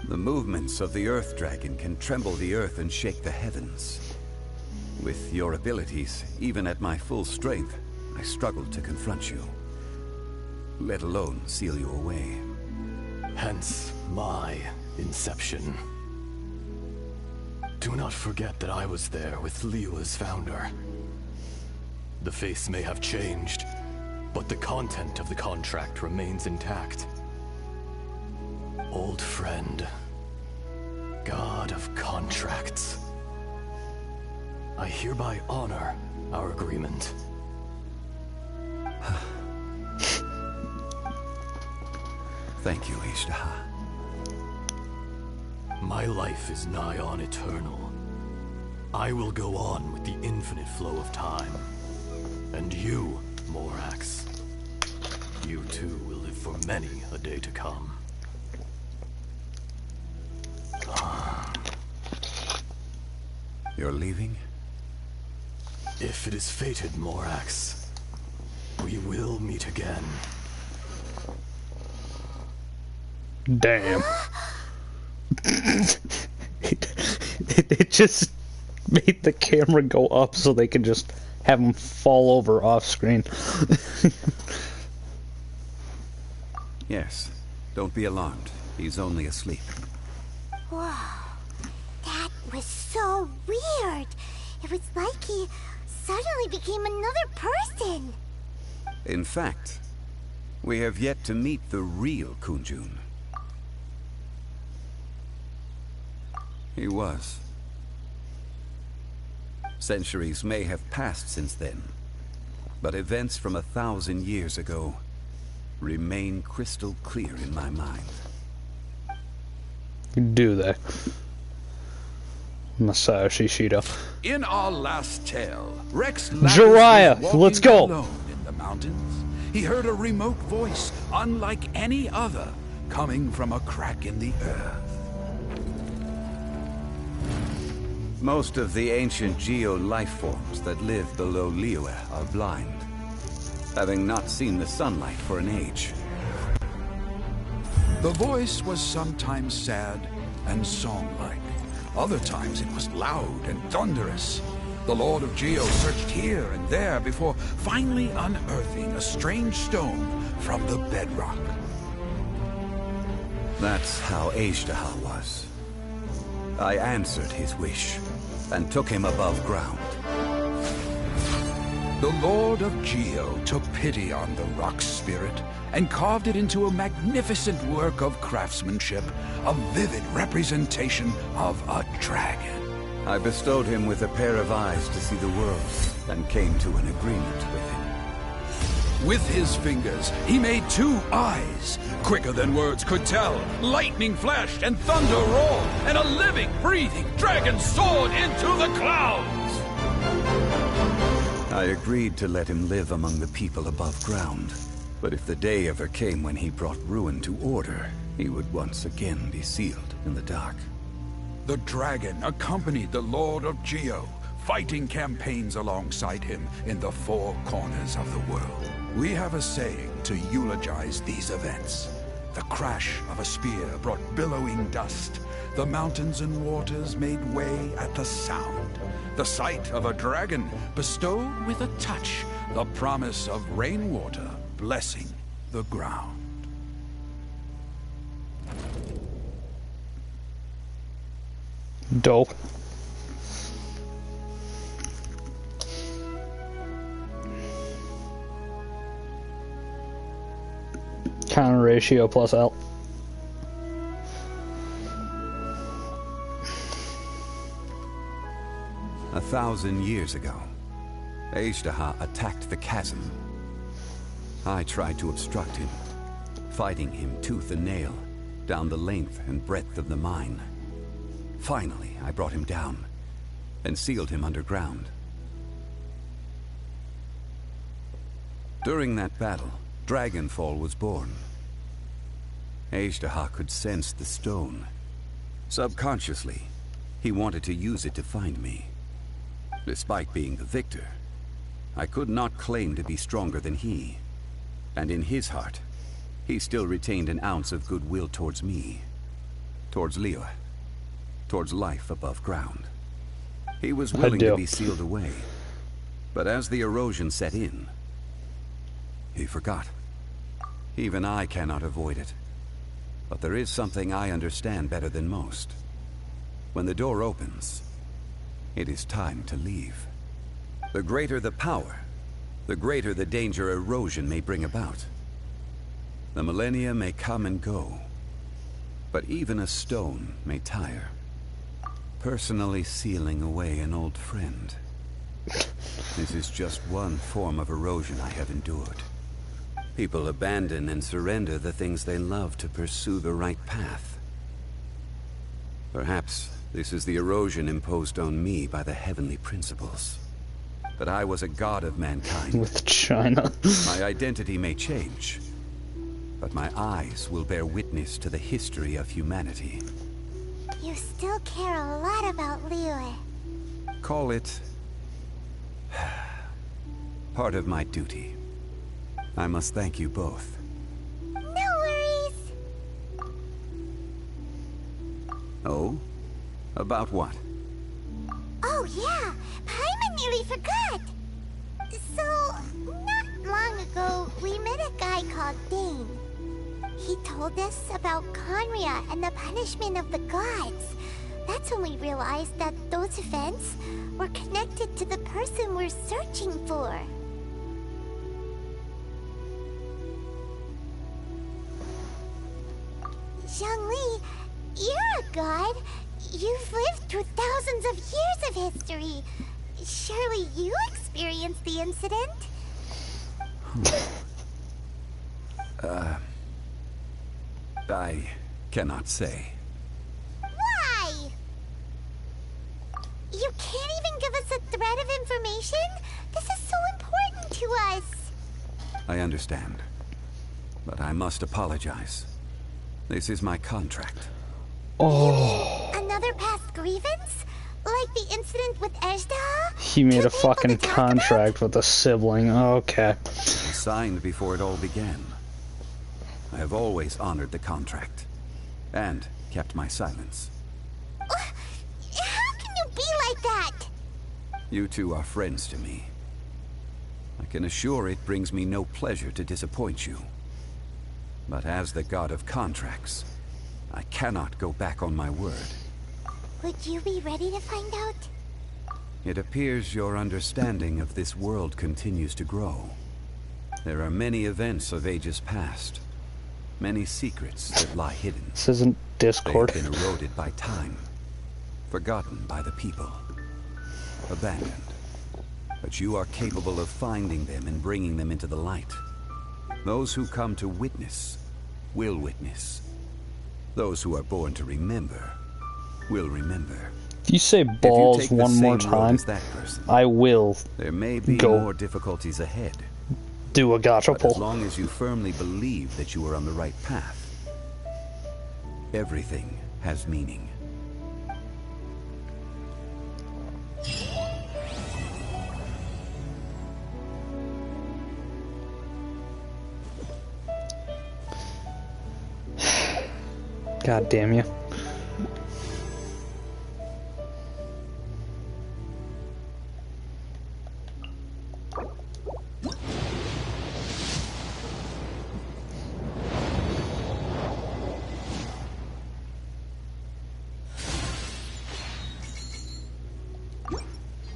The movements of the Earth Dragon can tremble the earth and shake the heavens. With your abilities, even at my full strength, I struggled to confront you, let alone seal you away. Hence my inception. Do not forget that I was there with Liyue's founder. The face may have changed, but the content of the contract remains intact. Old friend, god of contracts. I hereby honor our agreement. Thank you, Ishtaha. My life is nigh on eternal. I will go on with the infinite flow of time. And you, Morax, you too will live for many a day to come. You're leaving? If it is fated, Morax, we will meet again. Damn. it just made the camera go up so they could just have him fall over off screen. Yes. Don't be alarmed. He's only asleep. Whoa. That was so weird. It was like he suddenly became another person. In fact, we have yet to meet the real Kunjun. He was. Centuries may have passed since then, but events from 1,000 years ago remain crystal clear in my mind. Do they? Masayoshi Shido. In our last tale, Rex Jiraiya, was let's walking go. alone in the mountains. He heard a remote voice, unlike any other, coming from a crack in the earth. Most of the ancient geo life forms that live below Liyue are blind. having not seen the sunlight for an age. The voice was sometimes sad and song-like. Other times it was loud and thunderous. The Lord of Geo searched here and there before finally unearthing a strange stone from the bedrock. That's how Ejdaha was. I answered his wish and took him above ground. The Lord of Geo took pity on the rock spirit and carved it into a magnificent work of craftsmanship, a vivid representation of a dragon. I bestowed him with a pair of eyes to see the world and came to an agreement with him. With his fingers, he made 2 eyes, quicker than words could tell. Lightning flashed and thunder roared, and a living, breathing dragon soared into the clouds. I agreed to let him live among the people above ground. But if the day ever came when he brought ruin to order, he would once again be sealed in the dark. The dragon accompanied the Lord of Geo, fighting campaigns alongside him in the 4 corners of the world. We have a saying to eulogize these events. The crash of a spear brought billowing dust. The mountains and waters made way at the sound. The sight of a dragon bestowed with a touch the promise of rainwater blessing the ground. Dope. Counter ratio plus L. A 1,000 years ago, Ejdaha attacked the chasm. I tried to obstruct him, fighting him tooth and nail down the length and breadth of the mine. Finally, I brought him down and sealed him underground. During that battle, Dragonfall was born. Ejdaha could sense the stone. Subconsciously, he wanted to use it to find me. Despite being the victor, I could not claim to be stronger than he. And in his heart, he still retained an ounce of goodwill towards me, towards Liyue, towards life above ground. He was willing to be sealed away, but as the erosion set in, he forgot. Even I cannot avoid it. But there is something I understand better than most. When the door opens, it is time to leave. The greater the power, the greater the danger erosion may bring about. The millennia may come and go, but even a stone may tire. Personally sealing away an old friend. This is just one form of erosion I have endured. People abandon and surrender the things they love to pursue the right path. Perhaps this is the erosion imposed on me by the heavenly principles. But I was a god of mankind. With China. My identity may change, but my eyes will bear witness to the history of humanity. You still care a lot about Liyue. Call it part of my duty. I must thank you both. No worries. Oh? About what? Oh yeah, Paimon nearly forgot. So, not long ago, we met a guy called Dane. He told us about Khaenri'ah and the punishment of the gods. That's when we realized that those events were connected to the person we're searching for. Zhongli, you're a god. You've lived through thousands of years of history. Surely you experienced the incident? I cannot say. Why? You can't even give us a thread of information? This is so important to us. I understand. But I must apologize. This is my contract. Oh. Another past grievance? Like the incident with Ejdaha? He made a fucking contract with a sibling. Okay. signed before it all began. I have always honored the contract. And kept my silence. How can you be like that? You two are friends to me. I can assure it brings me no pleasure to disappoint you. But as the god of contracts, I cannot go back on my word. Would you be ready to find out? It appears your understanding of this world continues to grow. There are many events of ages past. Many secrets that lie hidden. This isn't Discord. They have been eroded by time. Forgotten by the people. Abandoned. But you are capable of finding them and bringing them into the light. Those who come to witness will witness. Those who are born to remember will remember. If you say balls one more time, I will there may be go more difficulties ahead. Do a gacha pull. As long as you firmly believe that you are on the right path, everything has meaning. God damn you.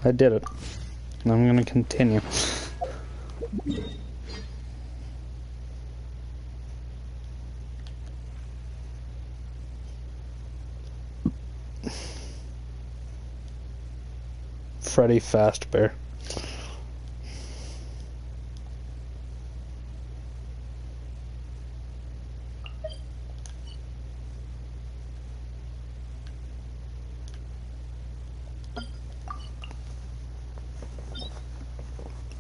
I did it. I'm gonna continue. Freddy Fazbear.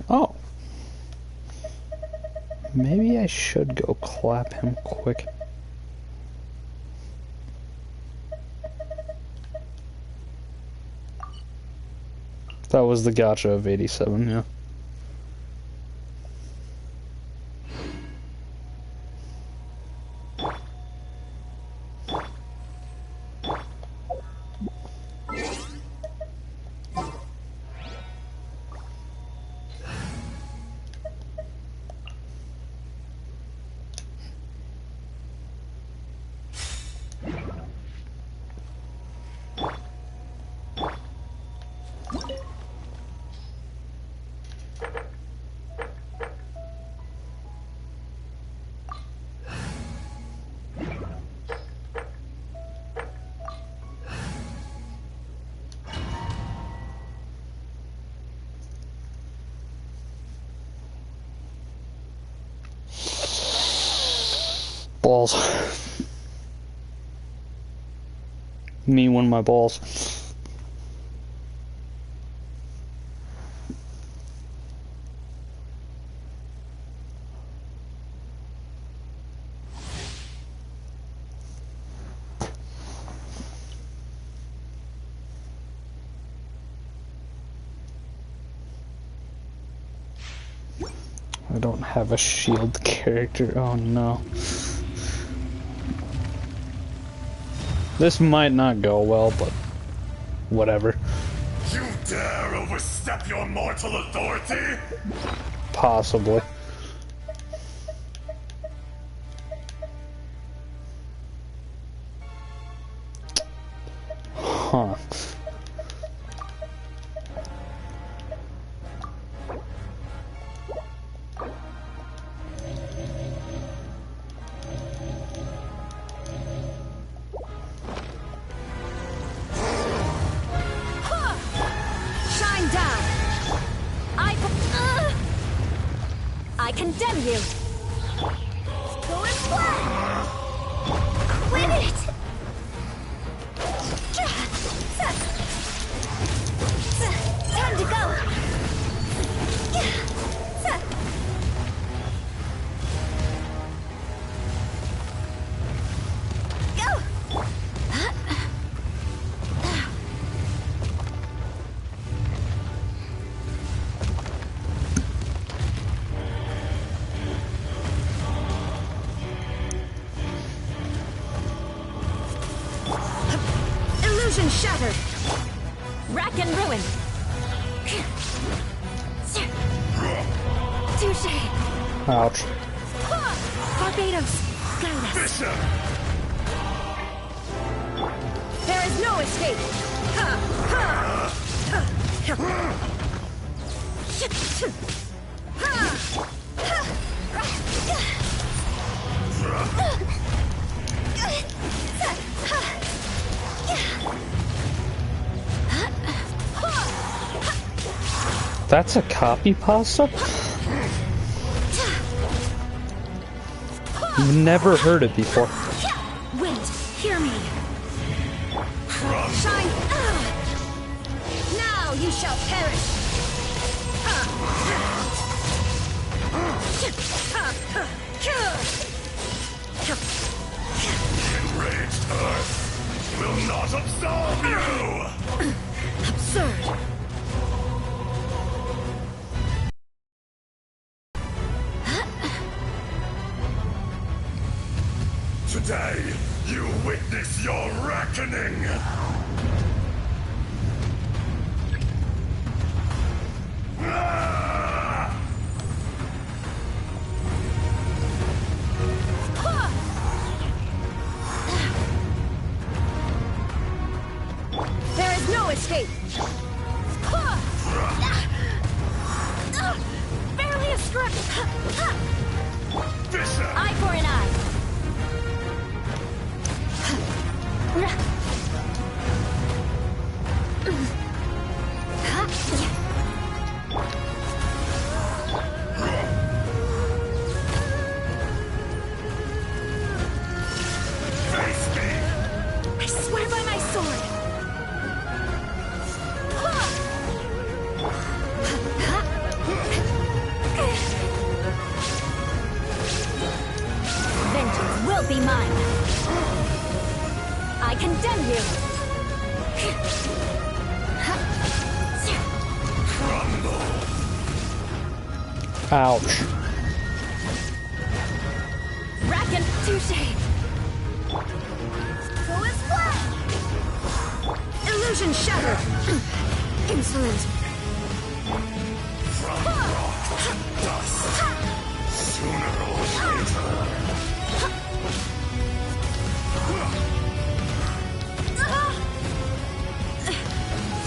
Oh. Maybe I should go clap him quick. That was the gacha of 87, yeah. Balls. Me win my balls. I don't have a shield character. Oh no. This might not go well, but whatever. You dare overstep your mortal authority? Possibly. Huh. I condemn you! Go and fly! Quit it! Time to go! Go! shattered. Rack and ruin. Touche. Ouch. Barbados, guide us. There is no escape. That's a copy pasta? Never heard it before. Wind, hear me. Shine. Now you shall perish. Enraged Earth will not absolve you! Absurd. Today, you witness your reckoning! There is no escape. Barely a strip. Eye for an eye. Face me! I swear by my sword. Vengeance will be mine. I condemn you. Ouch. Rack and touche. Go as flat. Illusion shattered. Insolent. From rock to dust, sooner or later.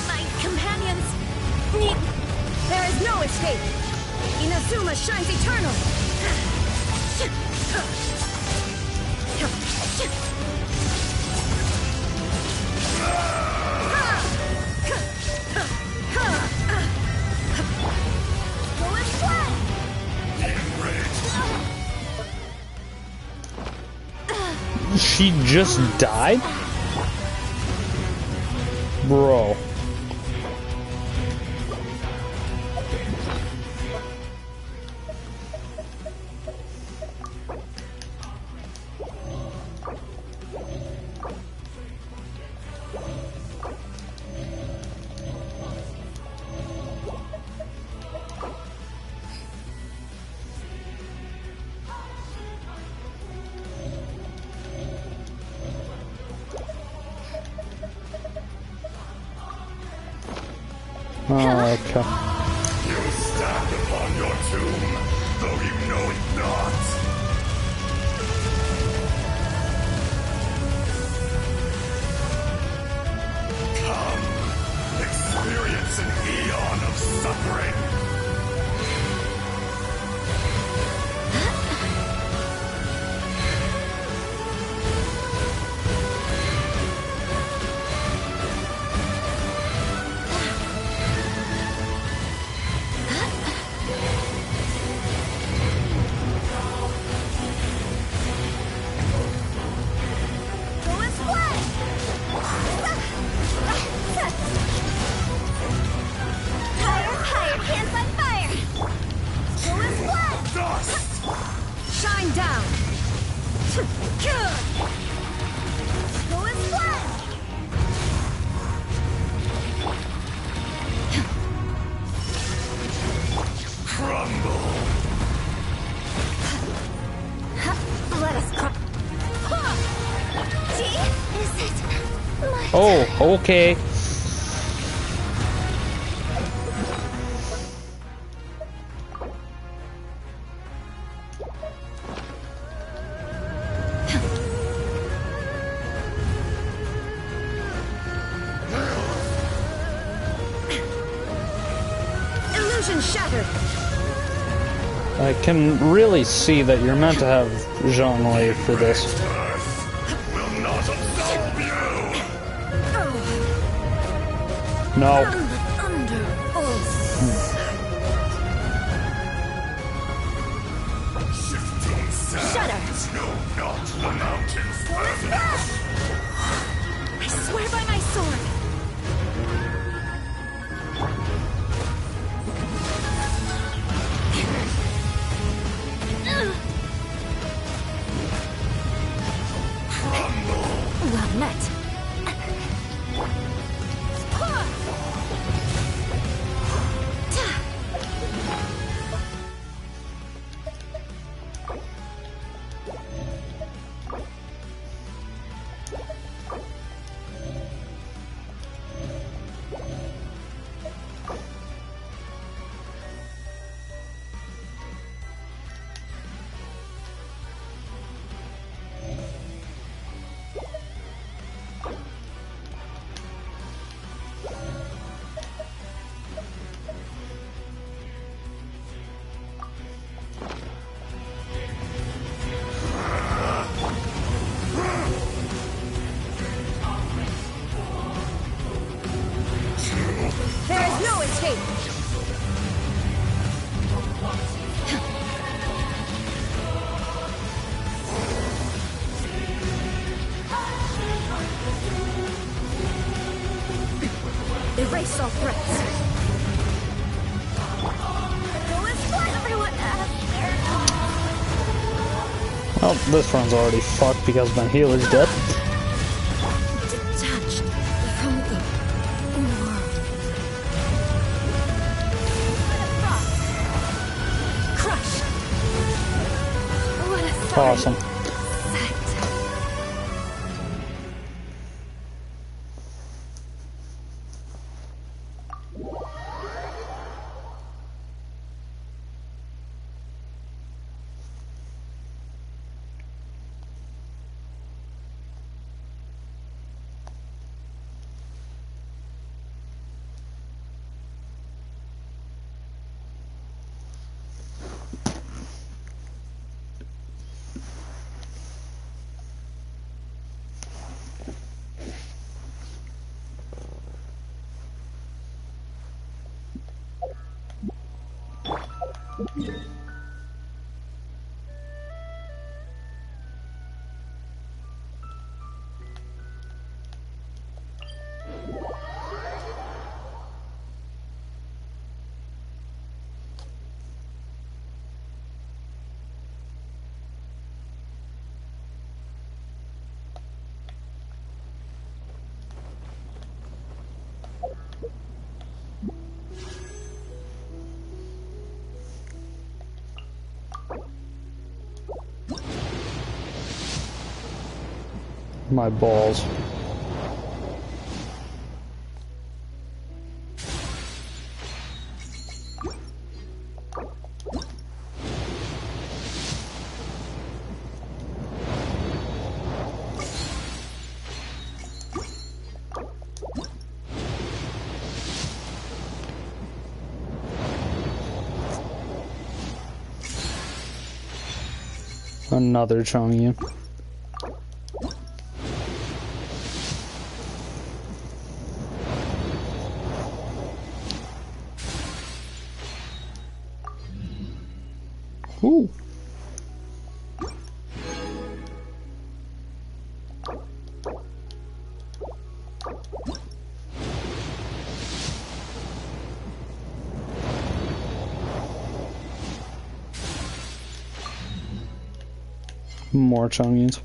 My companions need... There is no escape. Inazuma shines eternal. Go as flat. She just died? Bro. Oh, okay. You stand upon your tomb, though you know it not. Come, experience an eon of suffering. Go as flat. Higher, higher, can't find Oh, okay. Illusion shattered. I can really see that you're meant to have zhongli for this. Will not absolve you! No. Under oath. Shifting sands know not the mountain's purpose. I swear by my sword. Well met. There is no escape. Erase all threats. Go as far as everyone asks. Well, this one's already fucked because my healer's dead. Detached from the world. Crush. What a sight. Awesome. My balls. Another Chongyun. Ooh. More Chongyuns.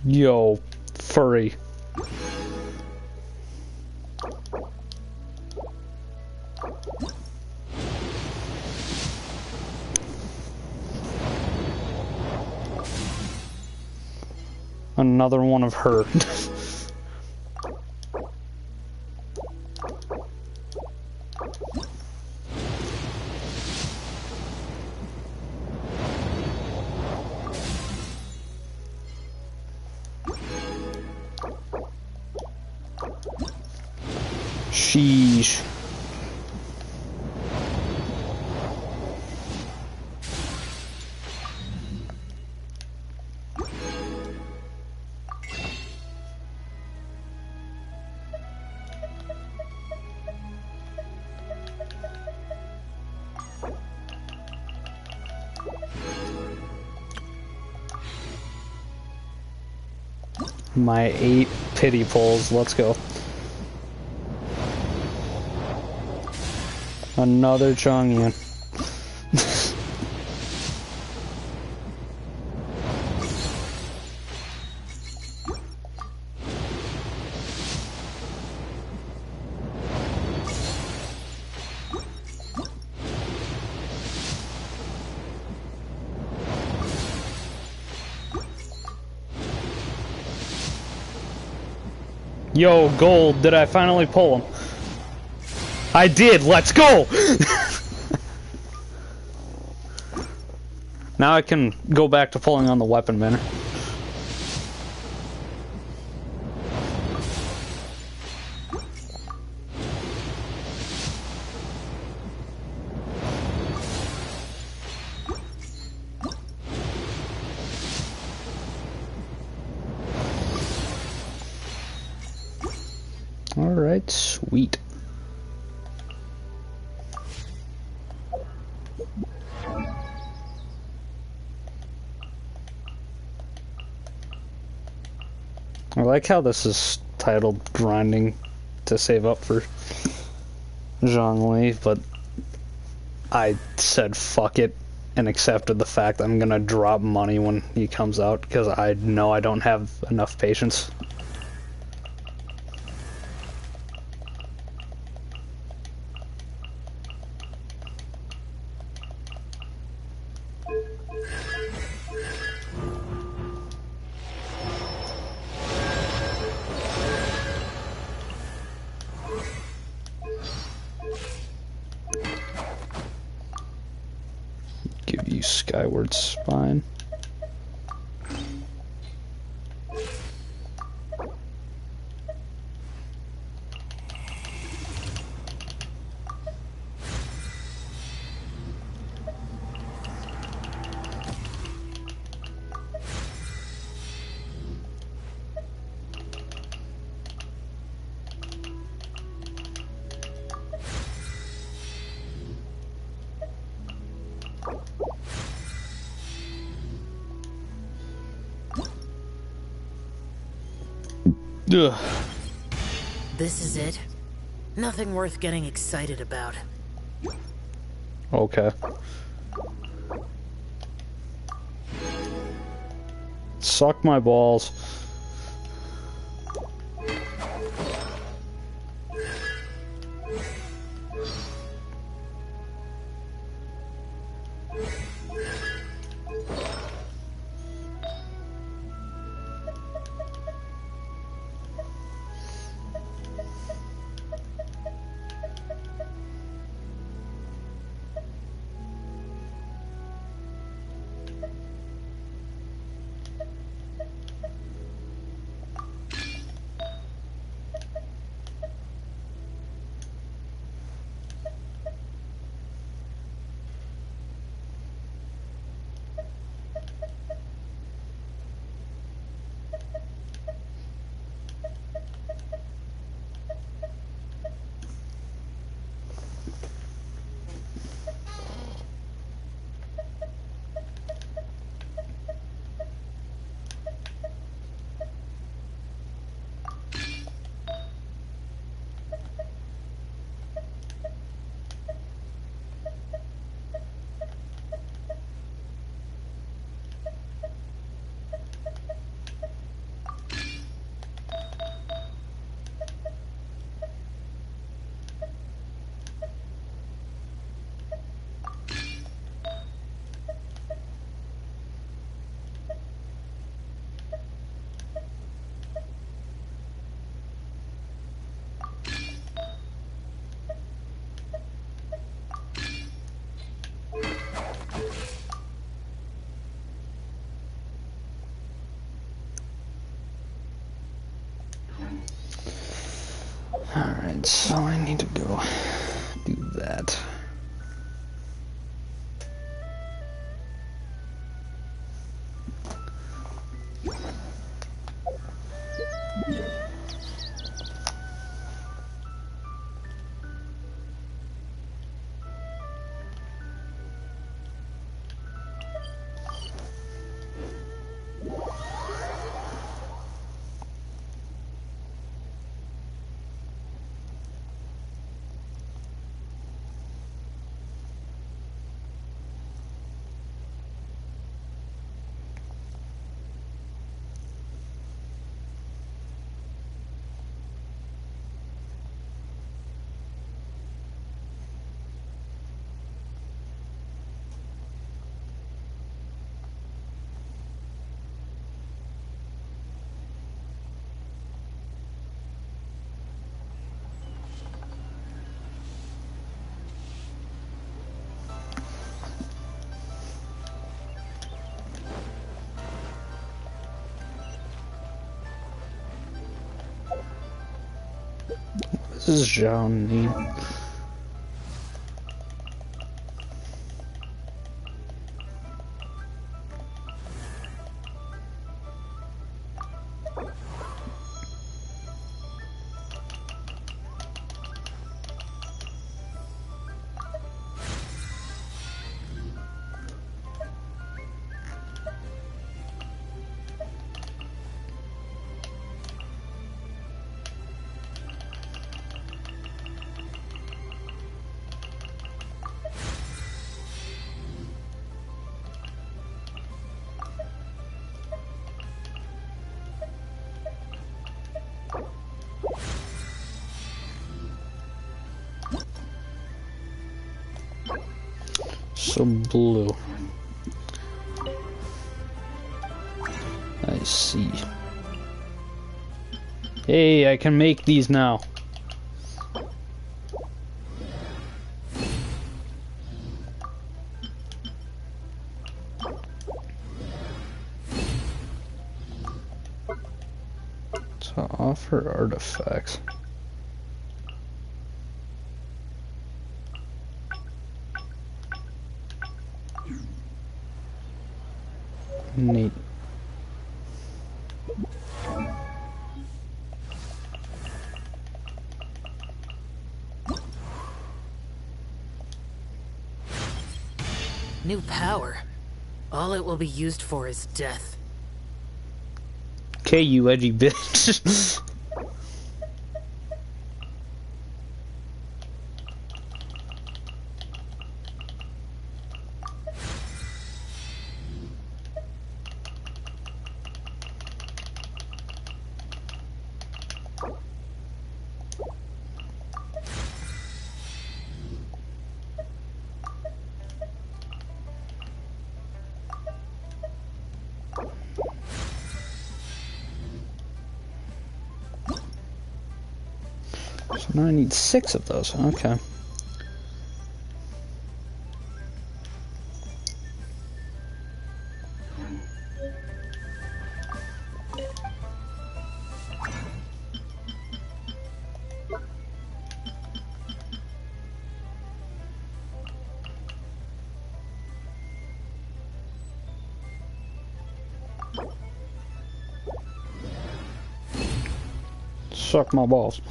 Yo, furry. another one of her. Sheesh. My 8 pity pulls, let's go. Another Chongyun. Yo, gold, did I finally pull him? I did, let's go! Now I can go back to pulling on the weapon banner. Alright, sweet. I like how this is titled grinding to save up for zhongli, but I said fuck it and accepted the fact I'm gonna drop money when he comes out because I know I don't have enough patience. Give you Skyward Spine. Ugh. This is it? Nothing worth getting excited about. Okay. Suck my balls. Alright, so I need to go do that. This is zhongli. So blue. I see. Hey, I can make these now. To offer artifacts. Neat. New power. All it will be used for is death. Okay, you edgy bitch. So now I need 6 of those. Okay. Suck my balls.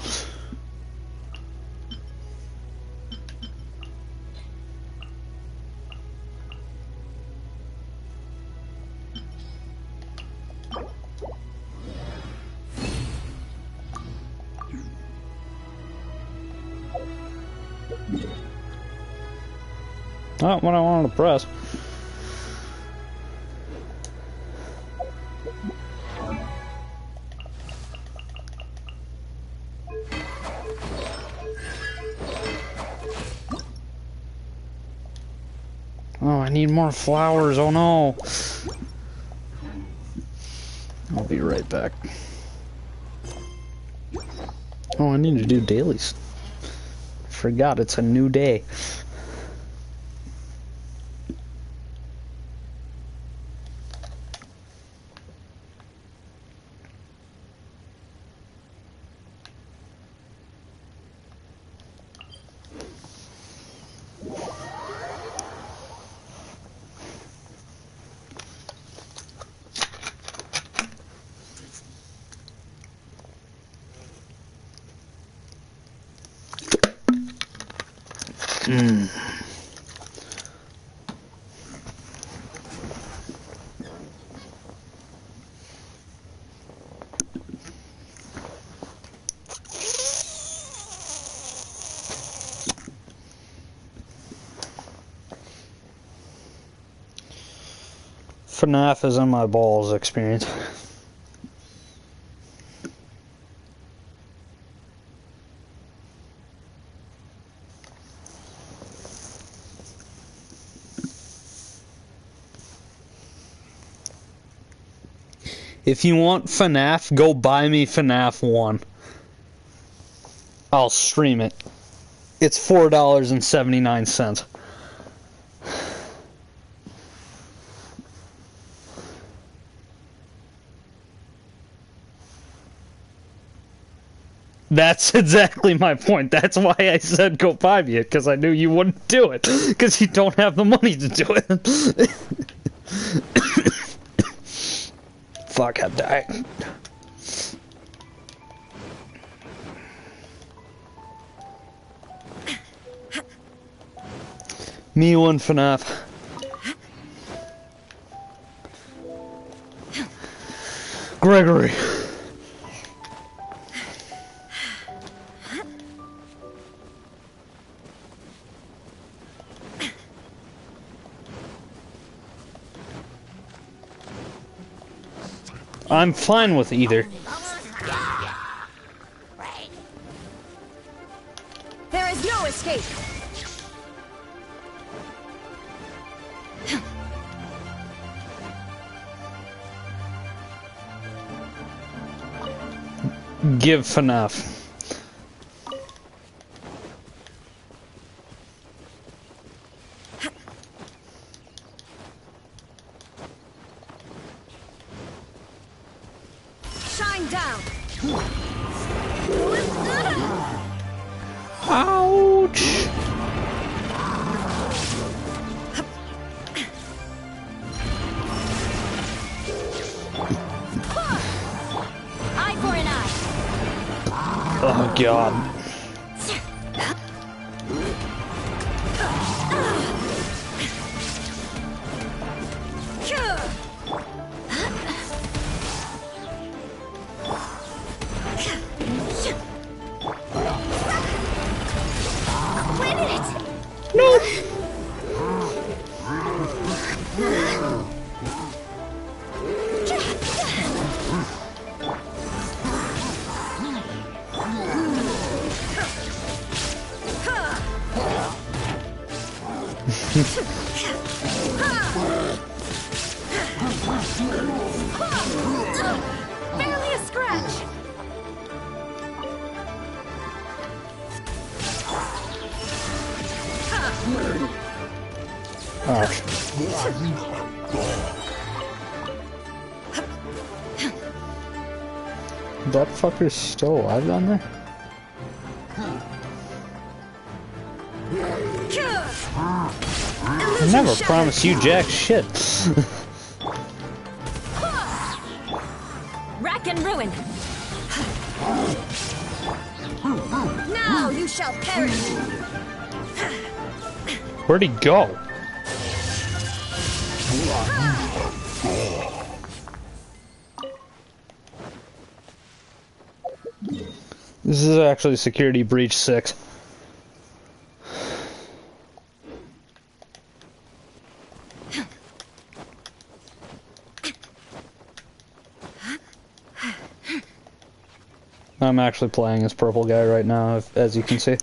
Not what I wanted to press. Oh, I need more flowers. Oh no. I'll be right back. Oh, I need to do dailies. Forgot it's a new day. FNAF is in my balls experience. If you want FNAF, go buy me FNAF 1. I'll stream it. It's $4.79. That's exactly my point. That's why I said go buy me it, because I knew you wouldn't do it. Because you don't have the money to do it. Fuck, I'm dying. Me one FNAF. Gregory. I'm fine with either. There is no escape. Give FNAF. Shine down. Ouch. Eye for an eye. Oh god. Barely a scratch. That fucker's still alive down there? I never promised you jack shit. Rack and ruin. Now you shall perish. Where'd he go? This is actually Security Breach 6. I'm actually playing as purple guy right now, as you can see.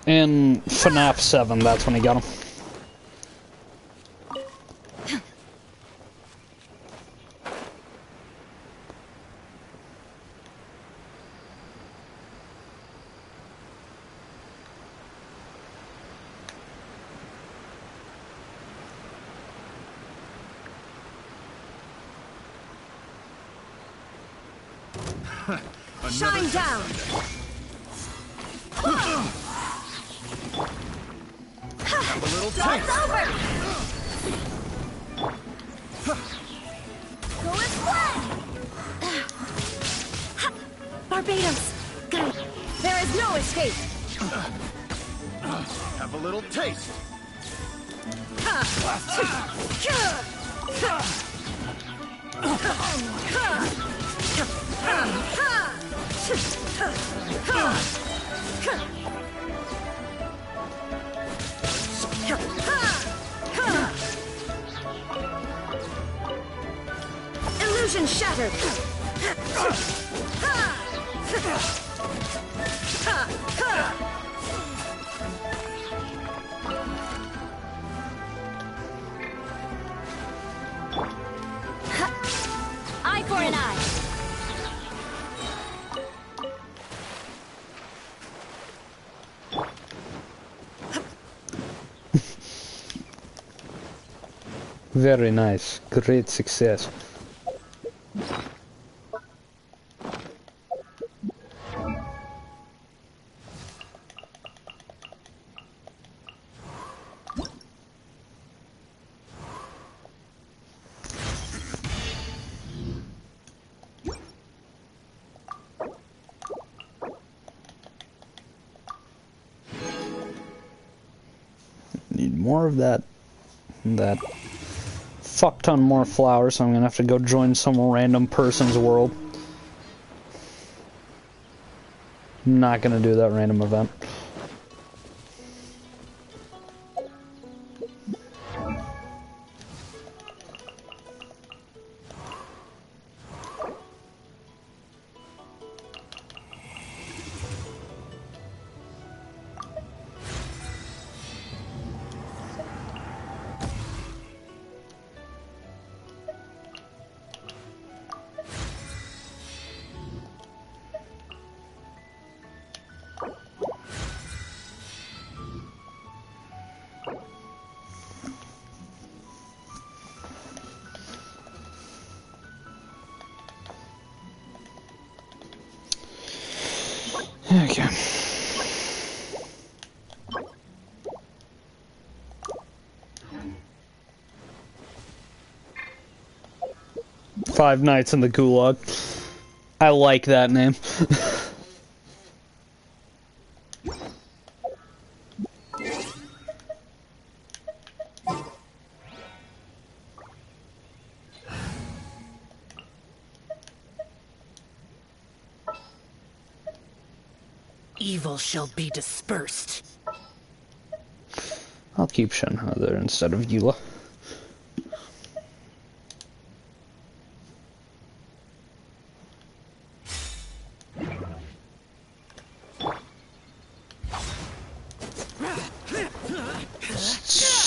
In FNAF 7, that's when he got him. Shine down! Have a little It's taste. over! Go and play! Barbados! Guide! There is no escape! Have a little taste. Illusion shattered! Eye for an eye. Very nice. Great success. Need more of that fuck ton more flowers, so I'm gonna have to go join some random person's world. I'm not gonna do that random event. Okay. Five Nights in the Gulag. I like that name. Evil shall be dispersed. I'll keep Shenhe there instead of Eula.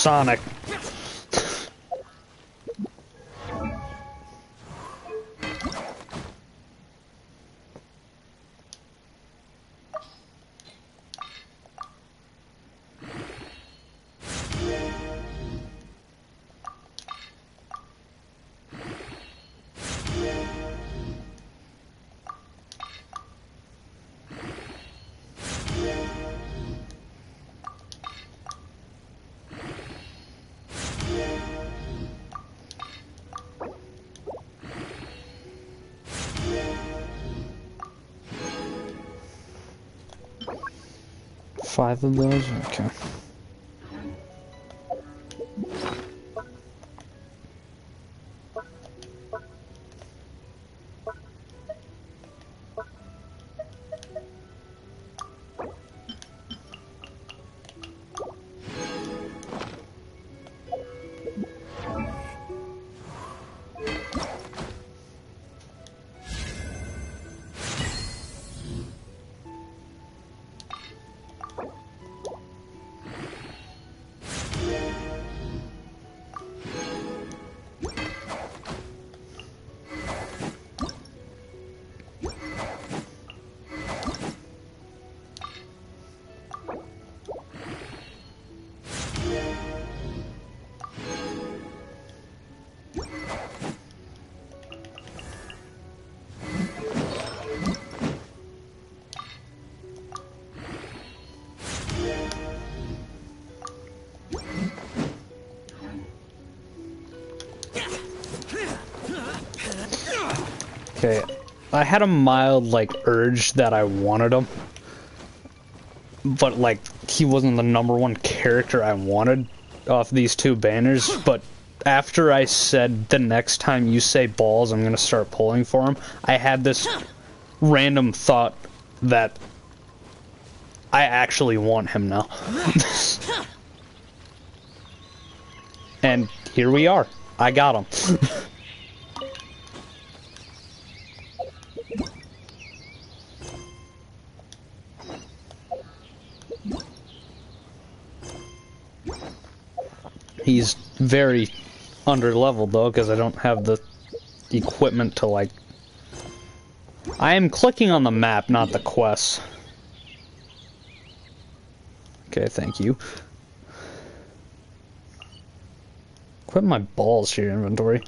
Sonic. Five of those? Okay. Okay, I had a mild, like, urge that I wanted him. But, like, he wasn't the #1 character I wanted off these two banners. But after I said the next time you say balls, I'm gonna start pulling for him, I had this random thought that I actually want him now. And here we are. I got him. He's very under-leveled, though, because I don't have the equipment to, like... I am clicking on the map, not the quests. Okay, thank you. Equip my balls to your inventory.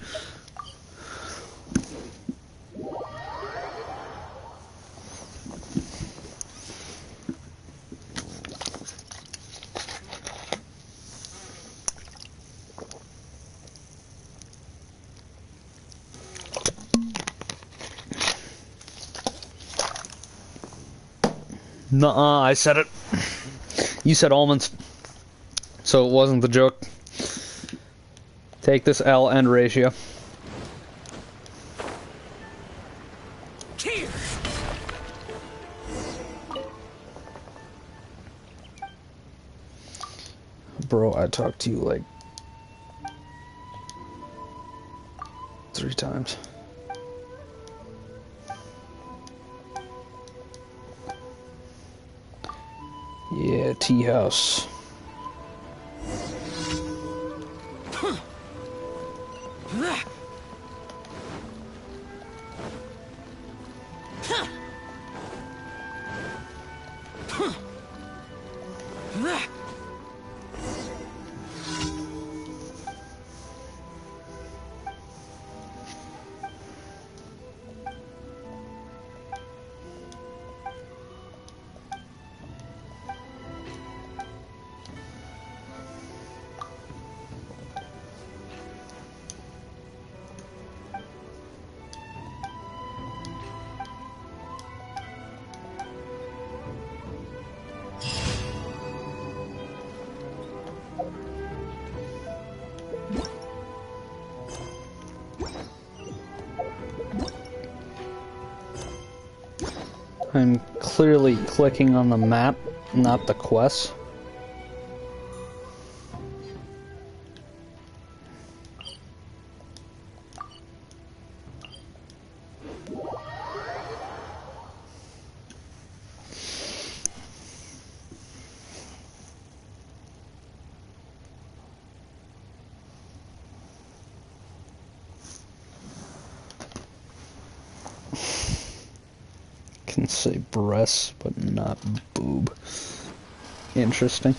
Nuh-uh, I said it. You said almonds. So it wasn't the joke. Take this L end ratio. Here. Bro, I talked to you like 3 times. Yeah, tea house. I'm clearly clicking on the map, not the quest. Can say breasts, but not boob. Interesting.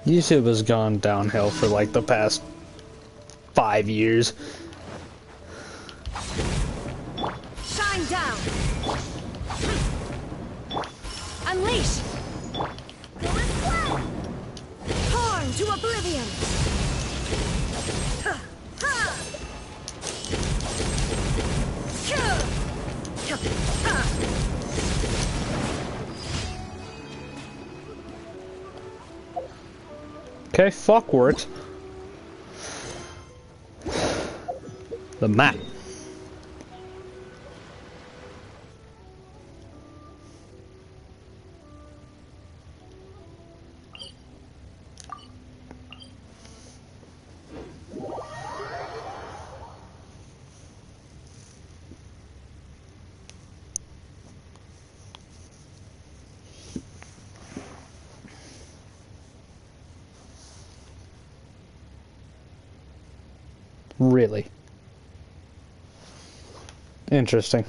YouTube has gone downhill for like the past 5 years. Shine down! Unleash! Torn to oblivion! Okay, fuckwort. The map. Really? Interesting.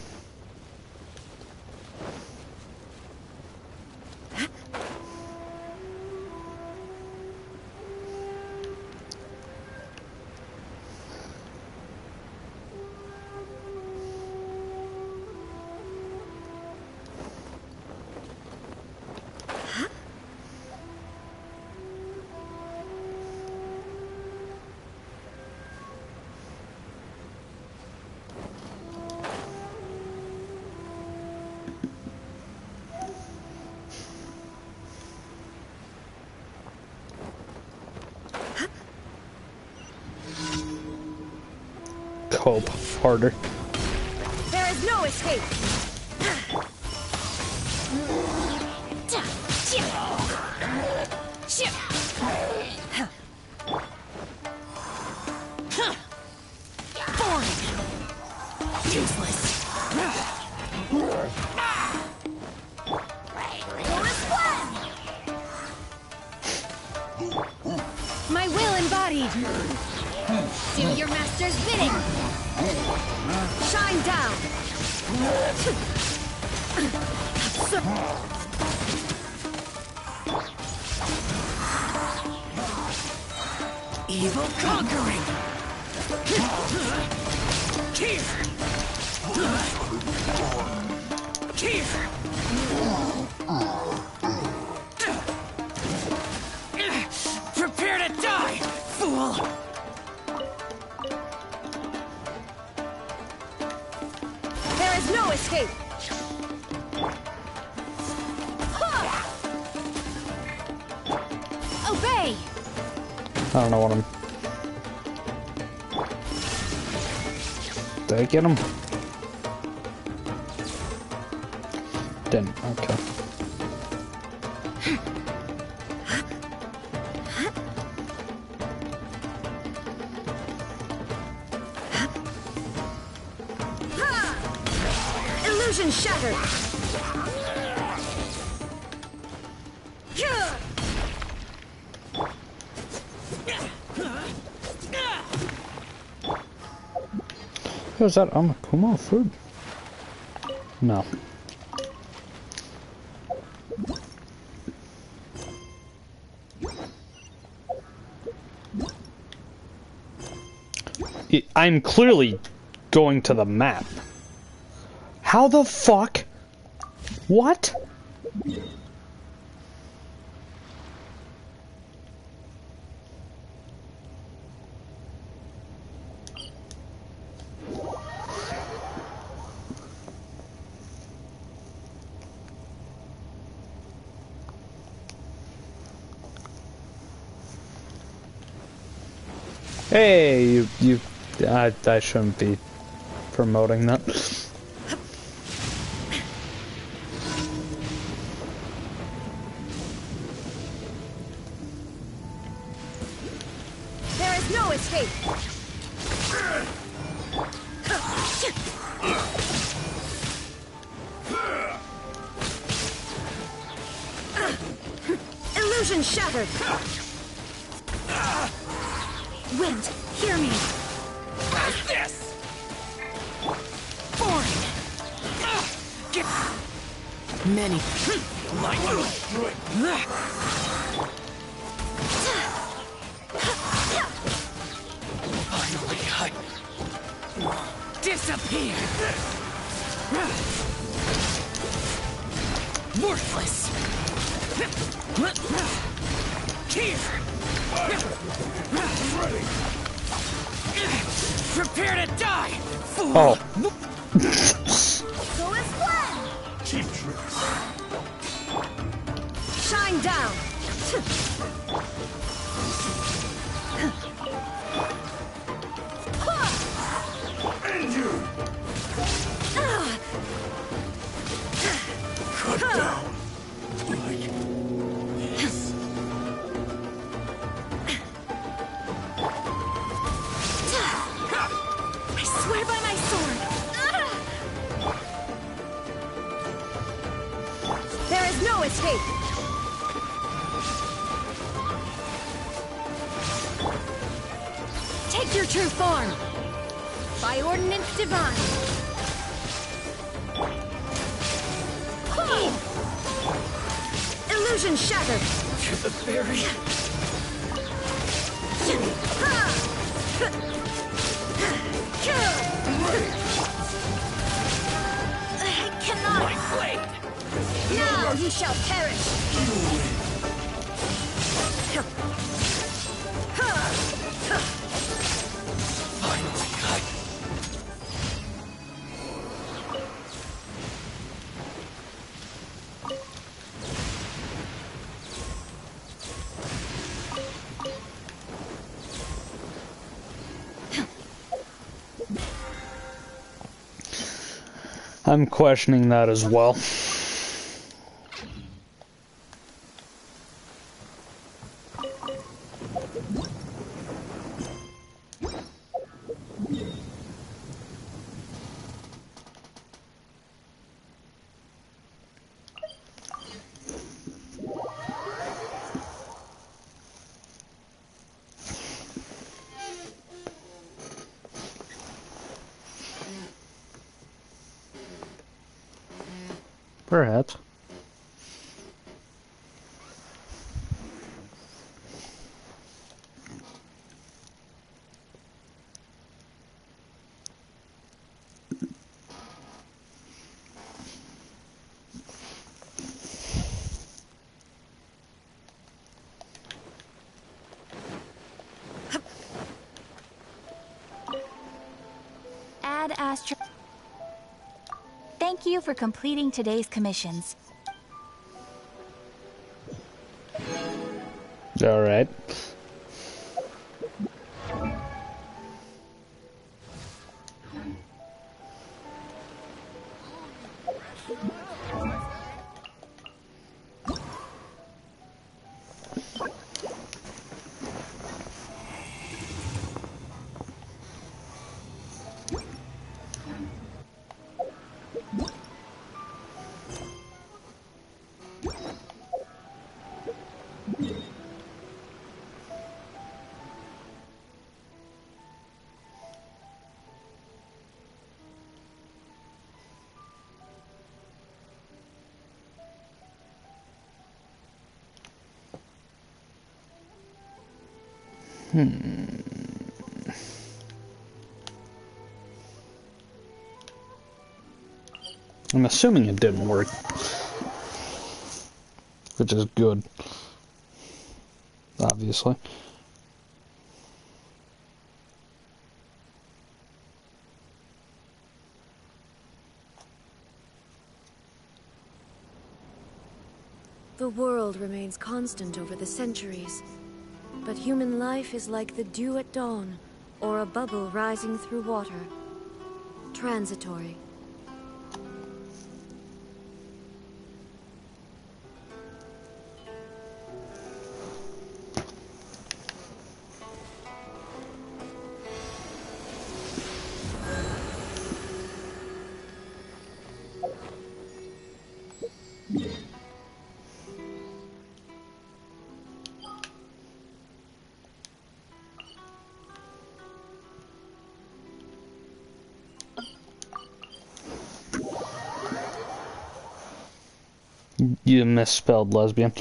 cope harder. There is no escape. Useless. My will embodied. Do your master's bidding. Shine down. Evil conquering. Prepare to die, fool! There is no escape. Obey! I don't know what I'm... Did I get him? Didn't. Okay. Illusion shattered. Is that Amakuma food? No. I'm clearly going to the map. How the fuck? What? Hey, I shouldn't be promoting that. There is no escape. Illusion shattered. Wind, hear me. How's this? Many. Finally, disappear. Worthless. Here. Prepare to die, fool. Oh. Go as planned. Cheap tricks. Shine down. And you. Cut down. I swear by my sword. There is no escape. Take your true form. By ordinance divine. Illusion shattered. To the very I cannot. my blade. Now you shall perish. I'm questioning that as well. Perhaps. Ad Astra. Thank you for completing today's commissions. All right. I'm assuming it didn't work, which is good, obviously. The world remains constant over the centuries, but human life is like the dew at dawn, or a bubble rising through water. Transitory. You misspelled lesbian.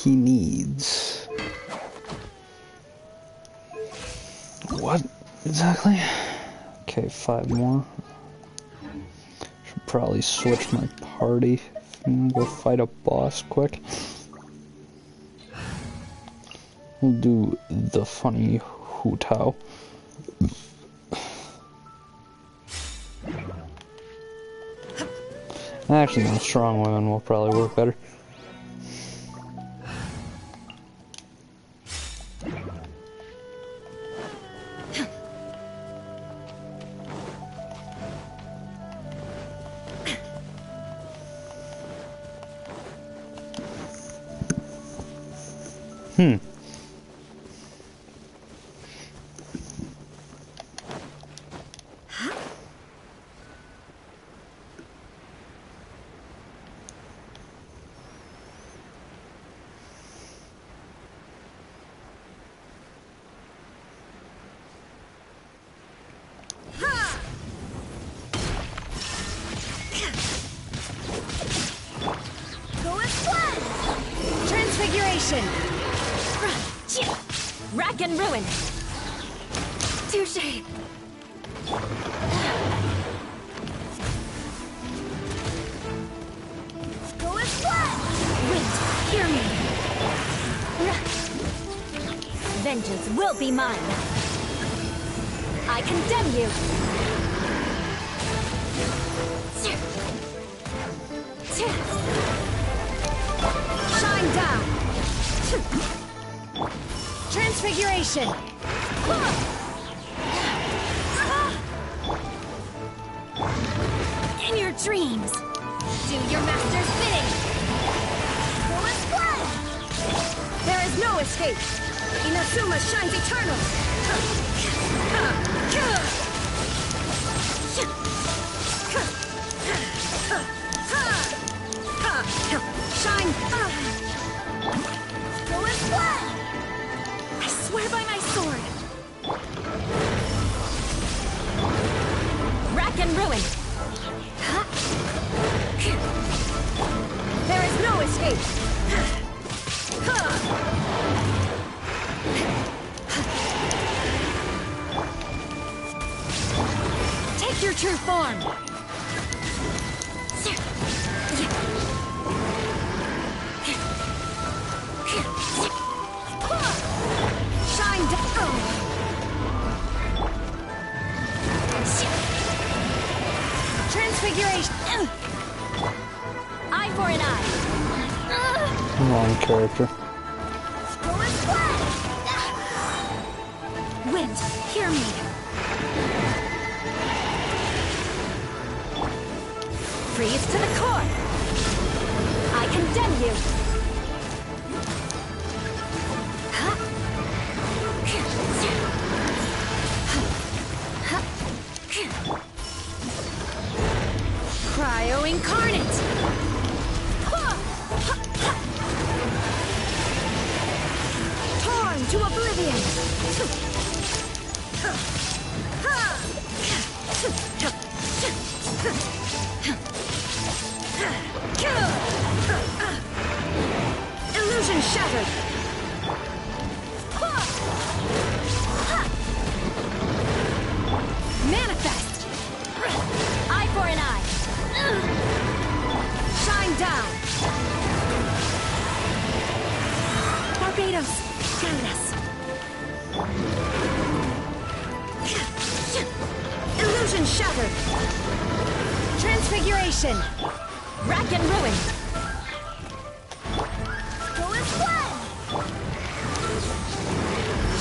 He needs... What exactly? Okay, 5 more. Should probably switch my party and go fight a boss quick. We'll do the funny Hu Tao. Actually, no, strong women will probably work better. Rack and ruin. Touché. will be mine. I condemn you. Shine down. Transfiguration. In your dreams, do your master's bidding. There is no escape. Inazuma shines eternal. Shine. I swear by my sword. Rack and ruin. There is no escape. Take your true form. Shine down. Transfiguration. Eye for an eye. Wrong character. Wind, hear me. Freeze to the core. I condemn you. Cryo incarnate. Torn to oblivion. Illusion shattered. Manifest. Eye for an eye. Shine down. Barbados, guide us. Illusion shattered. Transfiguration. Rack and ruin.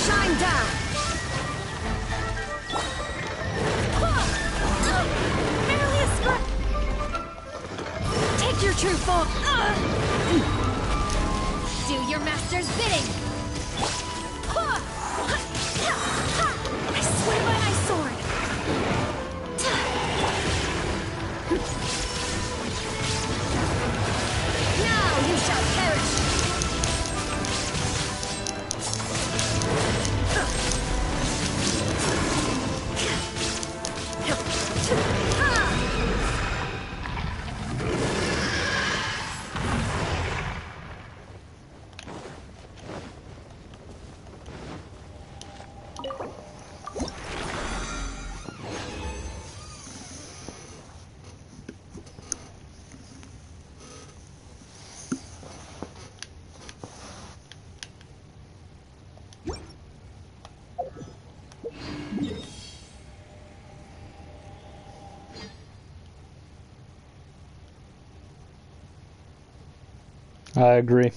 Shine down. Barely a spark. Take your true form. Do your master's bidding. I swear by my sword. Now you shall perish. I agree.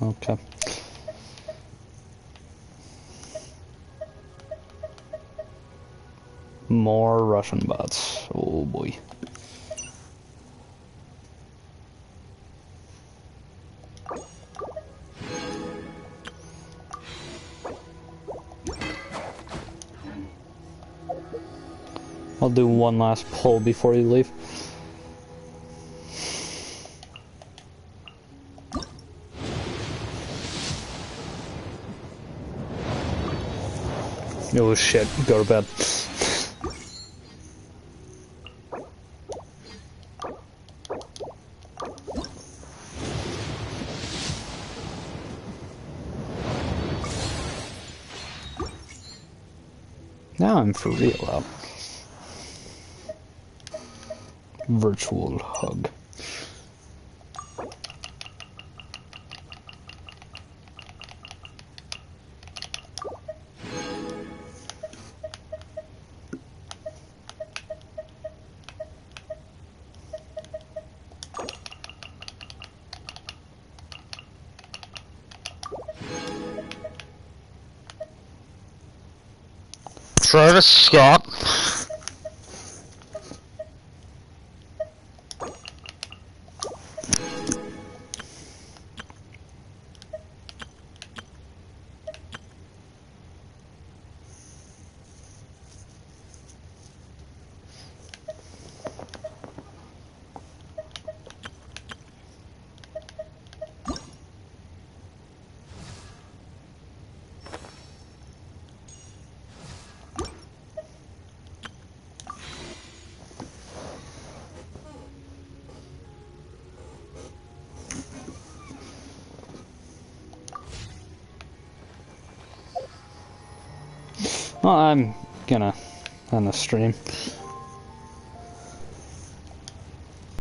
Okay. More Russian bots. Oh boy. I'll do one last pull before you leave. Oh shit, go to bed. Now I'm for real out. Virtual hug. Travis Scott. Well, I'm gonna end the stream.